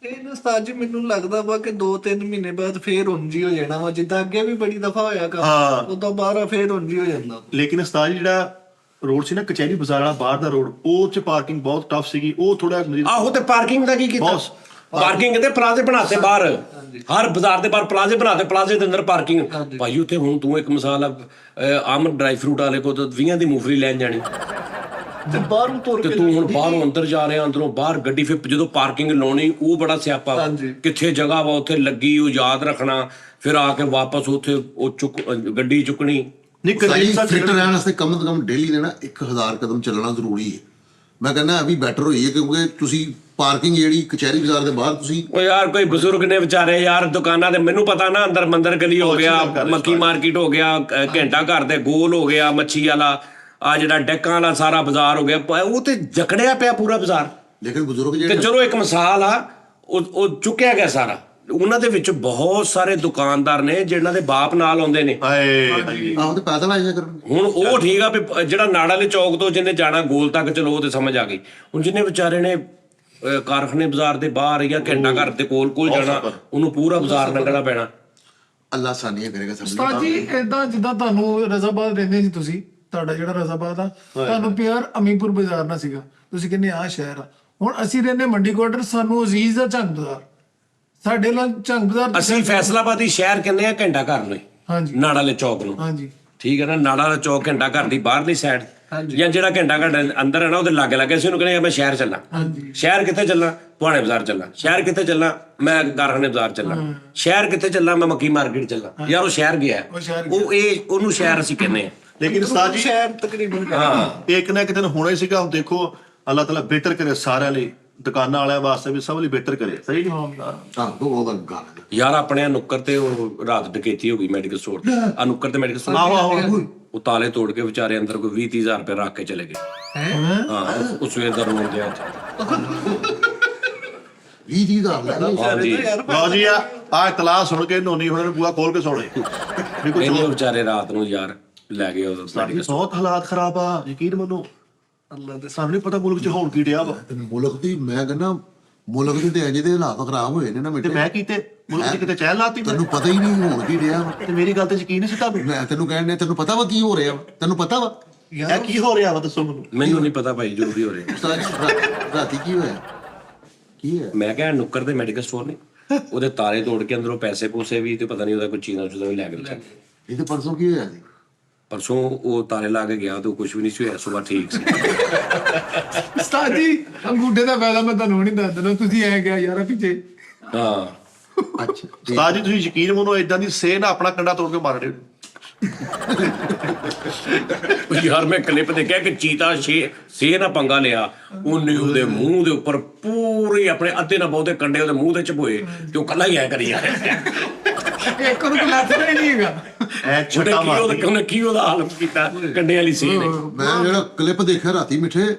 ਇਹ ਨਾ ਸਾਜ ਮੈਨੂੰ ਲੱਗਦਾ ਵਾ ਕਿ 2-3 ਮਹੀਨੇ ਬਾਅਦ ਫੇਰ ਉਂਝ ਹੋ ਜਾਣਾ ਵਾ, ਜਿੱਦਾਂ ਅੱਗੇ ਵੀ ਬੜੀ ਦਫਾ ਹੋਇਆ ਕੰਮ, ਉਦੋਂ ਬਾਅਦ ਫੇਰ ਉਂਝ ਹੋ ਜਾਂਦਾ। ਲੇਕਿਨ ਉਸਤਾਦ ਜੀ ਜਿਹੜਾ ਰੋਡ ਸੀ ਨਾ ਕਚਹਿਰੀ ਬਾਜ਼ਾਰ ਵਾਲਾ ਬਾਹਰ ਦਾ ਰੋਡ, ਉਹ ਚ ਪਾਰਕਿੰਗ ਬਹੁਤ ਟਫ ਸੀਗੀ, ਉਹ ਥੋੜਾ ਆਹੋ। ਤੇ ਪਾਰਕਿੰਗ ਦਾ ਕੀ ਕੀਤਾ? ਪਾਰਕਿੰਗ ਦੇ ਪਲਾਜ਼ੇ ਬਣਾਤੇ ਬਾਹਰ, ਹਰ ਬਾਜ਼ਾਰ ਦੇ ਬਾਹਰ ਪਲਾਜ਼ੇ ਬਣਾਤੇ, ਪਲਾਜ਼ੇ ਦੇ ਅੰਦਰ ਪਾਰਕਿੰਗ। ਭਾਈ ਉੱਥੇ ਹੁਣ ਤੂੰ ਇੱਕ ਮਿਸਾਲ ਆ, ਆਮ ਡਰਾਈ ਫਰੂਟ ਵਾਲੇ ਕੋ ਤਾਂ 20 ਦੀ ਮੂੰਗਫਲੀ ਲੈਣ ਜਾਣੀ, ਤੇ ਬਾਹਰੋਂ ਤੁਰ ਤੇ ਕੇ ਤੂੰ ਹੁਣ ਬਾਹਰੋਂ ਅੰਦਰ ਜਾ ਰਿਹਾ, ਅੰਦਰੋਂ ਬਾਹਰ ਗੱਡੀ, ਫਿਰ ਜਦੋਂ ਪਾਰਕਿੰਗ ਲਾਉਣੀ ਉਹ ਬੜਾ ਸਿਆਪਾ ਵਾ। ਕਿੱਥੇ ਜਗ੍ਹਾ ਵਾ ਉੱਥੇ ਲੱਗੀ, ਉਹ ਯਾਦ ਰੱਖਣਾ, ਫਿਰ ਆ ਕੇ ਵਾਪਸ ਉੱਥੇ ਉਹ ਗੱਡੀ ਚੁੱਕਣੀ। ਨਹੀਂ ਫਿੱਟ ਰਹਿਣ ਵਾਸਤੇ ਕਮ ਤੋਂ ਕਮ ਡੇਲੀ ਦੇ ਨਾ 1000 ਕਦਮ ਚੱਲਣਾ ਜ਼ਰੂਰੀ ਹੈ। ਮੈਂ ਕਹਿੰਦਾ ਇਹ ਵੀ ਬੈਟਰ ਹੋਈ ਹੈ, ਕਿਉਂਕਿ ਤੁਸੀਂ ਪਾਰਕਿੰਗ ਜਿਹੜੀ ਕਚਹਿਰੀ ਬਾਜ਼ਾਰ ਦੇ ਬਾਹਰ ਤੁਸੀਂ ਉਹ ਯਾਰ ਕੋਈ ਬਜ਼ੁਰਗ ਨੇ ਵਿਚਾਰੇ ਯਾਰ ਦੁਕਾਨਾਂ ਦੇ, ਮੈਨੂੰ ਪਤਾ ਨਾ, ਅੰਦਰ ਮੰਦਰ ਗਲੀ ਹੋ ਗਿਆ, ਮੱਕੀ ਮਾਰਕੀਟ ਹੋ ਗਿਆ, ਘੰਟਾ ਘਰ ਦੇ ਗੋਲ ਹੋ ਗਿਆ, ਮੱਛੀ ਵਾਲਾ ਆ ਜਿਹੜਾ ਡੈਕਾਂ ਵਾਲਾ ਸਾਰਾ ਬਾਜ਼ਾਰ ਹੋ ਗਿਆ, ਉਹ ਤੇ ਜਕੜਿਆ ਪਿਆ ਪੂਰਾ ਬਾਜ਼ਾਰ। ਲੇਕਿਨ ਬਜ਼ੁਰਗ ਤੇ ਜਿਹੜੇ ਚਲੋ ਇੱਕ ਮਿਸਾਲ ਆ, ਉਹ ਚੁੱਕਿਆ ਗਿਆ ਸਾਰਾ। ਉਹਨਾਂ ਦੇ ਵਿੱਚ ਬਹੁਤ ਸਾਰੇ ਦੁਕਾਨਦਾਰ ਨੇ ਜਿਹਨਾਂ ਦੇ ਬਾਪ ਨਾਲ ਆਉਂਦੇ ਨੇ, ਆਹੋ ਤੇ ਪੈਦਲ ਆਇਆ ਕਰਨ। ਹੁਣ ਉਹ ਠੀਕ ਆ ਵੀ ਜਿਹੜਾ ਨਾੜ ਵਾਲੇ ਚੌਕ ਤੋਂ ਜਿਹਨੇ ਜਾਣਾ ਗੋਲ ਤੱਕ, ਚਲੋ ਉਹ ਤੇ ਸਮਝ ਆ ਗਈ। ਹੁਣ ਜਿਹਨੇ ਵਿਚਾਰੇ ਨੇ ਕਾਰਖਾਨੇ ਬਾਜ਼ਾਰ ਦੇ ਬਾਹਰ ਜਾਂ ਘੰਟਾ ਘਰ ਦੇ ਕੋਲ ਜਾਣਾ, ਉਹਨੂੰ ਪੂਰਾ ਬਾਜ਼ਾਰ ਲੰਘਣਾ ਪੈਣਾ। ਅੱਲਾ ਸਾਨੀਆਂ ਕਰੇਗਾ ਸਭ ਨੂੰ। ਉਸਤਾਦ ਜੀ ਏਦਾਂ ਜਿੱਦਾਂ ਤੁਹਾਨੂੰ ਰਜ਼ਾਬਾਦ ਰਹਿੰਦੇ ਸੀ ਤੁਸੀਂ, ਤੁਹਾਡਾ ਜਿਹੜਾ ਰਜ਼ਾਬਾਦ ਆ, ਤੁਹਾਨੂੰ ਪਿਆਰ ਅਮੀਪੁਰ ਬਾਜ਼ਾਰ ਨਾਲ ਸੀਗਾ, ਤੁਸੀਂ ਕਹਿੰਦੇ ਆਹ ਸ਼ਹਿਰ ਆ। ਹੁਣ ਅਸੀਂ ਰਹਿੰਦੇ ਮੰਡੀ ਕੁਆਟਰ, ਸਾਨੂੰ ਅਜ਼ੀਜ਼ ਦਾ ਝੰਗ ਬਾਜ਼ਾਰ, ਸਾਡੇ ਨਾਲ ਝੰਗ ਬਾਜ਼ਾਰ। ਅਸੀਂ ਫੈਸਲਾਬਾਦੀ ਸ਼ਹਿਰ ਕਹਿੰਦੇ ਆ ਘੰਟਾ ਘਰ ਨੂੰ, ਹਾਂਜੀ ਨਾੜ ਵਾਲੇ ਚੌਕ ਨੂੰ, ਹਾਂਜੀ ਠੀਕ ਹੈ ਨਾ। ਨਾੜਾ ਵਾਲਾ ਚੌਕ ਘੰਟਾ ਘਰ ਦੀ ਬਾਹਰਲੀ ਸਾਈਡ, ਜਾਂ ਜਿਹੜਾ ਘੰਟਾ ਘਰ ਅੰਦਰ ਹੈ ਨਾ ਉਹਦੇ ਲਾਗੇ ਲਾਗੇ, ਅਸੀਂ ਉਹਨੂੰ ਕਹਿੰਦੇ ਮੈਂ ਸ਼ਹਿਰ ਚੱਲਾਂ। ਸ਼ਹਿਰ ਕਿੱਥੇ ਚੱਲਾਂ? ਪੁਆਣੇ ਬਾਜ਼ਾਰ ਚੱਲਾਂ। ਸ਼ਹਿਰ ਕਿੱਥੇ ਚੱਲਾਂ? ਮੈਂ ਕਾਰਖਾਨੇ ਬਾਜ਼ਾਰ ਚੱਲਾਂ। ਸ਼ਹਿਰ ਕਿੱਥੇ ਚੱਲਾਂ? ਮੈਂ ਮੱਕੀ ਮਾਰਕੀਟ ਚੱਲਾਂ। ਯਾਰ ਉਹ ਸ਼ਹਿਰ ਗਿਆ, ਉਹਨੂੰ ਸ਼ਹਿਰ ਅਸੀਂ ਕਹਿੰਦੇ ਆ। ਲੇਕਿਨ ਉਸਤਾਦ ਜੀ ਸ਼ਹਿਰ ਤਕਰੀਬਨ ਇੱਕ ਨਾ ਇੱਕ ਦਿਨ ਹੋਣਾ ਹੀ ਸੀਗਾ। ਹੁਣ ਦੇਖੋ ਅੱਲਾਹ ਤਾਲਾ ਬਿਹਤਰ ਕਰੇ ਸਾਰਿਆਂ ਲਈ, ਦੁਕਾਨਾਂ ਵਾਲਿਆਂ ਵਾਸਤੇ ਵੀ, ਸਭ ਲਈ ਬਿਹਤਰ ਕਰੇ। ਸਹੀ ਨਹੀਂ? ਉਹਦਾ ਗੱਲ ਯਾਰ ਆਪਣੇ ਨੁੱਕਰ ਤੇ ਉਹ ਰਾਤ ਡਕੈਤੀ ਹੋ ਗਈ ਮੈਡੀਕਲ ਸਟੋਰ, ਆ ਨੁੱਕਰ ਤੇ ਮੈਡੀਕਲ ਸਟੋਰ, ਉਹ ਤਾਲੇ ਤੋੜ ਕੇ ਵਿਚਾਰੇ ਅੰਦਰ ਕੋਈ 20-30 ਹਜ਼ਾਰ ਰੁਪਏ ਰੱਖ ਕੇ ਚਲੇ ਗਏ। ਹਾਂ ਉਹ ਸਵੇਰ ਦਾ ਰੋਂਦੇ ਆ ਉੱਥੇ। 20,000 ਲੈ ਲਓ। ਹਾਂਜੀ ਲਓ ਜੀ ਆ ਇਤਲਾਹ ਸੁਣ ਕੇ ਨੋਨੀ ਹੁਣਾਂ ਨੂੰ ਬੂਆ ਖੋਲ ਕੇ ਸੋਣੇ ਵੀ ਕੁਝ ਇਹਨੇ ਵਿਚਾਰੇ ਰਾਤ ਨੂੰ ਯਾਰ ਲੈ ਗਏ ਉਹ ਮੈਡੀਕਲ ਸਟੋਰ। ਬਹੁਤ ਹਾਲਾਤ ਖਰਾਬ ਆ, ਯਕੀਨ ਮੰਨੋ। ਅੱਲਾ ਦੇ ਸਾਨੂੰ ਨਹੀਂ ਪਤਾ ਮੁਲਕ 'ਚ ਹੋਣ ਕੀ ਡਿਆ ਵਾ। ਮੁਲਕ ਦੀ ਮੈਂ ਕਹਿੰਦਾ ਮੁਲਕ ਦੇ ਤੇ ਅਜੇ ਦੇ ਹਾਲਾਤ ਖਰਾਬ ਹੋਏ ਨੇ ਨਾ ਤੇ ਮਿੱਠੇ। ਮੈਂ ਕੀਤੇ ਮੁਲਕ ਦੀ ਕਿਤੇ ਚੈਨ ਲਾਤੀ ਮੈਂ ਤੈਨੂੰ ਪਤਾ ਹੀ ਨਹੀਂ ਹੋਣ ਕੀ ਰਿਹਾ ਵਾ। ਤੇ ਮੇਰੀ ਗੱਲ ਤੇ ਯਕੀਨ ਨਹੀਂ ਸੀ ਤੁਹਾਨੂੰ ਮੈਂ ਤੈਨੂੰ ਕਹਿਣ ਡਿਆ, ਤੈਨੂੰ ਪਤਾ ਵਾ ਕੀ ਹੋ ਰਿਹਾ ਵਾ? ਤੈਨੂੰ ਪਤਾ ਵਾ ਇਹ ਕੀ ਹੋ ਰਿਹਾ ਵਾ ਦੱਸੋ ਮੈਨੂੰ ਮੈਨੂੰ ਨਹੀਂ ਪਤਾ ਭਾਈ ਜੋ ਵੀ ਹੋ ਰਿਹਾ। ਉਸਤਾਦ ਜੀ, ਰਾਤੀ ਕੀ ਹੋਇਆ? ਕੀ ਹੈ? ਮੈਂ ਕਿਹਾ ਨੁੱਕਰ ਦੇ ਮੈਡੀਕਲ ਸਟੋਰ ਨੇ ਉਹਦੇ ਤਾਰੇ ਤੋੜ ਕੇ ਅੰਦਰੋਂ ਪੈਸੇ ਪੂਸੇ ਵੀ ਤੇ ਪਤਾ ਨਹੀਂ ਉਹਦਾ ਕੋਈ ਚੀਨਾ ਚੁਦਾ ਵੀ ਲੈ ਕੇ ਚੱਲ ਇਹ ਤੇ ਪਰਸੋਂ ਕੀ ਹੋਇਆ ਸੀ? ਪਰਸੋਂ ਉਹ ਤਾਰੇ ਲਾ ਕੇ ਗਿਆ ਤੇ ਕੁਝ ਵੀ ਨਹੀਂ ਸੀ ਹੋਇਆ, ਸੁਬਾਹ ਠੀਕ ਸੀ। ਉਸਤਾਦ ਜੀ ਅੰਗੂਠੇ ਦਾ ਫਾਇਦਾ ਮੈਂ ਤੁਹਾਨੂੰ ਨਹੀਂ ਦੱਸ ਦਿੰਦਾ, ਤੁਸੀਂ ਐ ਕਿਹਾ ਯਾਰ ਪਿੱਛੇ। ਹਾਂ ਅੱਛਾ ਉਸਤਾਦ ਜੀ ਤੁਸੀਂ ਯਕੀਨ ਮੰਨੋ ਇਦਾਂ ਦੀ ਸੇ ਨਾ ਆਪਣਾ ਕੰਡਾ ਤੋੜ ਕੇ ਮਾਰ ਰਹੇ ਯਾਰ ਮੈਂ ਕਲਿੱਪ ਦੇਖਿਆ ਕਿ ਚੀਤਾ ਸੇ ਨਾ ਪੰਗਾ ਲਿਆ, ਉਹਨੇ ਉਹਦੇ ਮੂੰਹ ਦੇ ਉੱਪਰ ਪੂਰੇ ਆਪਣੇ ਅੱਧੇ ਨਾ ਬਹੁਤੇ ਕੰਡੇ ਉਹਦੇ ਮੂੰਹ ਤੇ ਚਪੋਏ ਤੇ ਉਹ ਕੱਲਾ ਹੀ ਐ ਕਰੀ ਜਾਂਦਾ। ਇੱਕ ਨੂੰ ਲੱਥਦਾ ਹੀ ਨਹੀਂ ਹੈਗਾ। ਐ ਛੱਟਾ ਮਾਰ ਉਹਨੇ ਕੀ ਉਹਦਾ ਹਾਲ ਕੀਤਾ ਕੰਡੇ ਵਾਲੀ ਸੇ ਨੇ। ਮੈਂ ਜਿਹੜਾ ਕਲਿੱਪ ਦੇਖਿਆ ਰਾਤੀ ਮਿੱਠੇ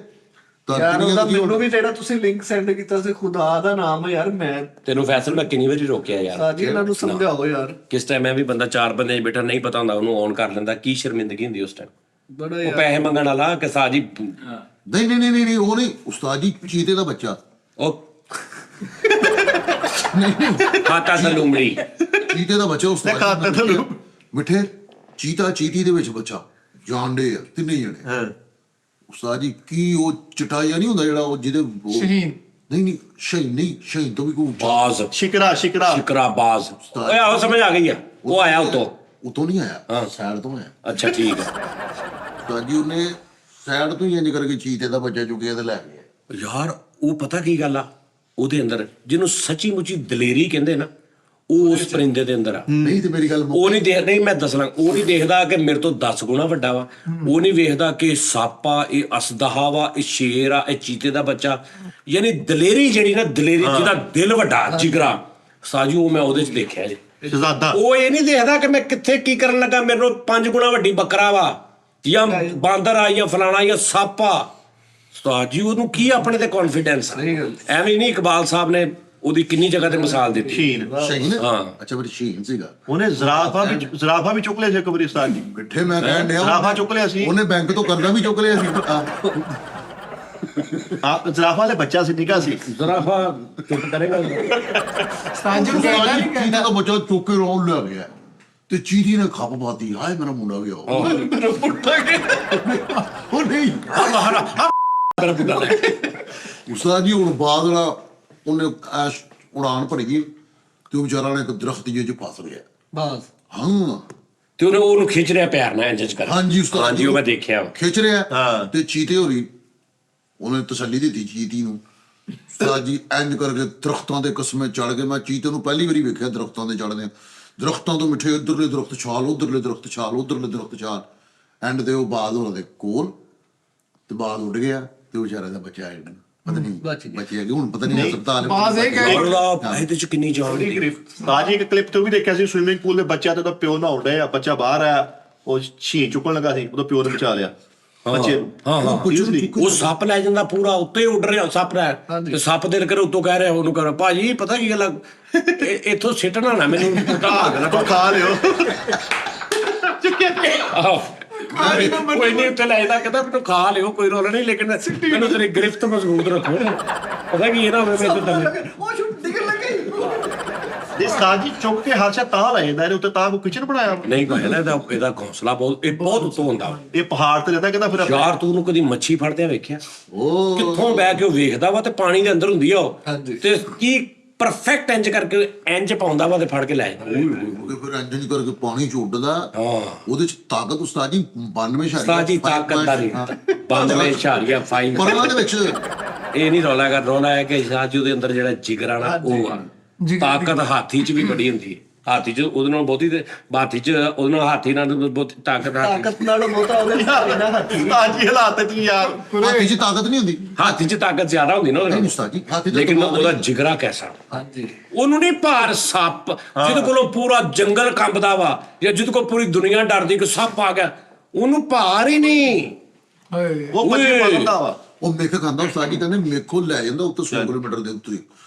ਯਾਰ ਉਹਦਾ ਮੈਨੂੰ ਵੀ ਜਿਹੜਾ ਤੁਸੀਂ ਲਿੰਕ ਸੈਂਡ ਕੀਤਾ ਸੀ, ਖੁਦਾ ਦਾ ਨਾਮ ਹੈ ਯਾਰ। ਮੈਂ ਤੈਨੂੰ ਫੈਸਲ ਮੈਂ ਕਿੰਨੀ ਵਾਰੀ ਰੋਕਿਆ ਯਾਰ, ਸਾਜੀ ਇਹਨਾਂ ਨੂੰ ਸਮਝਾਓ ਯਾਰ। ਕਿਸ ਟਾਈਮ ਮੈਂ ਵੀ ਬੰਦਾ ਚਾਰ ਬੰਦੇ 'ਚ ਬੈਠਾ ਨਹੀਂ ਪਤਾ ਹੁੰਦਾ ਉਹਨੂੰ ਔਨ ਕਰ ਲੈਂਦਾ, ਕੀ ਸ਼ਰਮਿੰਦਗੀ ਹੁੰਦੀ ਉਸ ਟਾਈਮ। ਬੜਾ ਉਹ ਯਾਰ ਪੈਸੇ ਮੰਗਣ ਵਾਲਾ ਕਿ ਸਾਜੀ ਨਹੀਂ ਨਹੀਂ ਨਹੀਂ ਨਹੀਂ ਉਹ ਨਹੀਂ ਉਸਤਾਦ ਜੀ, ਚੀਤੇ ਦਾ ਬੱਚਾ। ਉਹ ਖਾਤਾ ਸਲੂਮੜੀ ਚੀਤੇ ਦਾ ਬੱਚਾ ਉਸਤਾਦ ਖਾਤੇ ਜੀ। ਦਾ ਲੂਮ। ਮਿੱਠੇ ਚੀਤਾ ਚੀਟੀ ਦੇ ਵਿੱਚ ਬੱਚਾ ਜਾਣਦੇ ਆ ਤਿੰਨੇ ਜਣੇ। ਹਾਂ ਉਸਤਾਦ ਜੀ ਕੀ ਉਹ ਚਟਾਈਆ ਨਹੀਂ ਹੁੰਦਾ ਜਿਹੜਾ ਉਹ ਜਿਹਦੇ ਸ਼ਹੀਨ ਨਹੀਂ ਨਹੀਂ ਸ਼ਹੀਨ ਨਹੀਂ, ਸ਼ਹੀਨ ਤੋਂ ਵੀ ਕੋਈ ਉੱਚਾ। ਬਾਜ਼ ਸ਼ਿਕਰਾ ਬਾਜ਼। ਓਏ ਆਹੋ ਸਮਝ ਆ ਗਈ ਆ, ਉਹ ਆਇਆ ਉਤੋਂ। ਉਤੋਂ ਨਹੀਂ ਆਇਆ, ਸਾਈਡ ਤੋਂ ਆਇਆ। ਅੱਛਾ ਠੀਕ ਹੈ ਉਸਤਾਦ ਜੀ ਉਹਨੇ ਸਾਈਡ ਤੋਂ ਹੀ ਇੰਜ ਕਰਕੇ ਚੀਤੇ ਦਾ ਬੱਚਾ ਚੁੱਕਿਆ ਤੇ ਲੈ ਗਿਆ। ਯਾਰ ਉਹ ਪਤਾ ਕੀ ਗੱਲ ਆ ਉਹਦੇ ਅੰਦਰ, ਜਿਹਨੂੰ ਸੱਚੀ ਮੁੱਚੀ ਦਲੇਰੀ ਕਹਿੰਦੇ ਨਾ, ਉਹ ਉਸ ਪਰਿੰਦੇ ਦੇ ਅੰਦਰ ਆ। ਨਹੀਂ ਤੇ ਮੇਰੀ ਗੱਲ ਉਹ ਨਹੀਂ ਦੇਖ ਨਹੀਂ ਮੈਂ ਦੱਸਣਾ, ਉਹ ਨਹੀਂ ਦੇਖਦਾ ਕਿ ਮੇਰੇ ਤੋਂ 10 ਗੁਣਾ ਵੱਡਾ ਵਾ, ਉਹ ਨਹੀਂ ਵੇਖਦਾ ਕਿ ਸੱਪ ਆ, ਇਹ ਅਸਦਹਾ ਵਾ, ਇਹ ਸ਼ੇਰ ਆ, ਇਹ ਚੀਤੇ ਦਾ ਬੱਚਾ। ਯਾਨੀ ਦਲੇਰੀ ਜਿਹੜੀ ਨਾ, ਦਲੇਰੀ ਜਿਹਦਾ ਦਿਲ ਵੱਡਾ ਜਿਗਰਾ ਸਾਜੂ, ਉਹ ਮੈਂ ਉਹਦੇ 'ਚ ਦੇਖਿਆ ਜੀ। ਸ਼ਹਜ਼ਾਦਾ ਉਹ ਇਹ ਨਹੀਂ ਦੇਖਦਾ ਕਿ ਮੈਂ ਕਿੱਥੇ ਕੀ ਕਰਨ ਲੱਗਾ, ਮੇਰੇ ਨੂੰ 5 ਗੁਣਾ ਵੱਡੀ ਬੱਕਰਾ ਵਾ ਜਾਂ ਬਾਂਦਰ ਆ ਜਾਂ ਫਲਾਣਾ ਜਾਂ ਸੱਪ ਆ। ਉਸਤਾਦ ਜੀ ਉਹਨੂੰ ਕੀ ਆਪਣੇ ਤੇ ਕੌਨਫੀਡੈਂਸ ਆ। ਐਵੇਂ ਨਹੀਂ ਇਕਬਾਲ ਸਾਹਿਬ ਨੇ ਉਹਦੀ ਕਿੰਨੀ ਜਗ੍ਹਾ ਤੇ ਮਿਸਾਲ ਦਿੱਤੀ। ਸ਼ੀਨ ਸ਼ਹੀਨ ਹਾਂ। ਅੱਛਾ ਫਿਰ ਸ਼ਹੀਨ ਸੀਗਾ। ਉਹਨੇ ਜ਼ਰਾਫਾ ਵੀ ਚੁੱਕ ਲਿਆ ਸੀ ਕਬਰਿਸਤਾਨ ਜੀ। ਮਿੱਠੇ ਮੈਂ ਕਹਿਣ ਡਿਆ ਜ਼ਰਾਫਾ ਚੁੱਕ ਲਿਆ ਸੀ। ਉਹਨੇ ਬੈਂਕ ਤੋਂ ਕਰਜ਼ਾ ਵੀ ਚੁੱਕ ਲਿਆ ਸੀ। ਜ਼ਰਾਫਾ ਦੇ ਬੱਚਾ ਸੀ, ਨਿੱਕਾ ਸੀ। ਜ਼ਰਾਫਾ ਚੁੱਪ ਕਰੇਗਾ। ਉਸਤਾਦ ਜੀ ਨੂੰ ਕਹਿਣਾ ਨਹੀਂ ਚੀਤੇ ਕਹਿੰਦਾ। ਦਾ ਬੱਚਾ ਚੁੱਕ ਕੇ ਰੌਣ ਲੈ ਗਿਆ ਤੇ ਚੀਟੀ ਨੇ ਖੱਪ ਪਾਤੀ, ਹਾਏ ਮੇਰਾ ਮੁੰਡਾ ਗਿਆ। ਉਹ ਨਹੀਂ ਉਸਤਾਦ ਜੀ ਹੁਣ ਬਾਅਦ ਨਾਲ ਉਹਨੇ ਐਸ਼ ਉਡਾਨ ਭਰੀ ਗਈ ਤੇ ਉਹ ਵਿਚਾਰਾ ਨੇ ਇੱਕ ਦਰਖਤ ਜਿਹੇ 'ਚ ਫਸ ਗਿਆ। ਬਸ ਹਾਂ ਤੇ ਉਹਨੂੰ ਖਿੱਚ ਰਿਹਾ ਪਿਆਰ ਨਾਲ ਇੰਜ ਕਰ। ਹਾਂਜੀ ਉਸਤਾਦ ਹਾਂਜੀ ਉਹ ਮੈਂ ਦੇਖਿਆ। ਖਿੱਚ ਰਿਹਾ ਹਾਂ। ਤੇ ਚੀਤੇ ਹੋਰੀ ਉਹਨੇ ਤਸੱਲੀ ਦਿੱਤੀ ਚੀਤੀ ਨੂੰ। ਉਸਤਾਦ ਜੀ ਇੰਜ ਕਰਕੇ ਦਰਖਤਾਂ ਦੇ ਕਸਮੇ ਚੜ ਗਏ। ਮੈਂ ਚੀਤੇ ਨੂੰ ਪਹਿਲੀ ਵਾਰੀ ਵੇਖਿਆ ਦਰਖਤਾਂ ਦੇ ਚੜਦੇ। ਦਰਖਤਾਂ ਤੋਂ ਮਿੱਠੇ ਉਧਰਲੇ ਦਰਖਤ ਛਾਲ, ਉਧਰਲੇ ਦਰਖਤ ਛਾਲ, ਉਧਰਲੇ ਦਰਖਤ ਛਾਲ। ਐਂਡ ਤੇ ਉਹ ਬਾਦ ਉਹਨਾਂ ਦੇ ਕੋਲ ਤੇ ਬਾਦ ਉੱਡ ਗਿਆ ਤੇ ਉਹ ਵਿਚਾਰੇ ਦਾ ਬੱਚਾ ਆਇਆ ਪਤਾ ਨਹੀਂ ਬੱਚੇ ਹੁਣ ਪਤਾ ਨਹੀਂ ਹਸਪਤਾਲ ਬਾਜ਼ ਇਹ ਕਹਿ ਔਰ ਉਹਦਾ ਇਹਦੇ 'ਚ ਕਿੰਨੀ ਜਾਨ ਹੁੰਦੀ। ਅੱਜ ਇੱਕ ਕਲਿੱਪ ਤੇ ਉਹ ਵੀ ਦੇਖਿਆ ਸੀ, ਸਵਿਮਿੰਗ ਪੂਲ ਦੇ ਬੱਚਾ ਤੇ ਉਹਦਾ ਪਿਓ ਨਹਾਉਣ ਡਿਆ, ਬੱਚਾ ਬਾਹਰ ਆਇਆ, ਉਹ ਛੀ ਚੁੱਕਣ ਲੱਗਾ ਸੀ, ਉਹਦਾ ਪਿਓ ਨੇ ਬਚਾ ਲਿਆ ਬੱਚੇ ਨੂੰ। ਉਹ ਸੱਪ ਲੈ ਜਾਂਦਾ ਪੂਰਾ, ਉੱਤੇ ਹੀ ਉੱਡ ਰਿਹਾ ਸੱਪ ਲੈ ਤੇ ਸੱਪ ਦਿਲ ਕਰ ਉੱਤੋਂ ਕਹਿ ਰਿਹਾ ਉਹਨੂੰ ਕਰ ਭਾਜੀ ਪਤਾ ਕੀ ਗੱਲ ਇੱਥੋਂ ਸਿੱਟਣਾ ਨਾ ਮੈਨੂੰ ਤੂੰ ਖਾ ਲਿਓ। ਆਹੋ ਕੋਈ ਨਹੀਂ ਉੱਤੇ ਲੈ ਜਾਂਦਾ, ਕਹਿੰਦਾ ਮੈਨੂੰ ਖਾ ਲਿਓ ਕੋਈ ਰੋਲ ਨਹੀਂ, ਲੇਕਿਨ ਮੈਨੂੰ ਤੇਰੀ ਗ੍ਰਿਫਤ ਮਜ਼ਬੂਤ ਰੱਖੋ। ਪਤਾ ਕੀ ਇਹ ਨਾ ਹੋਵੇ ਮੇਰੇ ਤੇ ਉਹ ਛੁੱਟ ਨਿਕਲ ਲੱਗੀ। ਇਸ ਸਾਜੀ ਚੁੱਕ ਕੇ ਹਰਸ਼ਾ ਤਾਂ ਲੈ ਜਾਂਦਾ, ਇਹਦੇ ਉੱਤੇ ਤਾਂ ਕੋਈ ਕਿਚਨ ਬਣਾਇਆ। ਨਹੀਂ ਭਾਈ ਇਹਦਾ ਹੌਸਲਾ ਬਹੁਤ, ਇਹ ਬਹੁਤ ਉੱਤੋਂ ਹੁੰਦਾ ਵਾ। ਇਹ ਪਹਾੜ ਤੇ ਰਹਿੰਦਾ, ਕਹਿੰਦਾ ਫਿਰ ਯਾਰ ਤੂੰ ਉਹਨੂੰ ਕਦੀ ਮੱਛੀ ਫੜਦਿਆਂ ਵੇਖਿਆ? ਉਹ ਕਿੱਥੋਂ ਬਹਿ ਕੇ ਉਹ ਵੇਖਦਾ ਵਾ ਤੇ ਪਾਣੀ ਦੇ ਅੰਦਰ ਹੁੰਦੀ ਆ ਉਹ, ਹਾਂਜੀ। ਤੇ ਕੀ ਪਰਫੈਕਟ ਇੰਜ ਕਰਕੇ ਇੰਜ ਪਾਉਂਦਾ ਵਾ ਤੇ ਫੜ ਕੇ ਲੈ ਜਾਂਦਾ। ਉਹਦੇ ਫਿਰ ਇੰਜ ਕਰਕੇ ਪਾਣੀ ਚ ਉੱਡਦਾ। ਹਾਂ ਉਹਦੇ ਚ ਤਾਕਤ ਉਸਤਾਦ ਜੀ 92 ਸ਼ਾਰੀ ਉਸਤਾਦ ਜੀ ਤਾਕਤ ਦਾ ਨਹੀਂ, ਬੰਦਵੇਂ ਛਾਰੀਆ ਫਾਈਨ ਪਰਵਾਂ ਦੇ ਵਿੱਚ ਇਹ ਨਹੀਂ ਰੌਲਾ ਕਰ। ਰੌਲਾ ਹੈ ਕਿ ਸਾਜੂ ਦੇ ਅੰਦਰ ਜਿਹੜਾ ਜਿਗਰਾ ਨਾ ਉਹ ਆ। ਤਾਕਤ ਹਾਥੀ 'ਚ ਵੀ ਬੜੀ ਹੁੰਦੀ ਹੈ। ਹਾਥੀ 'ਚ ਉਹਦੇ ਨਾਲ ਬਹੁਤੀ ਤੇ ਹਾਥੀ 'ਚ ਉਹਦੇ ਨਾਲ ਹਾਥੀ ਨਾਲ ਬਹੁਤੀ ਤਾਕਤ ਨਾਲ ਬਹੁਤਾ ਉਹਦੇ ਨਾਲ ਸਾਜੀ ਹਾਲਾਤ ਚ ਯਾਰ ਹਾਥੀ ਚ ਤਾਕਤ ਨਹੀਂ ਹੁੰਦੀ। ਹਾਥੀ 'ਚ ਤਾਕਤ ਜ਼ਿਆਦਾ ਹੁੰਦੀ ਨਾ ਉਹਦੇ ਨਹੀਂ ਨਾਲ, ਉਸਤਾਦ ਜੀ ਹਾਥੀ ਦਾ ਲੇਕਿਨ ਦਿਮਾਗ ਉਹਦਾ ਨਹੀਂ। ਜਿਗਰਾ ਕੈਸਾ। ਹਾਂਜੀ ਉਹਨੂੰ ਨਹੀਂ ਭਾਰ ਸੱਪ ਜਿਹਦੇ ਕੋਲੋਂ ਪੂਰਾ ਜੰਗਲ ਕੰਬਦਾ ਵਾ, ਜਾਂ ਜਿਹਦੇ ਕੋਲ ਪੂਰੀ ਦੁਨੀਆ ਡਰਦੀ ਕਿ ਸੱਪ ਆ ਗਿਆ, ਉਹਨੂੰ ਭਾਰ ਹੀ ਨਹੀਂ। ਹਾਏ ਉਹ ਬੱਚੇ ਬਦਲਦਾ ਵਾ। ਉਹ ਮੇਖ ਖਾਂਦਾ ਉਸਤਾਦ ਜੀ ਕਹਿੰਦੇ ਮੇਖੋ ਲੈ ਜਾਂਦਾ ਉੱਤੇ 100 ਕਿਲੋਮੀਟਰ ਦੇ ਉੱਤੇ,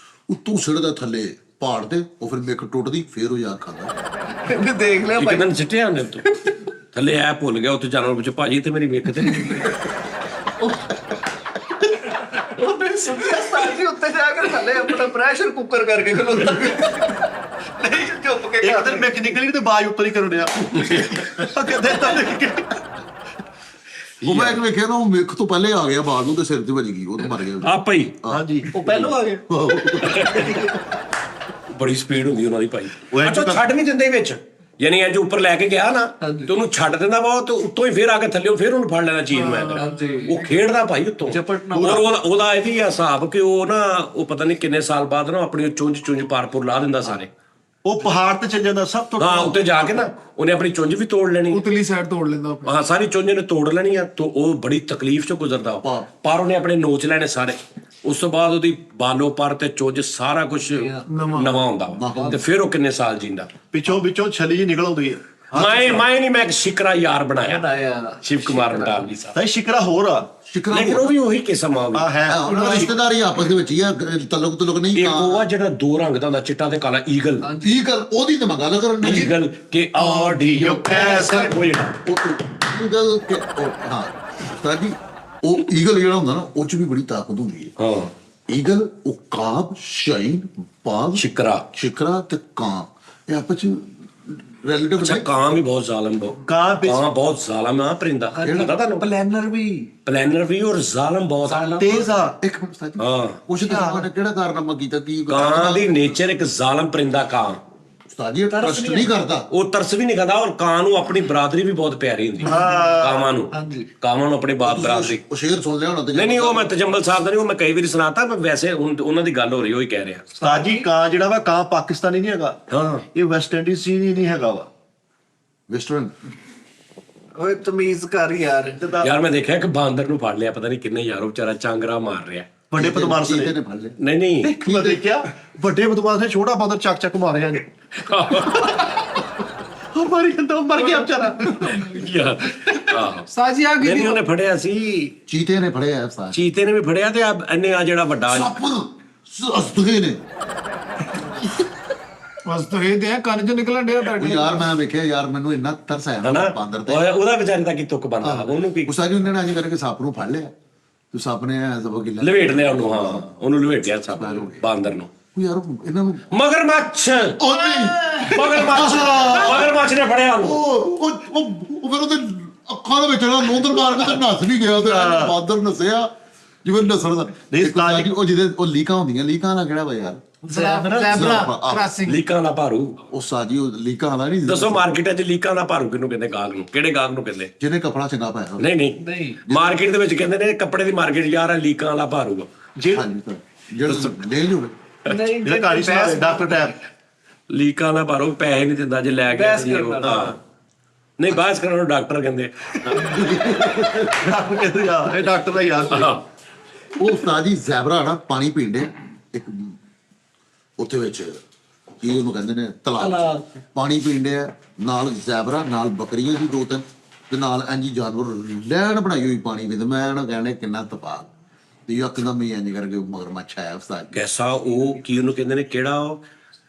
ਉੱਤੋਂ ਸਿੱਟਦਾ ਥੱਲੇ ਪਹਾੜ ਤੇ, ਉਹ ਫਿਰ ਮੇਖ ਟੁੱਟਦੀ ਫੇਰ ਉਹ ਯਾਰ ਖਾਂਦਾ। ਇਹਨੇ ਦੇਖ ਲਿਆ ਇੱਕ ਭਾਈ। ਦਿਨ ਸਿੱਟਿਆ ਉਹਨੇ ਉੱਤੋਂ ਥੱਲੇ ਐ ਭੁੱਲ ਗਿਆ ਉੱਥੇ ਜਾਨਵਰ ਵਿੱਚ, ਭਾਜੀ ਤੇ ਮੇਰੀ ਵੇਖ ਤੇ ਉਹਨੇ ਸੁਣਿਆ ਉਸਤਾਦ ਜੀ ਉੱਤੇ ਜਾ ਕੇ ਥੱਲੇ ਆਪਣਾ ਪ੍ਰੈਸ਼ਰ ਕੁੱਕਰ ਕਰਕੇ ਖਲੋਤਾ ਨਹੀਂ ਚੁੱਪ ਕੇ ਇੱਕ ਦਿਨ ਮੈਂ ਨਿਕਲੀ ਤੇ ਬਾਜ ਉੱਪਰ ਹੀ ਕਰਨ ਡਿਆ ਕਹਿੰਦੇ ਤਾਂ ਉਹ ਮੈਂ ਇੱਕ ਵੇਖਿਆ ਨਾ, ਉਹ ਮੇਖ ਤੋਂ ਪਹਿਲੇ ਆ ਗਿਆ, ਬਾਲ ਨੂੰ ਤੇ ਸਿਰ ਤੇ ਵੱਜ ਗਈ, ਉਹ ਤਾਂ ਮਰ ਗਿਆ। ਆਪਾ ਹੀ ਹਾਂਜੀ ਉਹ ਪਹਿਲੋਂ ਆ ਗਏ ਬੜੀ ਸਪੀਡ ਹੁੰਦੀ ਉਹਨਾਂ ਦੀ ਭਾਈ। ਉਹ ਇੰਝ ਅੱਛਾ ਛੱਡ ਨਹੀਂ ਦਿੰਦੇ ਵਿੱਚ, ਯਾਨੀ ਇੰਜ ਉੱਪਰ ਲੈ ਕੇ ਗਿਆ ਨਾ ਤੇ ਉਹਨੂੰ ਛੱਡ ਦਿੰਦਾ ਵਾ ਤੇ ਉੱਤੋਂ ਹੀ ਫੇਰ ਆ ਕੇ ਥੱਲੇ ਫੇਰ ਉਹਨੂੰ ਫੜ ਲੈਣਾ ਚੀਜ਼ ਨੂੰ ਉਹ ਖੇਡਦਾ ਭਾਈ ਉੱਤੋਂ। ਉਹਦਾ ਇਹ ਵੀ ਹਿਸਾਬ ਕਿ ਉਹ ਨਾ ਉਹ ਪਤਾ ਨਹੀਂ ਕਿੰਨੇ ਸਾਲ ਬਾਅਦ ਨਾ ਆਪਣੀ ਚੁੰਝ ਪਾਰਪੁਰ ਲਾ ਦਿੰਦਾ ਸਾਰੇ। ਉਹ ਪਹਾੜ ਤੇ ਚੱਲ ਜਾਂਦਾ ਸਭ ਤੋਂ ਹਾਂ ਉੱਤੇ ਜਾ ਕੇ ਨਾ ਉਹਨੇ ਆਪਣੀ ਚੁੰਝ ਵੀ ਤੋੜ ਲੈਣੀ, ਉਤਲੀ ਸਾਈਡ ਤੋੜ ਲੈਂਦਾ ਆਪਣੀ। ਹਾਂ ਸਾਰੀ ਚੁੰਝ ਨੇ ਤੋੜ ਲੈਣੀ ਆ ਤਾਂ ਉਹ ਬੜੀ ਤਕਲੀਫ ਚੋਂ ਗੁਜ਼ਰਦਾ ਪਰ ਉਹਨੇ ਆਪਣੇ ਨੋਚ ਲੈਣੇ ਸਾਰੇ। ਉਸ ਤੋਂ ਬਾਅਦ ਉਹਦੀ ਬਾਲੋ ਪਰ ਤੇ ਚੁੰਝ ਸਾਰਾ ਕੁਝ ਨਵਾਂ ਹੁੰਦਾ ਵਾ ਤੇ ਫਿਰ ਉਹ ਕਿੰਨੇ ਸਾਲ ਜੀਂਦਾ। ਵਿੱਚੋਂ ਛਲੀ ਜੀ ਨਿਕਲ ਆਉਂਦੀ ਹੈ। ਮੈਂ ਨਹੀਂ, ਮੈਂ ਇੱਕ ਸ਼ਿਕਰਾ ਯਾਰ ਬਣਾਇਆ ਸ਼ਿਵ ਕੁਮਾਰ ਬਟਾਲਵੀ ਸਾਹਿਬ। ਤਾਂ ਸ਼ਿਕਰਾ ਹੋਰ ਆ ਸ਼ਿਕਰਾ ਲੇਕਿਨ ਉਹ ਵੀ ਉਹੀ ਕਿਸਮ ਆ ਆ ਹੈ ਉਹਨਾਂ ਦਾ ਰਿਸ਼ਤੇਦਾਰੀ ਆਪਸ ਦੇ ਵਿੱਚ ਹੀ ਆ, ਤਲੁਕ ਨਹੀਂ। ਇੱਕ ਉਹ ਆ ਜਿਹੜਾ ਦੋ ਰੰਗ ਦਾ ਹੁੰਦਾ, ਚਿੱਟਾ ਤੇ ਕਾਲਾ, ਈਗਲ। ਇਹ ਗੱਲ ਉਹਦੀ ਤਾਂ ਮੈਂ ਗੱਲ ਕਰਨ ਨਹੀਂ। ਈਗਲ ਕੇ ਆਡੀਓ ਪੈਸਾ ਕੋਈ ਈਗਲ ਕੇ ਹਾਂ ਸਾਡੀ ਉਹ ਈਗਲ ਜਿਹੜਾ ਹੁੰਦਾ ਨਾ, ਉਹ ਚ ਵੀ ਬੜੀ ਤਾਕਤ ਹੁੰਦੀ ਹੈ। ਹਾਂ ਈਗਲ, ਉਹ ਕਾਬ, ਸ਼ਾਹੀਨ, ਬਾਗ, ਸ਼ਿਕਰਾ ਤੇ ਕਾਂ, ਇਹ ਆਪਸ ਚ ਰਿਲੇਟਿਵ ਅੱਛਾ ਕਾਂ ਵੀ ਬਹੁਤ ਜ਼ਾਲਮ ਕਾਂ ਬਹੁਤ ਜ਼ਾਲਮ ਆ ਪਰਿੰਦਾ। ਪਤਾ ਤੁਹਾਨੂੰ ਪਲੈਨਰ ਵੀ ਔਰ ਜ਼ਾਲਮ ਬਹੁਤ ਤੇਜ਼ ਆ। ਇੱਕ ਮਿੰਟ ਸਾਡੀ ਹਾਂ ਕੁਛ ਤਾਂ ਕਿਹੜਾ ਕਾਰਨਾਮਾ ਕੀਤਾ ਕੀ ਕਾਂ ਦੀ ਨੇਚਰ ਇੱਕ ਜ਼ਾਲਮ ਪਰਿੰਦਾ ਕਾਂ ਉਸਤਾਦ ਜੀ ਟਰਸਟ ਨਹੀਂ ਕਰਦਾ, ਉਹ ਤਰਸ ਵੀ ਨਹੀਂ ਖਾਂਦਾ ਔਰ ਕਾਂ ਨੂੰ ਆਪਣੀ ਬਰਾਦਰੀ ਵੀ ਬਹੁਤ ਪਿਆਰੀ ਹੁੰਦੀ ਕਾਵਾਂ ਨੂੰ ਆਪਣੀ ਬਰਾਦਰੀ। ਉਹ ਸ਼ੇਰ ਸੁਣ ਲਿਆ ਹੋਣਾ ਤੇ ਨਹੀਂ ਉਹ ਮੈਂ ਤਜੰਬਲ ਸਾਹਿਬ ਦਾ ਨਹੀਂ, ਉਹ ਮੈਂ ਕਈ ਵਾਰੀ ਸੁਣਾਤਾ ਪਰ ਵੈਸੇ ਉਹਨਾਂ ਦੀ ਗੱਲ ਹੋ ਰਹੀ ਉਹੀ ਕਹਿ ਰਿਹਾ। ਉਸਤਾਦ ਜੀ ਕਾਂ ਜਿਹੜਾ ਵਾ ਕਾਂ ਪਾਕਿਸਤਾਨੀ ਨਹੀਂ ਹੈਗਾ, ਹਾਂ ਇਹ ਵੈਸਟ ਇੰਡੀਜ਼ ਹੀ ਨਹੀਂ ਹੈਗਾ ਵਾ। ਵੈਸਟਰਨ ਓਏ ਤਮੀਜ਼ ਕਰ ਯਾਰ ਮੈਂ ਦੇਖਿਆ ਕਿ ਬਾਂਦਰ ਨੂੰ ਫੜ ਲਿਆ, ਪਤਾ ਨਹੀਂ ਕਿੰਨੇ ਯਾਰੋ ਵਿਚਾਰਾ ਚਾਂਗਰਾ ਮਾਰ ਰਿਹਾ। ਵੱਡੇ ਬਦਮਾਸ਼ ਨੇ ਨੇ ਫੜ ਲਿਆ। ਨਹੀਂ ਮੈਂ ਦੇਖਿਆ ਵੱਡੇ ਬਦਮਾਸ਼ ਨੇ ਛੋਟਾ ਬਾਂਦਰ ਚੱਕ ਮਾਰਿਆ ਨੇ ਉਹ ਮਰ ਗਿਆ ਵਿਚਾਰਾ। ਯਾਰ ਆਹੋ ਸਾਜੀ ਆ ਗਈ ਨਹੀਂ ਉਹਨੇ ਫੜਿਆ ਸੀ, ਚੀਤੇ ਨੇ ਫੜਿਆ ਉਸਤਾਦ, ਚੀਤੇ ਨੇ ਵੀ ਫੜਿਆ ਤੇ ਇਹਨੇ ਆ ਜਿਹੜਾ ਵੱਡਾ ਅਸਤੂਹੇ ਨੇ। ਬਸ ਤਾਂ ਇਹ ਤੇ ਕੰਨ ਚੋਂ ਨਿਕਲਣ ਡਿਆ ਉਹ ਤੁਹਾਡੇ। ਯਾਰ ਮੈਂ ਵੇਖਿਆ ਯਾਰ, ਮੈਨੂੰ ਇੰਨਾ ਤਰਸ ਆਇਆ ਹਨਾ ਨਾ ਬਾਂਦਰ ਤੇ। ਉਹਦਾ ਵਿਚਾਰੇ ਦਾ ਕੀ ਤੁੱਕ ਬੰਦਾ ਉਹਨੂੰ ਕੀ ਉਸਤਾਦ ਜੀ ਉਹਨਾਂ ਨੇ ਅੱਜ ਕਰਕੇ ਸੱਪ ਨੂੰ ਫੜ ਲਿਆ, ਤੇ ਸੱਪ ਨੇ ਸਭ ਗਿੱਲਾ ਲਵੇਟ ਲਿਆ ਉਹਨੂੰ। ਹਾਂ ਉਹਨੂੰ ਲਵੇਟਿਆ ਸਭ ਬਾਂਦਰ ਨੂੰ। ਉਹ ਯਾਰ ਇਹਨਾਂ ਨੂੰ ਮਗਰਮੱਛ ਉਹ ਨਹੀਂ ਮਗਰਮੱਛ ਨੇ ਫੜਿਆ ਉਹਨੂੰ। ਉਹ ਫਿਰ ਉਹਦੇ ਅੱਖਾਂ ਦੇ ਵਿੱਚ ਨਾ ਨੋਂਦਰ ਮਾਰ ਕੇ ਤੇ ਨੱਸ ਵੀ ਗਿਆ, ਤੇ ਬਾਂਦਰ ਨਸਿਆ ਜਿਵੇਂ ਨਸਣ ਦਾ। ਉਸਤਾਦ ਜੀ ਉਹ ਜਿਹਦੇ ਉਹ ਲੀਕਾਂ ਹੁੰਦੀਆਂ, ਲੀਕਾਂ ਦਾ ਕਿਹੜਾ ਵਾ ਯਾਰ? Zebra crossing. ਲੀਕਾਂ ਦਾ ਭਾਰੂ। ਉਹ ਸਾਜੀ ਉਹ ਲੀਕਾਂ ਦਾ ਨਹੀਂ ਦੱਸੋ ਮਾਰਕੀਟ 'ਚ ਲੀਕਾਂ ਦਾ ਭਾਰੂ ਕਿਹਨੂੰ ਕਹਿੰਦੇ? ਗਾਹਕ ਨੂੰ। ਕਿਹੜੇ ਗਾਹਕ ਨੂੰ ਕਹਿੰਦੇ? ਜਿਹਨੇ ਕਪੜਾ ਚੰਗਾ ਪਾਇਆ ਹੋਵੇ। ਨਹੀਂ ਮਾਰਕੀਟ ਦੇ ਵਿੱਚ ਕਹਿੰਦੇ ਨੇ ਕੱਪੜੇ ਦੀ ਮਾਰਕੀਟ ਯਾਰ ਲੀਕਾਂ ਵਾਲਾ ਭਾਰੂ ਆ। ਹਾਂਜੀ ਸਰ, ਜਿਹੜਾ ਲੈ ਜੂਵੇ ਜਿਹੜਾ ਕਹਾਣੀ ਸੁਣਾ ਡਾਕਟਰ ਟੈਪ ਲੀਕਾਂ ਵਾਲਾ ਭਾਰੂ ਪੈਸੇ ਨਹੀਂ ਦਿੰਦਾ ਜੇ ਲੈ ਗਿਆ ਸੀ ਉਹ। ਨਹੀਂ ਬਾਸ ਕਰਨ ਨੂੰ ਡਾਕਟਰ ਕਹਿੰਦੇ। ਡਾਕਟਰ ਕਹਿੰਦੇ ਯਾਰ ਇਹ ਡਾਕਟਰ ਦਾ ਯਾਰ। ਉਹ ਸਾਜੀ ਜ਼ੈਬਰਾ ਨਾ ਪਾਣੀ ਪੀਂਦੇ ਇੱਕ ਉੱਥੇ ਵਿੱਚ ਕੀ ਉਹਨੂੰ ਕਹਿੰਦੇ ਨੇ ਤਲਾਬ, ਪਾਣੀ ਪੀਂਦੇ ਆ, ਨਾਲ ਜ਼ੈਬਰਾ, ਨਾਲ ਬੱਕਰੀਆਂ ਦੀ ਦੋ ਤਿੰਨ, ਤੇ ਨਾਲ ਇੰਜੀ ਜਾਨਵਰ ਲੈਣ ਬਣਾਈ ਹੋਈ ਪਾਣੀ ਵਿੱਚ। ਮੈਂ ਨਾ ਕਹਿੰਦੇ ਕਿੰਨਾ ਤਪਾ ਤੇ ਇੱਕਦਮ ਹੀ ਇੰਜ ਕਰਕੇ ਮਗਰਮੱਛ ਆਇਆ ਉਸਤਾਦ। ਕੈਸਾ ਉਹ ਕੀ ਉਹਨੂੰ ਕਹਿੰਦੇ ਨੇ, ਕਿਹੜਾ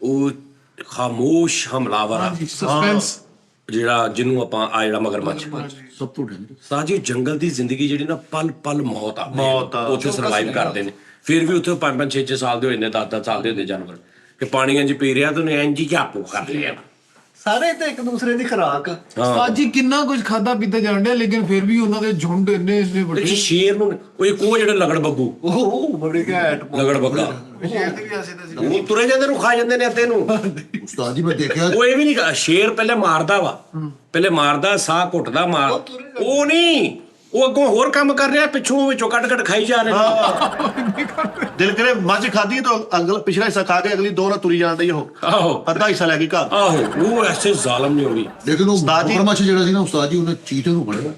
ਉਹ ਖਾਮੋਸ਼ ਹਮਲਾਵਰ ਆ ਸਸਪੈਂਸ, ਜਿਹੜਾ ਜਿਹਨੂੰ ਆਪਾਂ ਆ ਜਿਹੜਾ ਮਗਰਮੱਛ ਸਭ ਤੋਂ ਡੇਂਜਰ ਸਾਜੀ ਜੰਗਲ ਦੀ ਜ਼ਿੰਦਗੀ ਜਿਹੜੀ ਨਾ ਪਲ ਪਲ ਮੌਤ ਆ ਉੱਥੇ ਸਰਵਾਈਵ ਕਰਦੇ ਨੇ। ਫਿਰ ਵੀ ਉੱਥੇ 5-5 6-6 ਸਾਲ ਦੇ ਹੋਏ ਨੇ, 10-10 ਸਾਲ ਦੇ ਹੁੰਦੇ ਜਾਨਵਰ ਕਿ ਪਾਣੀਆਂ 'ਚ ਪੀ ਰਿਹਾ ਤੇ ਉਹਨੇ ਇੰਜ ਹੀ ਝਾਪੂ ਕਰ ਲਿਆ। ਸਾਰੇ ਤੇ ਇੱਕ ਦੂਸਰੇ ਦੀ ਖੁਰਾਕ। ਸਾਜੀ ਕਿੰਨਾ ਕੁਝ ਖਾਦਾ ਪੀਤਾ ਜਾਣ ਡਿਆ, ਲੇਕਿਨ ਫਿਰ ਵੀ ਉਹਨਾਂ ਦੇ ਝੁੰਡ ਇੰਨੇ ਵੱਡੇ। ਸ਼ੇਰ ਨੂੰ ਉਹ ਇੱਕ ਉਹ ਜਿਹੜਾ ਲਗੜ ਬੱਬੂ, ਉਹ ਬੜੇ ਘੈਂਟ ਲਗੜ ਬੱਗਾ, ਸ਼ੇਰ ਦੀ ਵੀ ਆਸੇ ਤਾਂ ਸੀ। ਉਹ ਤੁਰੇ ਜਾਂਦੇ ਨੂੰ ਖਾ ਜਾਂਦੇ ਨੇ ਅੱਤੇ ਨੂੰ। ਉਸਤਾਦ ਜੀ ਮੈਂ ਦੇਖਿਆ ਉਹ ਇਹ ਵੀ ਨਹੀਂ, ਸ਼ੇਰ ਪਹਿਲੇ ਮਾਰਦਾ ਵਾ, ਪਹਿਲੇ ਮਾਰਦਾ, ਸਾਹ ਘੁੱਟਦਾ, ਮਾਰ ਉਹ ਨਹੀਂ, ਉਹ ਅੱਗੋਂ ਹੋਰ ਕੰਮ ਕਰ ਰਿਹਾ, ਪਿੱਛੋਂ ਵਿੱਚੋਂ ਕੱਟ ਖਾਈ ਜਾ ਰਹੇ। ਦਿਲ ਕਰੇ ਮੱਝ ਖਾਦੀ ਤਾਂ ਅਗਲਾ ਪਿਛਲਾ ਹਿੱਸਾ ਖਾ ਕੇ ਅਗਲੀ ਦੋ ਨਾ ਤੁਰੀ ਜਾਂਦੀ ਉਹ, ਆਹੋ ਅੱਧਾ ਹਿੱਸਾ ਲੈ ਕੇ ਘਰ। ਆਹੋ ਉਹ ਐਸੇ ਜ਼ਾਲਮ ਨਹੀਂ ਹੋਗੀ। ਲੇਕਿਨ ਉਹ ਉਸਤਾਦ ਜੀ- ਮਗਰਮੱਛ ਜਿਹੜਾ ਸੀ ਨਾ ਉਸਤਾਦ ਜੀ, ਉਹਨੇ ਚੀਤੇ ਨੂੰ ਫੜਿਆ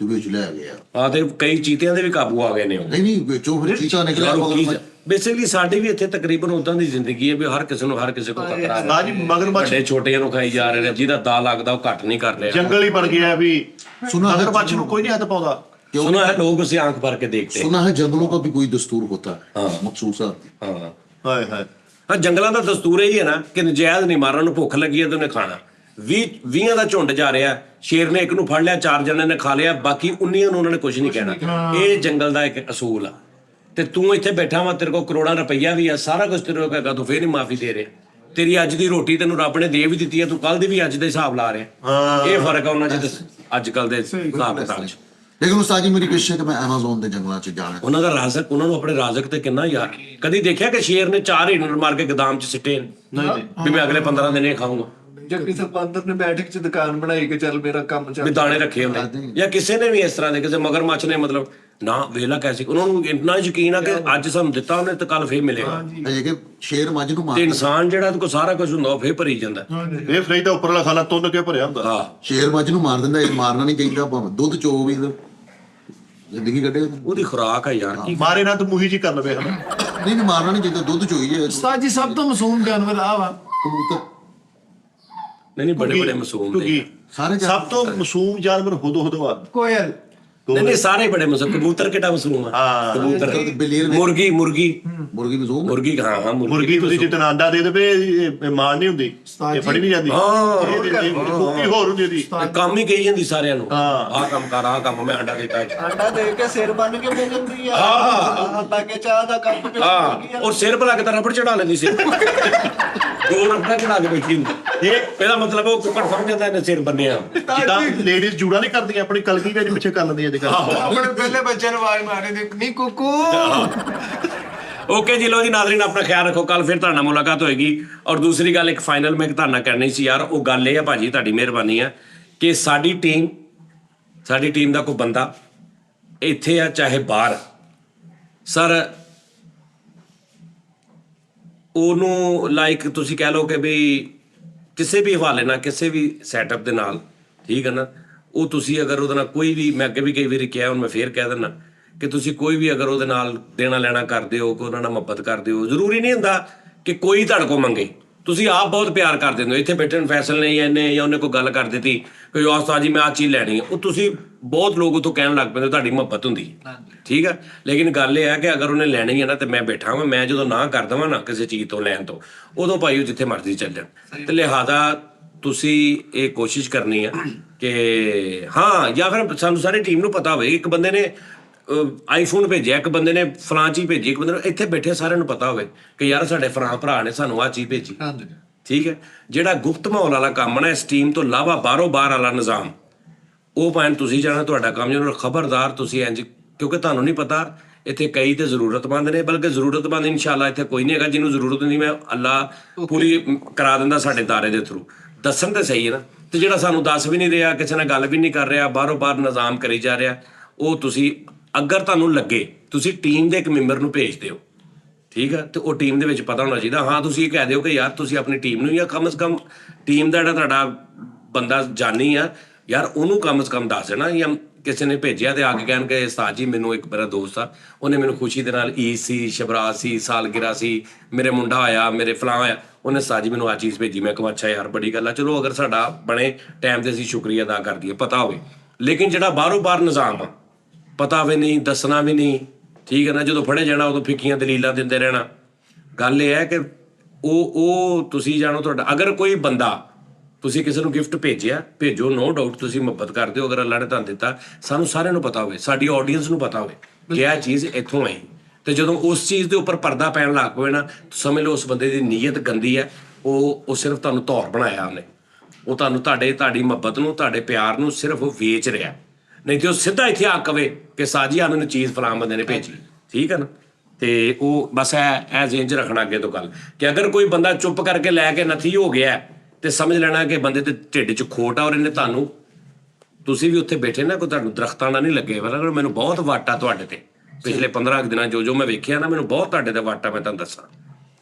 ਤੇ ਵਿੱਚ ਲੈ ਗਿਆ। ਆ ਤੇ ਕਈ ਚੀਤਿਆਂ ਦੇ ਵੀ ਕਾਬੂ ਆ ਗਏ ਨੇ ਉਹ। ਨਹੀਂ ਵਿੱਚੋਂ ਫਿਰ ਚੀਤਾ ਨਿਕਲਿਆ ਮਗਰਮੱਛ। ਬੇਸਿਕਲੀ ਸਾਡੀ ਵੀ ਇੱਥੇ ਤਕਰੀਬਨ ਉਦਾਂ ਦੀ ਜ਼ਿੰਦਗੀ ਹੈ ਵੀ ਹਰ ਕਿਸੇ ਨੂੰ ਹਰ ਕਿਸੇ ਕੋਲ ਖਤਰਾ ਹੈ। ਉਸਤਾਦ ਜੀ ਮਗਰਮੱਛ ਵੱਡੇ ਛੋਟਿਆਂ ਨੂੰ ਖਾਈ ਜਾ ਰਹੇ ਨੇ, ਜਿਹਦਾ ਦਾ ਲੱਗਦਾ ਉਹ ਘੱਟ ਨਹੀਂ ਕਰ ਰਿਹਾ। ਜੰਗਲ ਹੀ ਬਣ ਗਿਆ ਵੀ सुना है मगरमच्छ ਨੂੰ ਕੋਈ ਨਹੀਂ ਹੱਥ ਪਾਉਂਦਾ। सुना है लोग उसे आंख भर के देखते हैं। सुना है जंगलों का भी कोई दस्तूर होता है हाँ। मखसूस है। हाँ ਹਾਏ ਹਾਏ ਹਾਂ ਜੰਗਲਾਂ ਦਾ ਦਸਤੂਰ ਇਹ ਹੀ ਹੈ ਨਾ ਕਿ ਨਜਾਇਜ਼ ਨਹੀਂ ਮਾਰਨ ਨੂੰ, ਭੁੱਖ ਲੱਗੀ ਹੈ ਤੇ ਉਹਨੇ ਖਾਣਾ। 20 ਦਾ ਝੁੰਡ ਜਾ ਰਿਹਾ, ਸ਼ੇਰ ਨੇ ਇੱਕ ਨੂੰ ਫੜ ਲਿਆ, 4 ਜਣੇ ਨੇ ਖਾ ਲਿਆ, ਬਾਕੀ 19 ਨੂੰ ਉਹਨਾਂ ਨੇ ਕੁਝ ਨਹੀਂ ਕਹਿਣਾ। ਇਹ ਜੰਗਲ ਦਾ ਇੱਕ ਅਸੂਲ ਆ ਤੇ ਤੂੰ ਇੱਥੇ ਬੈਠਾ ਵਾ, ਤੇਰੇ ਕੋਲ ਕਰੋੜਾਂ ਰੁਪਈਆ ਵੀ ਆ, ਸਾਰਾ ਕੁਝ ਤੇਰੇ ਕੋਲ ਹੈਗਾ, ਤੂੰ ਫੇਰ ਨਹੀਂ ਮਾਫੀ ਦੇ ਰਿਹਾ। ਤੇਰੀ ਅੱਜ ਦੀ ਰੋਟੀ ਤੈਨੂੰ ਰੱਬ ਨੇ ਦੇ ਵੀ ਦਿੱਤੀ ਹੈ, ਤੂੰ ਕੱਲ ਦੀ ਵੀ ਅੱਜ ਦੇ ਹਿਸਾਬ ਲਾ ਰਿਹਾ। ਇਹ ਫਰਕ ਆ ਉਹਨਾਂ ਚ ਅੱਜ ਕੱਲ ਦੇ ਹਿਸਾਬ ਕਿਤਾਬ ਚ। ਲੇਕਿਨ ਉਸਤਾਦ ਜੀ ਮੇਰੀ ਕੋਸ਼ਿਸ਼ ਹੈ ਕਿ ਮੈਂ ਐਮਾਜ਼ੋਨ ਦੇ ਜੰਗਲਾਂ 'ਚ ਜਾਣਾ। ਉਹਨਾਂ ਦਾ ਰਾਜ਼ਕ, ਉਹਨਾਂ ਨੂੰ ਆਪਣੇ ਰਾਜ਼ਕ ਤੇ ਕਿੰਨਾ ਯਾਰ। ਕਦੀ ਦੇਖਿਆ ਕਿ ਸ਼ੇਰ ਨੇ 4 ਹਿਰਨ ਮਾਰ ਕੇ ਗੋਦਾਮ 'ਚ ਸਿੱਟੇ ਨੇ ਵੀ ਮੈਂ ਅਗਲੇ 15 ਦਿਨ ਇਹ ਖਾਊਂਗਾ? ਜਾਂ ਕਿਸੇ ਬਾਂਦਰ ਨੇ ਬੈਠਕ 'ਚ ਦੁਕਾਨ ਬਣਾਈ ਕਿ ਚੱਲ ਮੇਰਾ ਕੰਮ ਚੱਲ ਵੀ ਦਾਣੇ ਰੱਖੇ ਹੁੰਦੇ, ਜਾਂ ਕਿਸੇ ਨੇ ਵੀ ਇਸ ਤਰ੍ਹਾਂ ਦੇ, ਕਿਸੇ ਮਗਰਮੱਛ ਨੇ, ਮਤਲਬ ਨਾ ਵੇਲਾ ਕੈਸੇ, ਉਹਨਾਂ ਨੂੰ ਇੰਨਾ ਯਕੀਨ ਆ ਕਿ ਅੱਜ ਸਾਨੂੰ ਦਿੱਤਾ ਉਹਨੇ ਤੇ ਕੱਲ ਫੇਰ ਮਿਲੇਗਾ। ਅਜੇ ਕਿ ਸ਼ੇਰ ਮੱਝ ਨੂੰ ਤੇ ਮਾਰ, ਇਨਸਾਨ ਜਿਹੜਾ ਕੋ ਸਾਰਾ ਕੁਝ ਹੁੰਦਾ ਉਹ ਫੇਰ ਭਰੀ ਜਾਂਦਾ। ਇਹ ਫਰਿੱਜ ਦਾ ਉੱਪਰਲਾ ਖਾਲਾ ਤੁੰਨ ਕੇ ਭਰਿਆ ਹੁੰਦਾ। ਹਾਂ, ਸ਼ੇਰ ਮੱਝ ਨੂੰ ਮਾਰ ਦਿੰਦਾ, ਇਹ ਮਾਰਨਾ ਨਹੀਂ ਚਾਹੀਦਾ। ਭਾਵੇਂ ਦੁੱਧ ਚੋ ਵੀ ਜ਼ਿੰਦਗੀ ਕੱਢੇ। ਉਹਦੀ ਖੁਰਾਕ ਆ ਯਾਰ। ਕੀ ਮਾਰੇ ਨਾ ਤੂੰ ਮੂਹੀ ਜੀ ਕਰ ਲਵੇ ਹਨਾ। ਨਹੀਂ ਮਾਰਨਾ ਨਹੀਂ ਚਾਹੀਦਾ, ਦੁੱਧ ਚੋਈ ਜੇ। ਉਸਤਾਦ ਜੀ ਸਭ ਤੋਂ ਮਾਸੂਮ ਜਾਨਵਰ ਆ ਵਾ ਕਬੂਤਰ ਨਹੀਂ ਬੜੇ ਬੜੇ ਮਾਸੂਮ ਨੇ। ਸਾਰੇ ਸਭ ਤੋਂ ਮਾਸੂਮ ਜਾਨਵਰ ਹੁਦਵਾ। ਕੋਇਲ। ਨਹੀਂ ਸਾਰੇ ਬੜੇ ਮਾਸੂਮ। ਕਬੂਤਰ ਕਿਹੜਾ ਮਾਸੂਮ ਆ? ਕਬੂਤਰ, ਬਿੱਲੀ ਮੁਰਗੀ ਮੁਰਗੀ ਮਜ਼ੂਮ। ਮੁਰਗੀ, ਹਾਂ ਮੁਰਗੀ ਤੁਸੀਂ ਜਿੱਦਣ ਆਂਡਾ ਦੇ ਦੇਵੇ ਇਹ ਮਾਰ ਨਹੀਂ ਹੁੰਦੀ, ਇਹ ਫੜੀ ਨਹੀਂ ਜਾਂਦੀ। ਕੁੱਕੀ ਹੋਰ ਹੁੰਦੀ ਉਹਦੀ। ਕੰਮ ਹੀ ਕਹੀ ਜਾਂਦੀ ਸਾਰਿਆਂ ਨੂੰ, ਆਹ ਕੰਮ ਕਰ, ਆਹ ਕੰਮ, ਮੈਂ ਅੰਡਾ ਦਿੱਤਾ। ਆਂਡਾ ਦੇ ਕੇ ਸਿਰ ਬੰਨ ਕੇ ਮਿਲ ਜਾਂਦੀ ਆ ਤਾਂ ਕਿ ਚਾਹ ਦਾ ਕੱਪ ਤੇ ਹਾਂ, ਔਰ ਸਿਰ ਭਲਾ ਕੇ ਤਾਂ ਰਬੜ ਚੜਾ ਲੈਂਦੀ ਸੀ। ਦੋ ਰਬੜਾਂ ਚੜਾ ਕੇ ਬੈਠੀ ਹੁੰਦੀ। ਇਹਦਾ ਮਤਲਬ ਉਹ ਕੁੱਕੜ ਸਮਝ ਜਾਂਦਾ ਇਹਨੇ ਸਿਰ ਬੰਨਿਆ। ਜਿੱਦਾਂ ਲੇਡੀਜ਼ ਜੂੜਾ ਨਹੀਂ ਕਰਦੀਆਂ, ਆਪਣੀ ਕਲਗੀ ਵਿੱਚ ਪਿੱਛੇ ਕਰ ਲੈਂਦੀਆਂ ਅੱਜ ਕੱਲ੍ਹ। ਆਪਣੇ ਪਹਿਲੇ ਬੱਚੇ ਨੂੰ ਆਵਾਜ਼ ਮਾਰੇ ਦੇ ਨਹੀਂ ਕੁੱਕੂ। ਓਕੇ ਜੀ, ਲੋ ਜੀ ਨਾਜ਼ਰੀਨ, ਆਪਣਾ ਖਿਆਲ ਰੱਖੋ। ਕੱਲ ਫਿਰ ਤੁਹਾਡੇ ਨਾਲ ਮੁਲਾਕਾਤ ਹੋਏਗੀ। ਔਰ ਦੂਸਰੀ ਗੱਲ ਇੱਕ ਫਾਈਨਲ ਮੈਂ ਤੁਹਾਡੇ ਨਾਲ ਕਰਨੀ ਸੀ ਯਾਰ, ਉਹ ਗੱਲ ਇਹ ਆ ਭਾਜੀ, ਤੁਹਾਡੀ ਮਿਹਰਬਾਨੀ ਆ ਕਿ ਸਾਡੀ ਟੀਮ ਦਾ ਕੋਈ ਬੰਦਾ ਇੱਥੇ ਆ ਚਾਹੇ ਬਾਹਰ, ਸਰ ਉਹਨੂੰ ਲਾਈਕ ਤੁਸੀਂ ਕਹਿ ਲਓ ਕਿ ਵੀ ਕਿਸੇ ਵੀ ਹਵਾਲੇ ਨਾਲ, ਕਿਸੇ ਵੀ ਸੈਟਅਪ ਦੇ ਨਾਲ, ਠੀਕ ਹੈ ਨਾ, ਉਹ ਤੁਸੀਂ ਅਗਰ ਉਹਦੇ ਨਾਲ ਕੋਈ ਵੀ, ਮੈਂ ਅੱਗੇ ਵੀ ਕਈ ਵਾਰੀ ਕਿਹਾ, ਹੁਣ ਮੈਂ ਫੇਰ ਕਹਿ ਦਿੰਦਾ ਕਿ ਤੁਸੀਂ ਕੋਈ ਵੀ ਅਗਰ ਉਹਦੇ ਨਾਲ ਦੇਣਾ ਲੈਣਾ ਕਰਦੇ ਹੋ, ਕੋਈ ਉਹਨਾਂ ਨਾਲ ਮੁਹੱਬਤ ਕਰਦੇ ਹੋ, ਜ਼ਰੂਰੀ ਨਹੀਂ ਹੁੰਦਾ ਕਿ ਕੋਈ ਤੁਹਾਡੇ ਕੋਲ ਮੰਗੇ। ਤੁਸੀਂ ਆਪ ਬਹੁਤ ਪਿਆਰ ਕਰ ਦਿੰਦੇ ਹੋ। ਇੱਥੇ ਬੈਠੇ ਨੂੰ ਫੈਸਲ ਨਹੀਂ ਇਹਨੇ ਜਾਂ ਉਹਨੇ ਕੋਈ ਗੱਲ ਕਰ ਦਿੱਤੀ ਕਿ ਉਸਤਾਦ ਜੀ ਮੈਂ ਆਹ ਚੀਜ਼ ਲੈਣੀ ਹੈ, ਉਹ ਤੁਸੀਂ ਬਹੁਤ ਲੋਕ ਉੱਥੋਂ ਕਹਿਣ ਲੱਗ ਪੈਂਦੇ ਤੁਹਾਡੀ ਮੁਹੱਬਤ ਹੁੰਦੀ ਹੈ, ਠੀਕ ਹੈ। ਲੇਕਿਨ ਗੱਲ ਇਹ ਹੈ ਕਿ ਅਗਰ ਉਹਨੇ ਲੈਣੀ ਹੈ ਨਾ ਤੇ ਮੈਂ ਬੈਠਾ ਹਾਂ, ਮੈਂ ਜਦੋਂ ਨਾ ਕਰ ਦੇਵਾਂ ਨਾ ਕਿਸੇ ਚੀਜ਼ ਤੋਂ ਲੈਣ ਤੋਂ, ਉਦੋਂ ਭਾਈ ਉਹ ਜਿੱਥੇ ਮਰਜ਼ੀ ਚੱਲ ਜਾਣ। ਤੇ ਲਿਹਾਜ਼ਾ ਤੁਸੀਂ ਇਹ ਕੋਸ਼ਿਸ਼ ਕਰਨੀ ਆ ਕਿ ਹਾਂ, ਜਾਂ ਫਿਰ ਸਾਨੂੰ ਸਾਰੀ ਟੀਮ ਨੂੰ ਪਤਾ ਹੋਵੇ, ਇੱਕ ਬੰਦੇ ਨੇ ਆਈਫੋਨ ਭੇਜਿਆ, ਇੱਕ ਬੰਦੇ ਨੇ ਫਲਾਂ ਚੀਜ਼ ਭੇਜੀ, ਇੱਕ ਬੰਦੇ ਨੂੰ, ਇੱਥੇ ਬੈਠੇ ਸਾਰਿਆਂ ਨੂੰ ਪਤਾ ਹੋਵੇ ਕਿ ਯਾਰ ਸਾਡੇ ਫਲਾਂ ਭਰਾ ਨੇ ਸਾਨੂੰ ਆਹ ਚੀਜ਼ ਭੇਜੀ, ਠੀਕ ਹੈ। ਜਿਹੜਾ ਗੁਪਤ ਮਾਹੌਲ ਵਾਲਾ ਕੰਮ ਨਾ, ਇਸ ਟੀਮ ਤੋਂ ਇਲਾਵਾ ਬਾਹਰੋਂ ਬਾਹਰ ਵਾਲਾ ਨਿਜ਼ਾਮ, ਉਹ ਪੁਆਇੰਟ ਤੁਸੀਂ ਜਾਣਾ, ਤੁਹਾਡਾ ਕੰਮ ਜਿਹਨੂੰ ਖਬਰਦਾਰ ਤੁਸੀਂ ਇੰਜ, ਕਿਉਂਕਿ ਤੁਹਾਨੂੰ ਨਹੀਂ ਪਤਾ ਇੱਥੇ ਕਈ ਤੇ ਜ਼ਰੂਰਤਮੰਦ ਨੇ, ਬਲਕਿ ਜ਼ਰੂਰਤਮੰਦ ਇਨਸ਼ਾਅੱਲਾ ਇੱਥੇ ਕੋਈ ਨਹੀਂ ਹੈਗਾ ਜਿਹਨੂੰ ਜ਼ਰੂਰਤ ਨਹੀਂ, ਮੈਂ ਅੱਲਾ ਪੂਰੀ ਕਰਾ ਦਿੰਦਾ ਸਾਡੇ ਦਾਰੇ ਦੇ ਥਰੂ। ਦੱਸਣ ਤਾਂ ਸਹੀ ਹੈ ਨਾ, ਤੇ ਜਿਹੜਾ ਸਾਨੂੰ ਦੱਸ ਵੀ ਨਹੀਂ ਰਿਹਾ, ਕਿਸੇ ਨਾਲ ਗੱਲ ਵੀ ਨਹੀਂ ਕਰ ਰਿਹਾ, ਬਾਹਰੋਂ ਬਾਹਰ ਨਿਜ਼ਾਮ ਕਰੀ ਜਾ ਰਿਹਾ, ਉਹ ਤੁਸੀਂ ਅਗਰ ਤੁਹਾਨੂੰ ਲੱਗੇ, ਤੁਸੀਂ ਟੀਮ ਦੇ ਇੱਕ ਮੈਂਬਰ ਨੂੰ ਭੇਜ ਦਿਓ, ਠੀਕ ਹੈ। ਤੇ ਉਹ ਟੀਮ ਦੇ ਵਿੱਚ ਪਤਾ ਹੋਣਾ ਚਾਹੀਦਾ। ਹਾਂ, ਤੁਸੀਂ ਇਹ ਕਹਿ ਦਿਓ ਕਿ ਯਾਰ ਤੁਸੀਂ ਆਪਣੀ ਟੀਮ ਨੂੰ, ਜਾਂ ਕਮ ਸੇ ਕਮ ਟੀਮ ਦਾ ਜਿਹੜਾ ਤੁਹਾਡਾ ਬੰਦਾ ਜਾਨੀ ਆ ਯਾਰ, ਉਹਨੂੰ ਕਮ ਸੇ ਕਮ ਦੱਸ ਦੇਣਾ। ਜਾਂ ਕਿਸੇ ਨੇ ਭੇਜਿਆ ਤੇ ਆ ਕੇ ਕਹਿਣ ਕਿ ਉਸਤਾਦ ਜੀ ਮੈਨੂੰ ਇੱਕ ਮੇਰਾ ਦੋਸਤ ਆ, ਉਹਨੇ ਮੈਨੂੰ ਖੁਸ਼ੀ ਦੇ ਨਾਲ ਈਦ ਸੀ, ਸ਼ਬਰਾਤ ਸੀ, ਸਾਲਗਿਰਾ ਸੀ, ਮੇਰੇ ਮੁੰਡਾ ਆਇਆ, ਮੇਰੇ ਫਲਾਂ ਆਇਆ, ਉਹਨੇ ਉਸਤਾਦ ਜੀ ਮੈਨੂੰ ਆਹ ਚੀਜ਼ ਭੇਜੀ। ਮੈਂ ਕਿਹਾ ਅੱਛਾ ਯਾਰ ਬੜੀ ਗੱਲ ਆ, ਚਲੋ ਅਗਰ ਸਾਡਾ ਬਣੇ ਟਾਈਮ ਤੇ ਅਸੀਂ ਸ਼ੁਕਰੀਆ ਅਦਾ ਕਰ ਦਈਏ, ਪਤਾ ਹੋਵੇ। ਲੇਕਿਨ ਜਿਹੜਾ ਬਾਹਰੋਂ ਬਾਹਰ ਨਿਜ਼ਾਮ ਆ, ਪਤਾ ਵੀ ਨਹੀਂ, ਦੱਸਣਾ ਵੀ ਨਹੀਂ, ਠੀਕ ਹੈ ਨਾ, ਜਦੋਂ ਫੜੇ ਜਾਣਾ ਉਦੋਂ ਫਿੱਕੀਆਂ ਦਲੀਲਾਂ ਦਿੰਦੇ ਰਹਿਣਾ। ਗੱਲ ਇਹ ਹੈ ਕਿ ਉਹ ਤੁਸੀਂ ਜਾਣੋ, ਤੁਹਾਡਾ ਅਗਰ ਕੋਈ ਬੰਦਾ, ਤੁਸੀਂ ਕਿਸੇ ਨੂੰ ਗਿਫਟ ਭੇਜਿਆ, ਭੇਜੋ, ਨੋ ਡਾਊਟ ਤੁਸੀਂ ਮੁਹੱਬਤ ਕਰਦੇ ਹੋ। ਅਗਰ ਅੱਲਾ ਨੇ ਤੁਹਾਨੂੰ ਦਿੱਤਾ, ਸਾਨੂੰ ਸਾਰਿਆਂ ਨੂੰ ਪਤਾ ਹੋਵੇ, ਸਾਡੀ ਆਡੀਅנס ਨੂੰ ਪਤਾ ਹੋਵੇ ਕਿ ਇਹ ਚੀਜ਼ ਇੱਥੋਂ ਆਈ, ਤੇ ਜਦੋਂ ਉਸ ਚੀਜ਼ ਦੇ ਉੱਪਰ ਪਰਦਾ ਪੈਣ ਲੱਗ ਪਵੇ ਨਾ, ਸਮਝ ਲਓ ਉਸ ਬੰਦੇ ਦੀ ਨੀਅਤ ਗੰਦੀ ਹੈ। ਉਹ ਸਿਰਫ ਤੁਹਾਨੂੰ ਧੌਰ ਬਣਾਇਆ ਉਹਨੇ, ਉਹ ਤੁਹਾਨੂੰ ਤੁਹਾਡੀ ਮੁਹੱਬਤ ਨੂੰ, ਤੁਹਾਡੇ ਪਿਆਰ ਨੂੰ ਸਿਰਫ ਉਹ ਵੇਚ ਰਿਹਾ। ਨਹੀਂ ਤੇ ਉਹ ਸਿੱਧਾ ਇੱਥੇ ਆ ਕਵੇ ਕਿ ਸਾਜੀ ਆ ਮੈਨੂੰ ਚੀਜ਼ ਫਲਾਣ ਬੰਦੇ ਨੇ ਭੇਜੀ, ਠੀਕ ਹੈ ਨਾ। ਤੇ ਉਹ ਬਸ ਇਹ ਜ਼ਿਹਨ 'ਚ ਰੱਖਣਾ ਅੱਗੇ ਤੋਂ ਗੱਲ, ਕਿ ਅਗਰ ਕੋਈ ਬੰਦਾ ਚੁੱਪ ਕਰਕੇ ਲੈ ਕੇ ਨਥੀ ਹੋ ਗਿਆ ਤੇ ਸਮਝ ਲੈਣਾ ਕਿ ਬੰਦੇ ਦੇ ਢਿੱਡ 'ਚ ਖੋਟ ਆ, ਔਰ ਇਹਨੇ ਤੁਹਾਨੂੰ, ਤੁਸੀਂ ਵੀ ਉੱਥੇ ਬੈਠੇ ਨਾ, ਕੋਈ ਤੁਹਾਨੂੰ ਦਰਖਤਾਂ ਨਾਲ ਨਹੀਂ ਲੱਗੇ। ਮਤਲਬ ਮੈਨੂੰ ਬਹੁਤ ਵਾਟ ਆ ਤੁਹਾਡੇ ਤੇ, ਪਿਛਲੇ 15 ਦਿਨਾਂ ਜੋ ਮੈਂ ਵੇਖਿਆ ਨਾ, ਮੈਨੂੰ ਬਹੁਤ ਤੁਹਾਡੇ ਤੇ ਵਾਟ ਆ, ਮੈਂ ਤੁਹਾਨੂੰ ਦੱਸਾਂ,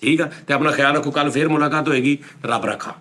ਠੀਕ ਆ। ਤੇ ਆਪਣਾ ਖਿਆਲ ਰੱਖੋ, ਕੱਲ ਫੇਰ ਮੁਲਾਕਾਤ ਹੋਏਗੀ। ਰੱਬ ਰੱਖਾ।